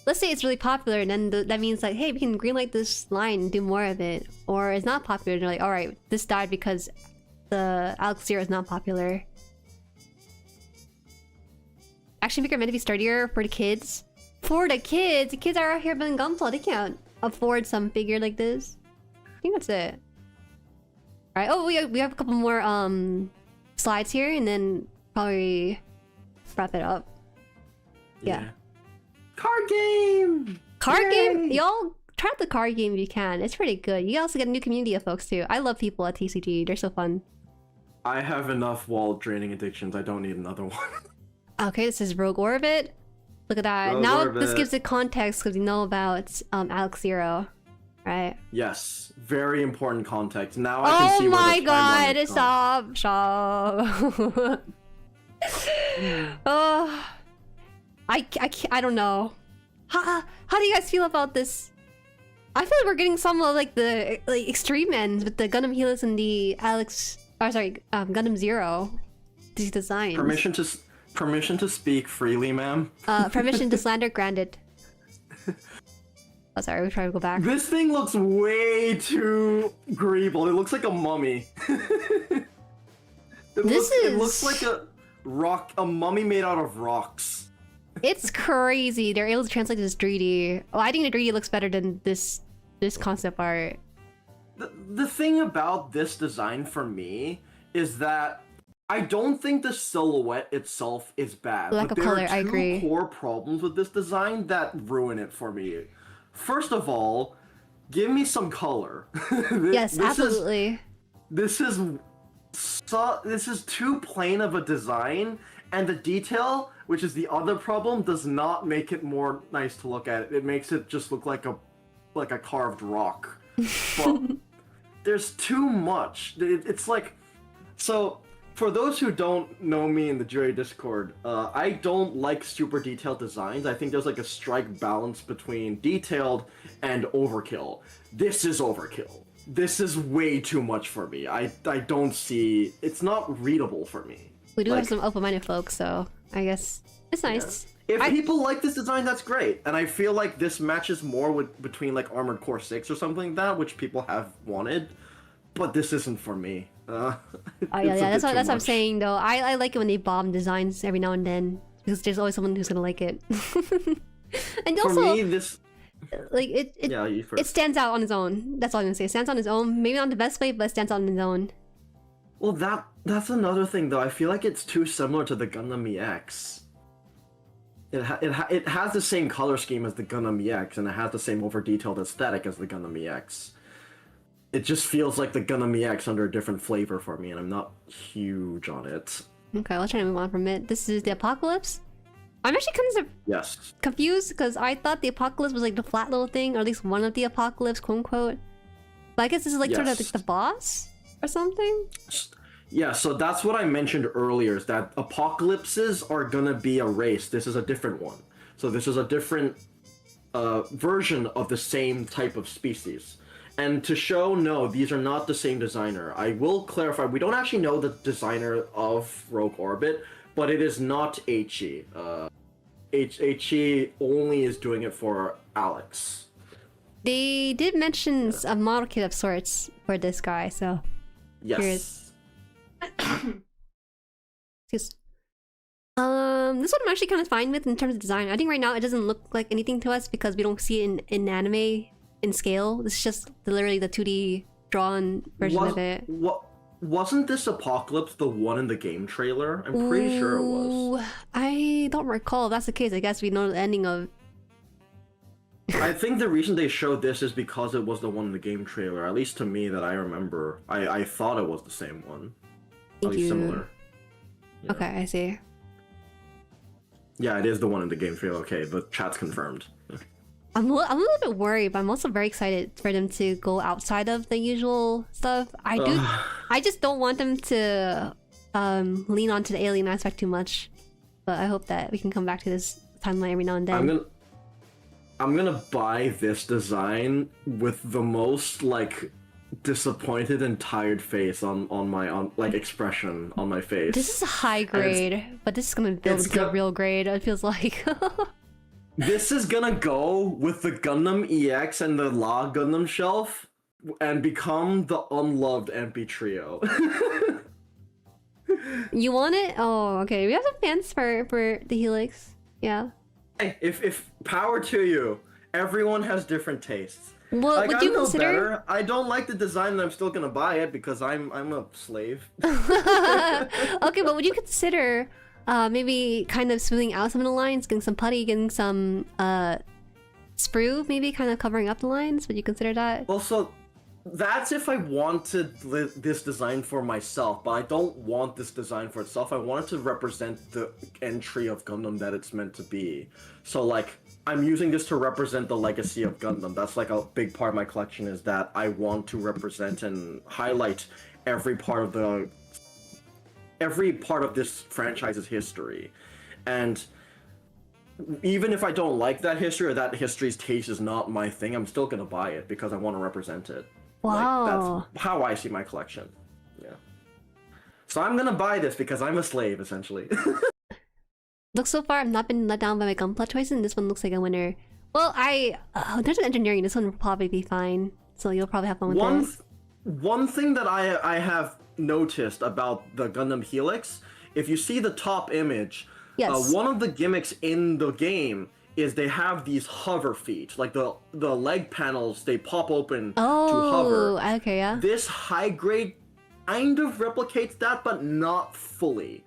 let's say it's really popular and then that means like, hey, we can greenlight this line and do more of it. Or it's not popular and they're like, alright, this died because the XARX-ZERO is not popular. Action figure meant to be sturdier for the kids. For the kids? The kids are out here building Gunpla. They can't afford some figure like this. I think that's it. Alright, oh, we have a couple more slides here, and then probably wrap it up. Yeah. Card game! Card Yay! game? Y'all try out the card game if you can. It's pretty good. You also get a new community of folks too. I love people at TCG. They're so fun. I have enough wall draining addictions. I don't need another one. Okay, this is Rogue Orbit. Look at that. Rogue now Orbit. this gives it context because you know about XARX-ZERO, right? Yes, very important context. Now I can see Oh where my the god! timeline is from. Stop! Oh, I don't know. How do you guys feel about this? I feel like we're getting some of like the extreme ends with the Gundam Helix and the Gundam Zero. These designs. Permission to speak freely, ma'am. Permission to slander granted. Oh, sorry, we're trying to go back. This thing looks way too greeble. It looks like a mummy. It looks like a mummy made out of rocks. It's crazy. They're able to translate this 3D. Oh, I think the 3D looks better than this concept art. The thing about this design for me is that I don't think the silhouette itself is bad. Lack but of color, there are I agree. two core problems with this design that ruin it for me. First of all, give me some color. Yes, absolutely. This is too plain of a design, and the detail, which is the other problem, does not make it more nice to look at. It makes it just look like a carved rock. But there's too much. It's like, so for those who don't know me in the Jueri Discord, I don't like super detailed designs. I think there's like a strike balance between detailed and overkill. This is overkill. This is way too much for me. I don't see... It's not readable for me. We do have some open-minded folks, so I guess it's nice. Yeah. If people like this design, that's great. And I feel like this matches more between like Armored Core 6 or something like that, which people have wanted. But this isn't for me. Oh yeah, that's what I'm saying though. I like it when they bomb designs every now and then, because there's always someone who's gonna like it. And For also, me, this... like it stands out on its own. That's all I'm gonna say. It stands on its own. Maybe not the best way, but it stands out on its own. Well, that's another thing though. I feel like it's too similar to the Gundam EX. It has the same color scheme as the Gundam EX, and it has the same over-detailed aesthetic as the Gundam EX. It just feels like the Gundam EX under a different flavor for me, and I'm not huge on it. Okay, let's try to move on from it. This is the Apocalypse. I'm actually kind of confused because I thought the Apocalypse was like the flat little thing, or at least one of the Apocalypse, quote unquote. But I guess this is like sort of like the boss or something. Yeah, so that's what I mentioned earlier, is that apocalypses are gonna be a race. This is a different one. So this is a different version of the same type of species. And to show, no, these are not the same designer. I will clarify, we don't actually know the designer of Rogue Orbit, but it is not HE. HE only is doing it for Alex. They did mention a model kit of sorts for this guy, so... Yes. Excuse. This one I'm actually kind of fine with in terms of design. I think right now it doesn't look like anything to us because we don't see it in anime in scale. This is just literally the 2D drawn version of it. Wasn't this Apocalypse the one in the game trailer? I'm pretty sure it was. I don't recall. If that's the case, I guess we know the ending of... I think the reason they showed this is because it was the one in the game trailer. At least to me that I remember. I thought it was the same one. At least similar. Yeah. Okay, I see. Yeah, it is the one in the game trailer. Okay, the chat's confirmed. I'm a little bit worried, but I'm also very excited for them to go outside of the usual stuff. I just don't want them to lean onto the alien aspect too much. But I hope that we can come back to this timeline every now and then. I'm gonna buy this design with the most like disappointed and tired face on my expression on my face. This is a high grade, but this is gonna build to a real grade. It feels like. This is gonna go with the Gundam EX and the La Gundam shelf and become the unloved MP trio. You want it? Oh, okay. We have some fans for the Helix. Yeah. Hey, if power to you. Everyone has different tastes. Well, Like, would I'm you no consider? better. I don't like the design, and I'm still gonna buy it because I'm a slave. Okay, but would you consider maybe kind of smoothing out some of the lines, getting some putty, getting some sprue, maybe kind of covering up the lines? Would you consider that? Also, that's if I wanted this design for myself, but I don't want this design for itself. I want it to represent the entry of Gundam that it's meant to be. So, like, I'm using this to represent the legacy of Gundam. That's like a big part of my collection, is that I want to represent and highlight every part of this franchise's history. And even if I don't like that history, or that history's taste is not my thing, I'm still gonna buy it because I want to represent it. Wow. Like, that's how I see my collection. Yeah. So I'm gonna buy this because I'm a slave, essentially. Look, so far I've not been let down by my Gunpla choices, and this one looks like a winner. Well, there's an engineering. This one will probably be fine, so you'll probably have fun with this. One thing that I have noticed about the Gundam Helix, if you see the top image, Yes. one of the gimmicks in the game is they have these hover feet, like the leg panels, they pop open to hover. Oh, okay, yeah. This high grade kind of replicates that, but not fully.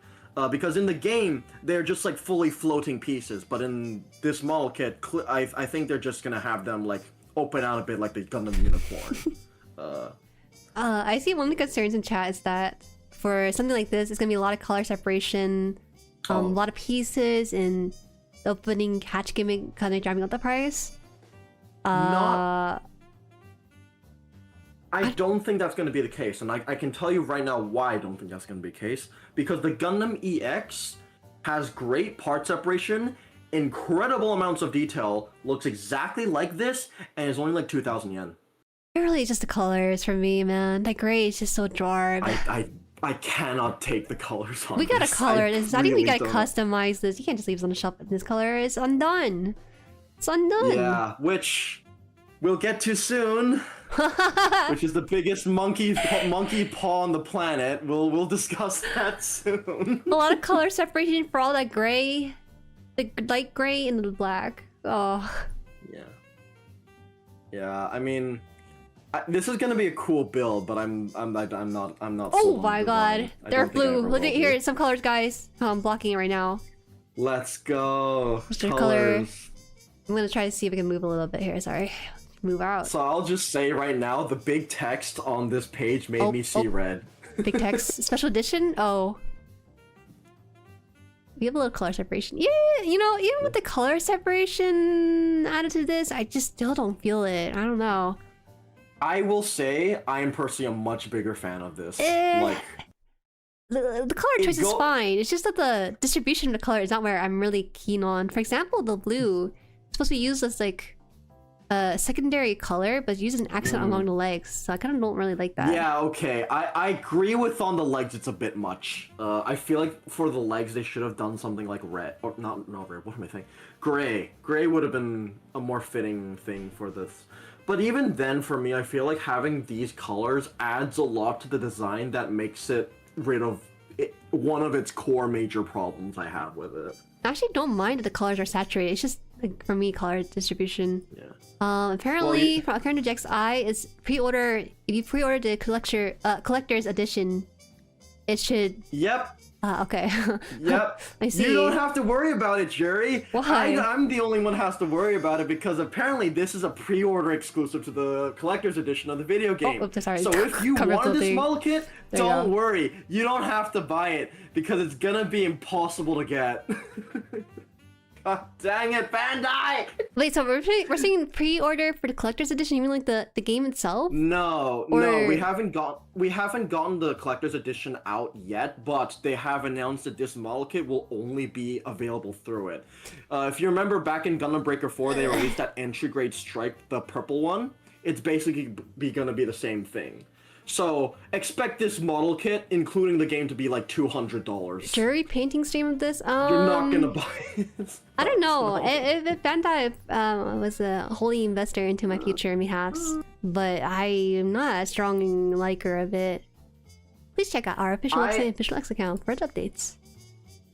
Because in the game, they're just like fully floating pieces, but in this model kit, I think they're just gonna have them like open out a bit like the Gundam Unicorn. I see one of the concerns in chat is that for something like this, it's gonna be a lot of color separation, a lot of pieces, and the opening hatch gimmick kind of driving up the price. I don't think that's going to be the case, and I can tell you right now why I don't think that's going to be the case. Because the Gundam EX has great part separation, incredible amounts of detail, looks exactly like this, and is only like 2,000 yen. Really, just the colors for me, man. That gray is just so jarred. I cannot take the colors on We gotta this. color this. I think we really gotta don't. customize this. You can't just leave this on the shelf in this color. It's undone. It's undone. Yeah, which we'll get to soon. Which is the biggest monkey paw on the planet. We'll discuss that soon. A lot of color separation for all that gray, the light gray and the black. Oh, Yeah. I mean, this is gonna be a cool build, but I'm not. oh sold on my the god, design. I they're don't think I blue. ever Look will at be. here, some colors, guys. Oh, I'm blocking it right now. Let's go. What's your color? Colors. I'm gonna try to see if I can move a little bit here. Sorry, move out. So I'll just say right now, the big text on this page made me see red. Big text, special edition. Oh, we have a little color separation. Yeah, you know, even with the color separation added to this, I just still don't feel it. I don't know. I will say I am personally a much bigger fan of this. Like, The color choice is fine. It's just that the distribution of the color is not where I'm really keen on. For example, the blue is supposed to be used as like a secondary color, but used as an accent along the legs. So I kind of don't really like that. yeah, okay. I agree with on the legs. It's a bit much. I feel like for the legs they should have done something like red, or not red. What am I thinking? Gray. Gray would have been a more fitting thing for this. But even then, for me, I feel like having these colors adds a lot to the design that makes it rid of one of its core major problems I have with it. I actually don't mind that the colors are saturated. It's just like, for me, color distribution. Yeah. Apparently, according to JXI, is pre-order. If you pre-order the collector's edition, it should. Yep. Okay. Yep. I see. You don't have to worry about it, Jueri. Why? I'm the only one who has to worry about it because apparently this is a pre-order exclusive to the collector's edition of the video game. Oh, oops, sorry. So if you Covered wanted this something. model kit, There you don't go. worry. You don't have to buy it because it's gonna be impossible to get. God dang it, Bandai! Wait, so we're saying pre-order for the collector's edition? You mean like the game itself? No, Or- we haven't gotten the collector's edition out yet, but they have announced that this model kit will only be available through it. If you remember back in Gundam Breaker 4, they released that entry grade stripe, the purple one. It's basically gonna be the same thing. So expect this model kit, including the game, to be like $200. Jury painting stream of this? You're not gonna buy it. I don't know. If Bandai was a holy investor into my future, perhaps, but I am not a strong liker of it. Please check out our official website and official X account for updates.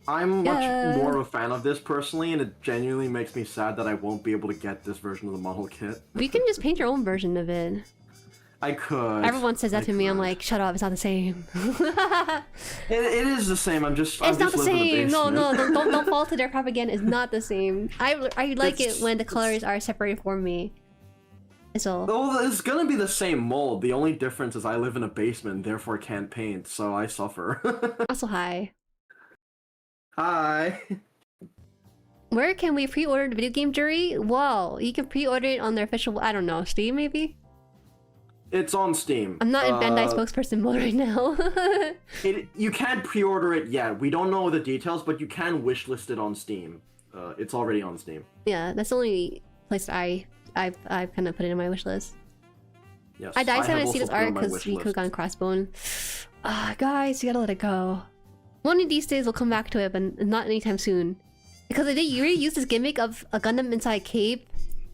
I'm much more of a fan of this personally, and it genuinely makes me sad that I won't be able to get this version of the model kit. You can just paint your own version of it. I could. Everyone says that to me. I'm like, shut up, it's not the same. It is the same. It's not the same. No, don't fall to their propaganda. It's not the same. I like it when the colors are separated for me. So. Well, it's gonna be the same mold. The only difference is I live in a basement, therefore can't paint, so I suffer. Also, hi. Hi. Where can we pre-order the video game, Jueri? Well, you can pre-order it on their official, I don't know, Steam maybe? It's on Steam. I'm not in Bandai spokesperson mode right now. You can't pre-order it yet. We don't know the details, but you can wishlist it on Steam. It's already on Steam. Yeah, that's the only place I've kind of put it in my wish list. Yes, I died have to see this art because we could have gone crossbone. Guys, you gotta let it go. One of these days we'll come back to it, but not anytime soon. Because if they really use this gimmick of a Gundam inside cape,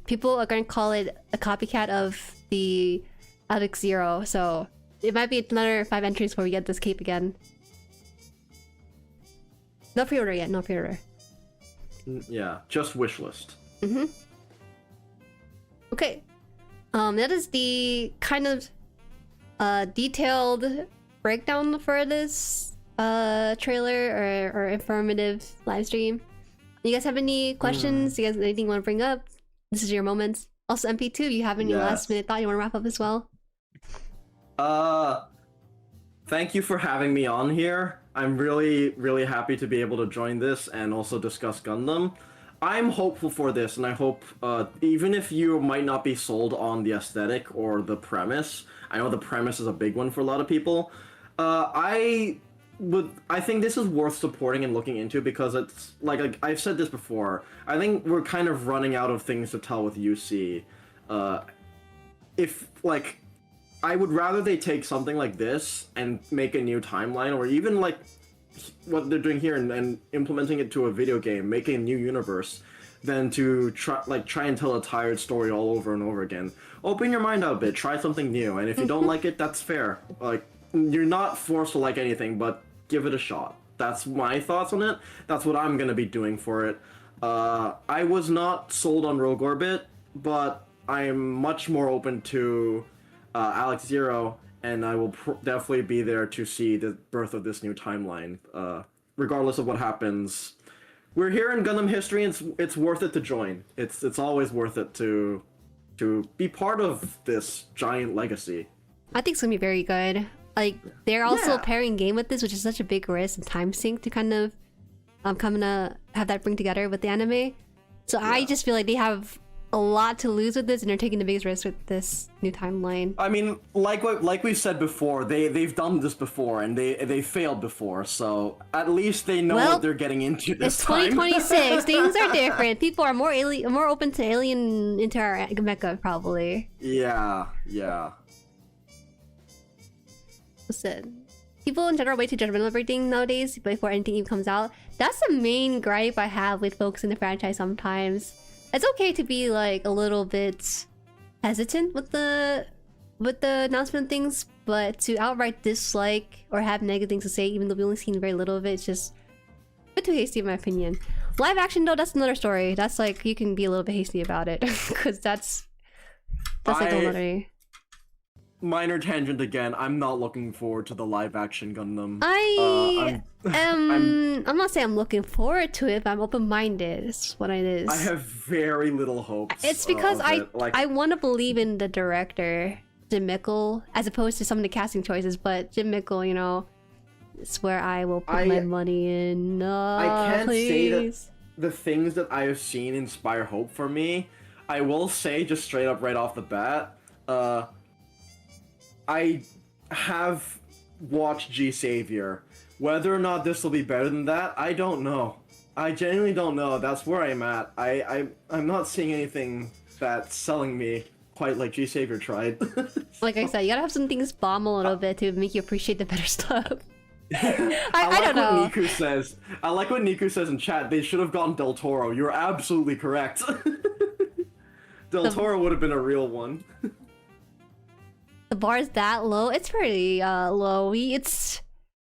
people are gonna call it a copycat of the XARX-ZERO, so it might be another 5 entries before we get this cape again. No pre-order yet, no pre-order. Yeah, just wishlist. Mm-hmm. Okay. That is the kind of detailed breakdown for this trailer or informative live stream. You guys have any questions? You guys anything you want to bring up? This is your moments. Also, MP2, you have any last minute thought you want to wrap up as well? Thank you for having me on here. I'm really happy to be able to join this and also discuss Gundam. I'm hopeful for this, and I hope, even if you might not be sold on the aesthetic or the premise, I know the premise is a big one for a lot of people, I think this is worth supporting and looking into because it's, like I've said this before, I think we're kind of running out of things to tell with UC. I would rather they take something like this and make a new timeline, or even like what they're doing here and implementing it to a video game, making a new universe, than to try and tell a tired story all over and over again. Open your mind out a bit, try something new, and if you don't like it, that's fair. Like, you're not forced to like anything, but give it a shot. That's my thoughts on it. That's what I'm gonna be doing for it. I was not sold on Rogue Orbit, but I'm much more open to XARX-ZERO, and I will definitely be there to see the birth of this new timeline. Regardless of what happens, we're here in Gundam history, and it's worth it to join. It's always worth it to be part of this giant legacy. I think it's gonna be very good. Like, they're also pairing game with this, which is such a big risk and time sink to kind of have that bring together with the anime. So I just feel like they have a lot to lose with this, and they're taking the biggest risk with this new timeline. I mean, like we've said before, they've done this before, and they failed before, so at least they know what they're getting into this time. It's 2026. Things are different. People are more open to alien into our mecha, probably. Yeah. Listen, people in general are way too judgmental of everything nowadays before anything even comes out. That's the main gripe I have with folks in the franchise sometimes. It's okay to be like a little bit hesitant with the announcement things, but to outright dislike or have negative things to say, even though we've only seen very little of it, it's just a bit too hasty in my opinion. Live action though, that's another story. That's like, you can be a little bit hasty about it because that's like another. Minor tangent again. I'm not looking forward to the live action Gundam. I'm not saying I'm looking forward to it, but I'm open-minded. It's what it is. I have very little hopes. It's because I want to believe in the director, Jim Mickle, as opposed to some of the casting choices. But Jim Mickle, you know, it's where I will put my money in. I can't say that the things that I have seen inspire hope for me. I will say, just straight up right off the bat, I have watched G Savior. Whether or not this will be better than that, I don't know. I genuinely don't know. That's where I'm at. I'm not seeing anything that's selling me quite like G Savior tried. Like I said, you gotta have some things bomb a little bit to make you appreciate the better stuff. I don't know. What Niku says. I like what Niku says in chat. They should have gotten Del Toro. You're absolutely correct. Del Toro would have been a real one. The bar is that low? It's pretty low.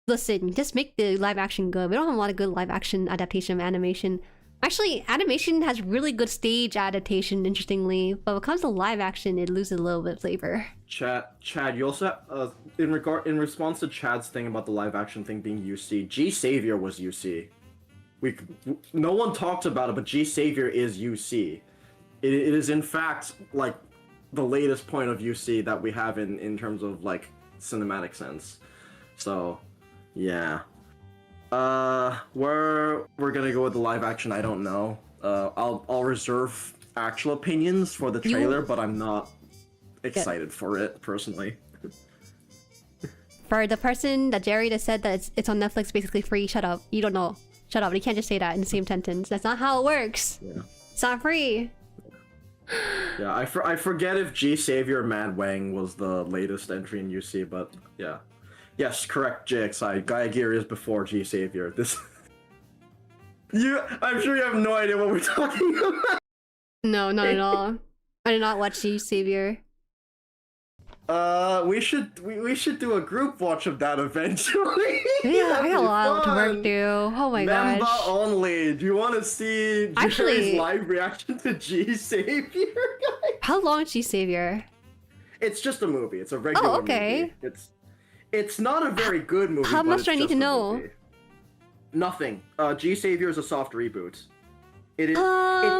listen, just make the live action good. We don't have a lot of good live action adaptation of animation. Actually, animation has really good stage adaptation, interestingly, but when it comes to live action, it loses a little bit of flavor. Chad, you also in response to Chad's thing about the live action thing being UC, G Savior was UC. No one talked about it, but G Savior is UC. It is in fact like the latest point of UC that we have in terms of like cinematic sense. So, yeah. Where we're gonna go with the live action, I don't know. I'll reserve actual opinions for the trailer, but I'm not excited for it personally. For the person that Jerry that said that it's on Netflix basically free, shut up. You don't know. Shut up. You can't just say that in the same sentence. That's not how it works. Yeah. It's not free. Yeah, I forget if G Savior Mad Wang was the latest entry in UC, but yeah. Yes, correct, JXI. Gaia Gear is before G Savior. This I'm sure you have no idea what we're talking about. No, not at all. I did not watch G Savior. We should do a group watch of that eventually. Yeah, I got a lot to work through. Oh my Member gosh. only. Do you want to see Jerry's live reaction to G Savior, guys? How long is G Savior? It's just a movie. It's a regular movie. It's not a very good movie. How much do I need to know? Movie. Nothing. G Savior is a soft reboot. It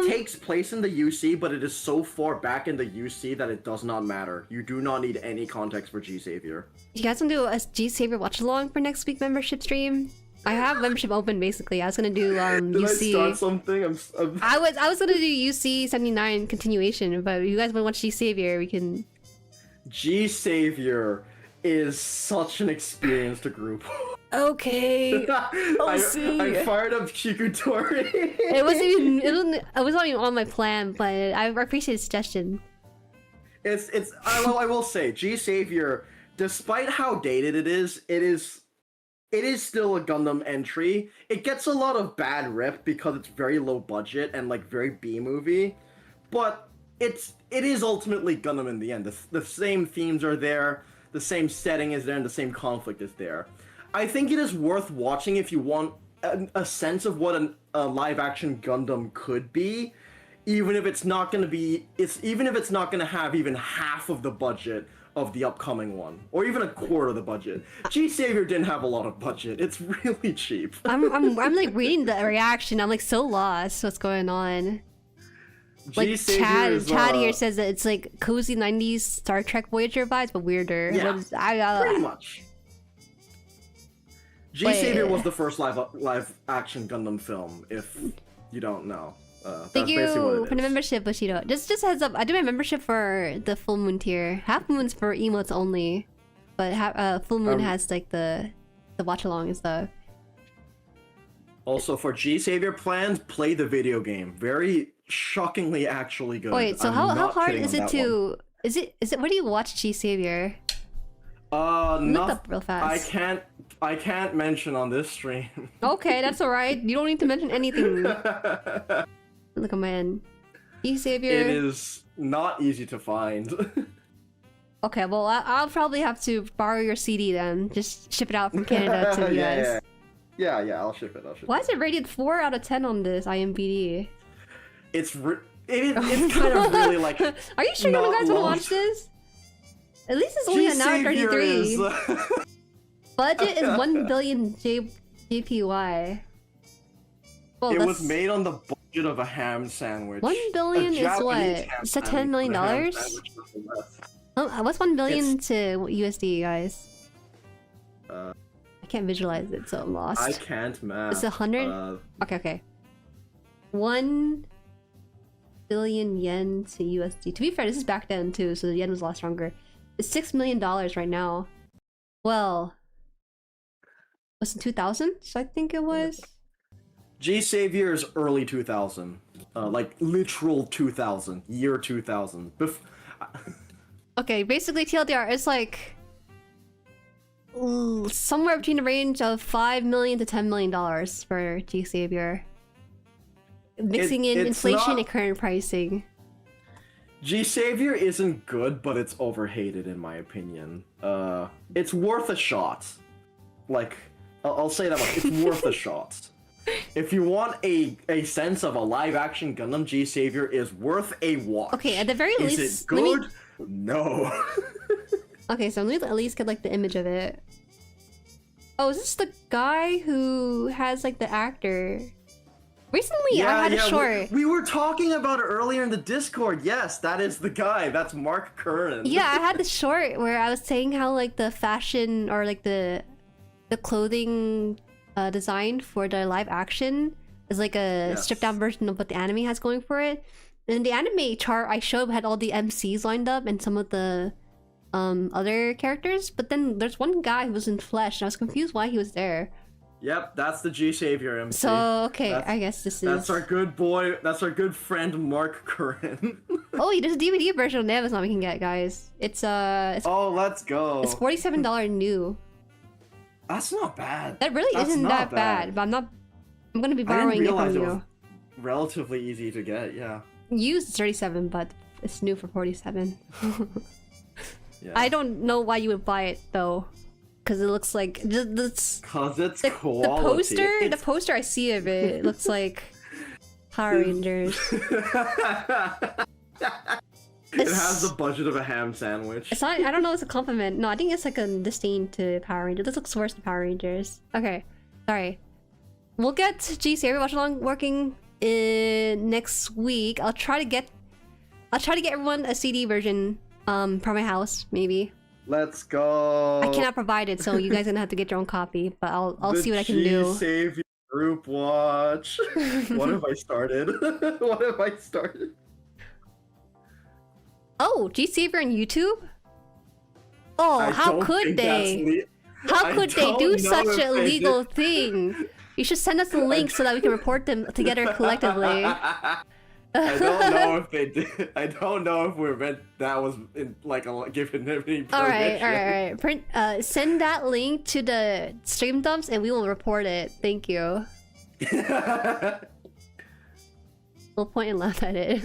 takes place in the UC, but it is so far back in the UC that it does not matter. You do not need any context for G Savior. You guys want to do a G Savior watch along for next week membership stream? I have membership open basically. I was gonna do Did UC. I start something? I was gonna do UC 79 continuation, but if you guys want to watch G Savior, we can. G Savior is such an experienced group. Okay. I fired up Shikutori. It wasn't even on my plan, but I appreciate the suggestion. I will say, G Savior, despite how dated it is still a Gundam entry. It gets a lot of bad rep because it's very low budget and like very B movie, but it is ultimately Gundam in the end. The same themes are there, the same setting is there, and the same conflict is there. I think it is worth watching if you want a sense of what a live-action Gundam could be, even if it's not going to have even half of the budget of the upcoming one, or even a quarter of the budget. G Savior didn't have a lot of budget. It's really cheap. I'm like reading the reaction. I'm like so lost. What's going on? Like Chad here says that it's like cozy 90s Star Trek Voyager vibes, but weirder. Yeah, pretty much. G Savior was the first live action Gundam film, if you don't know. Thank you for the membership, Bushido. Just heads up, I do my membership for the full moon tier. Half moon's for emotes only, but full moon has like the watch along and stuff. Also, for G Savior plans, play the video game. Very shockingly actually good. Wait, so how hard is it to? Is it? Where do you watch G Savior? Look up real fast. I can't mention on this stream. Okay, that's alright. You don't need to mention anything. Look at my end. G Savior. It is not easy to find. Okay, well I'll probably have to borrow your CD then. Just ship it out from Canada to you guys. Yeah, I'll ship it. Why is it rated 4 out of 10 on this IMDb? It's kind of really like. Are you sure you guys want to watch this? At least it's only an hour 33. Budget is 1 billion JPY. Well, it was made on the budget of a ham sandwich. 1 billion is what? Is that $10 million? What's 1 billion to USD, guys? I can't visualize it, so I'm lost. I can't math. It's 100? Okay. 1 billion yen to USD. To be fair, this is back then too, so the yen was a lot stronger. It's $6 million right now. Well, was it 2000? So I think it was. G Savior is early 2000, like literal 2000, year 2000. Okay, basically TLDR, it's like somewhere between the range of $5 million to $10 million for G Savior. Mixing in inflation and current pricing. G Savior isn't good, but it's overhated in my opinion. It's worth a shot. Like, I'll say that much. It's worth the shot. If you want a sense of a live action Gundam, G Savior is worth a watch. Okay, at the very Is least, it good? No. Okay, so let me at least get like the image of it. Oh, is this the guy who has like the actor? Recently, I had a short. We were talking about it earlier in the Discord. Yes, that is the guy. That's Mark Curran. Yeah, I had this short where I was saying how like the fashion or like the clothing design for the live action is like a stripped down version of what the anime has going for it. And the anime chart I showed had all the MCs lined up and some of the other characters, but then there's one guy who was in flesh and I was confused why he was there. Yep, that's the G Savior MC. So okay, I guess this is. That's our good boy. That's our good friend Mark Curran. Oh, there's a DVD version on Amazon we can get, guys. It's oh, let's go. It's $47 new. That's not bad. That really isn't that bad. But I'm gonna be borrowing it from you. It was relatively easy to get. Yeah. Used is 37, but it's new for 47. Yeah. I don't know why you would buy it though, because it looks like this. Cause it's the quality. The poster I see of it looks like Power Rangers. It has the budget of a ham sandwich. It's not. I don't know. It's a compliment. No, I think it's like a disdain to Power Rangers. This looks worse than Power Rangers. Okay, sorry. We'll get G Savior Watch Along working in next week. I'll try to get everyone a CD version from my house, maybe. Let's go. I cannot provide it, so you guys are gonna have to get your own copy. But I'll see what I can do. G Savior group watch. What have I started? What have I started? Oh, G Savior on YouTube? Oh, how could they? How could they do such a illegal thing? You should send us the link so that we can report them together collectively. I don't know if they did. I don't know if we're meant that was in, like given any permission. All right. Send that link to the stream dumps and we will report it. Thank you. We'll point and laugh at it.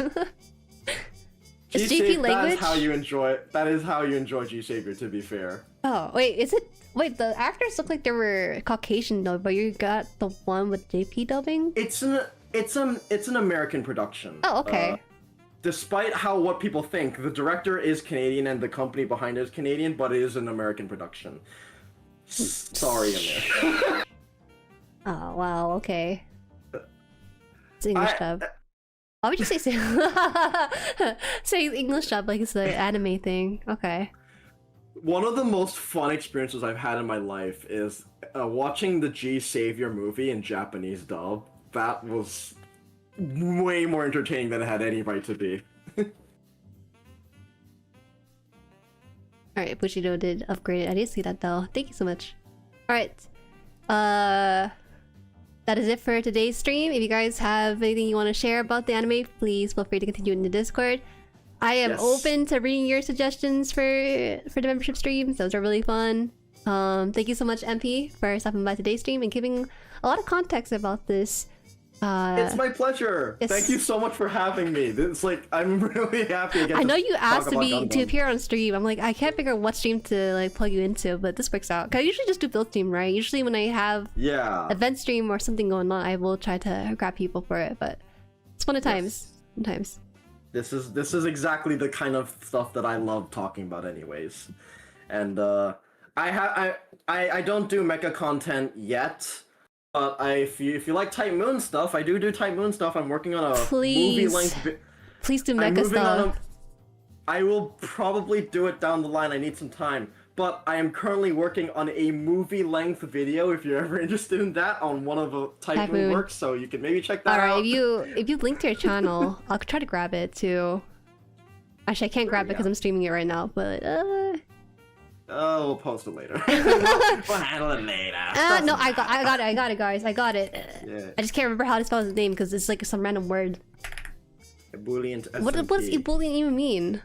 Is GP language? That's how you enjoy. That is how you enjoy G Savior. To be fair. Oh wait, is it? Wait, the actors look like they were Caucasian though, but you got the one with JP dubbing. It's an American production. Oh, okay. Despite what people think, the director is Canadian and the company behind it is Canadian, but it is an American production. Sorry, America. Oh wow, okay. It's English dub. Why would you say say English dub like it's the anime thing? Okay. One of the most fun experiences I've had in my life is watching the G Savior movie in Japanese dub. That was way more entertaining than it had any right to be. Alright, Bushido did upgrade it. I didn't see that though. Thank you so much. Alright. That is it for today's stream. If you guys have anything you want to share about the anime, please feel free to continue in the Discord. I am open to reading your suggestions for the membership streams. Those are really fun. Thank you so much, MP, for stopping by today's stream and giving a lot of context about this. It's my pleasure. Thank you so much for having me. It's like I'm really happy. I know you asked to appear on stream. I'm like, I can't figure out what stream to like plug you into, but this works out. Cause I usually just do build stream, right? Usually when I have event stream or something going on, I will try to grab people for it. But it's fun at times. Sometimes. This is exactly the kind of stuff that I love talking about, anyways. And I don't do mecha content yet. But if you like Type Moon stuff, I do Type Moon stuff. I'm working on a movie length. Please do mecha stuff. I will probably do it down the line. I need some time. But I am currently working on a movie length video. If you're ever interested in that, on one of the Type Moon works, so you can maybe check that out. Alright, if you link to your channel, I'll try to grab it too. Actually, I can't grab it because I'm streaming it right now. But oh, we'll post it later. We'll handle it later. No, I got it, guys. I got it. Yeah. I just can't remember how to spell his name because it's like some random word. Ebullient. What does ebullient even mean?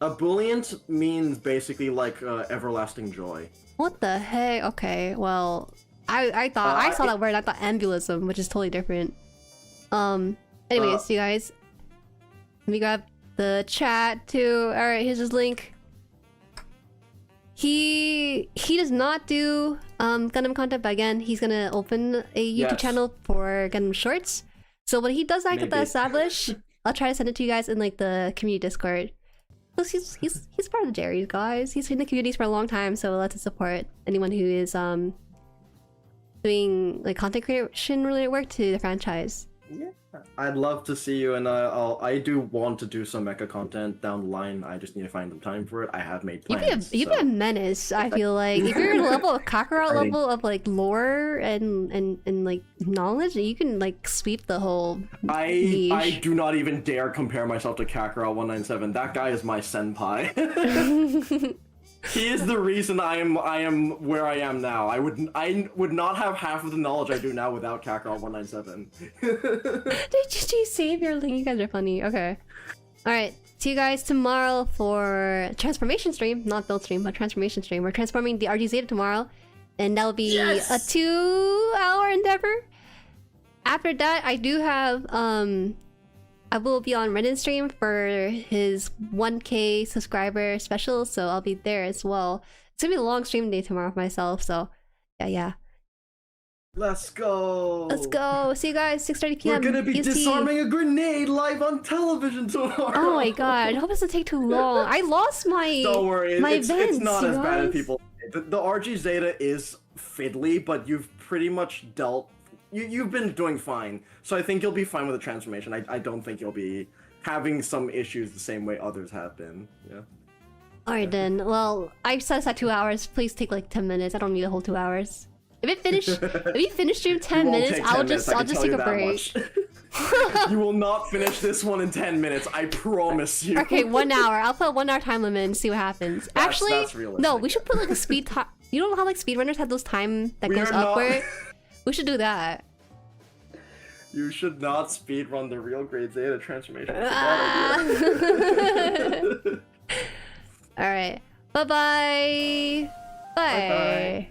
Ebullient means basically like everlasting joy. What the heck? Okay, well, I thought I saw that word. I thought ambulism, which is totally different. Anyways, you guys, let me grab the chat too. All right, here's his link. He does not do Gundam content, but again, he's gonna open a YouTube channel for Gundam Shorts. So when he does that, get that established, I'll try to send it to you guys in like the community Discord. He's part of the Jueri, guys. He's been in the communities for a long time, so let's support anyone who is doing like content creation related work to the franchise. Yeah, I'd love to see you, and I do want to do some mecha content down the line. I just need to find the time for it. I have made plans. You'd be a menace. I feel like if you're in a level of Kakarot level of like lore and like knowledge, you can like sweep the whole. I do not even dare compare myself to Kakarot 197. That guy is my senpai. He is the reason I am where I am now. I would not have half of the knowledge I do now without Kakarot 197. Did you save your link? You guys are funny. Okay. Alright. See you guys tomorrow for transformation stream. Not build stream, but transformation stream. We're transforming the RG-Zeta tomorrow. And that'll be a 2-hour endeavor. After that, I do have I will be on Reddit stream for his 1K subscriber special, so I'll be there as well. It's gonna be a long stream day tomorrow for myself, so yeah. Let's go! Let's go! See you guys, 6:30 p.m. We're gonna be EST. Disarming a grenade live on television tomorrow! Oh my god, I hope it doesn't take too long. I lost my Don't worry, my it's not as bad as guys. people. The RG-Zeta is fiddly, but you've pretty much dealt... You've been doing fine, so I think you'll be fine with the transformation. I don't think you'll be having some issues the same way others have been. Yeah. Alright then, well, I set aside 2 hours. Please take like 10 minutes. I don't need a whole 2 hours. If you finish stream 10 minutes, I'll just take a break. You will not finish this one in 10 minutes, I promise you. Okay, 1 hour. I'll put a 1 hour time limit and see what happens. Actually, that's realistic. no, we should put like a speed time. You know how like speedrunners have those time that We goes are not- upward? We should do that. You should not speedrun the real Grade Zeta transformation. Alright. Bye-bye. Bye. Bye-bye.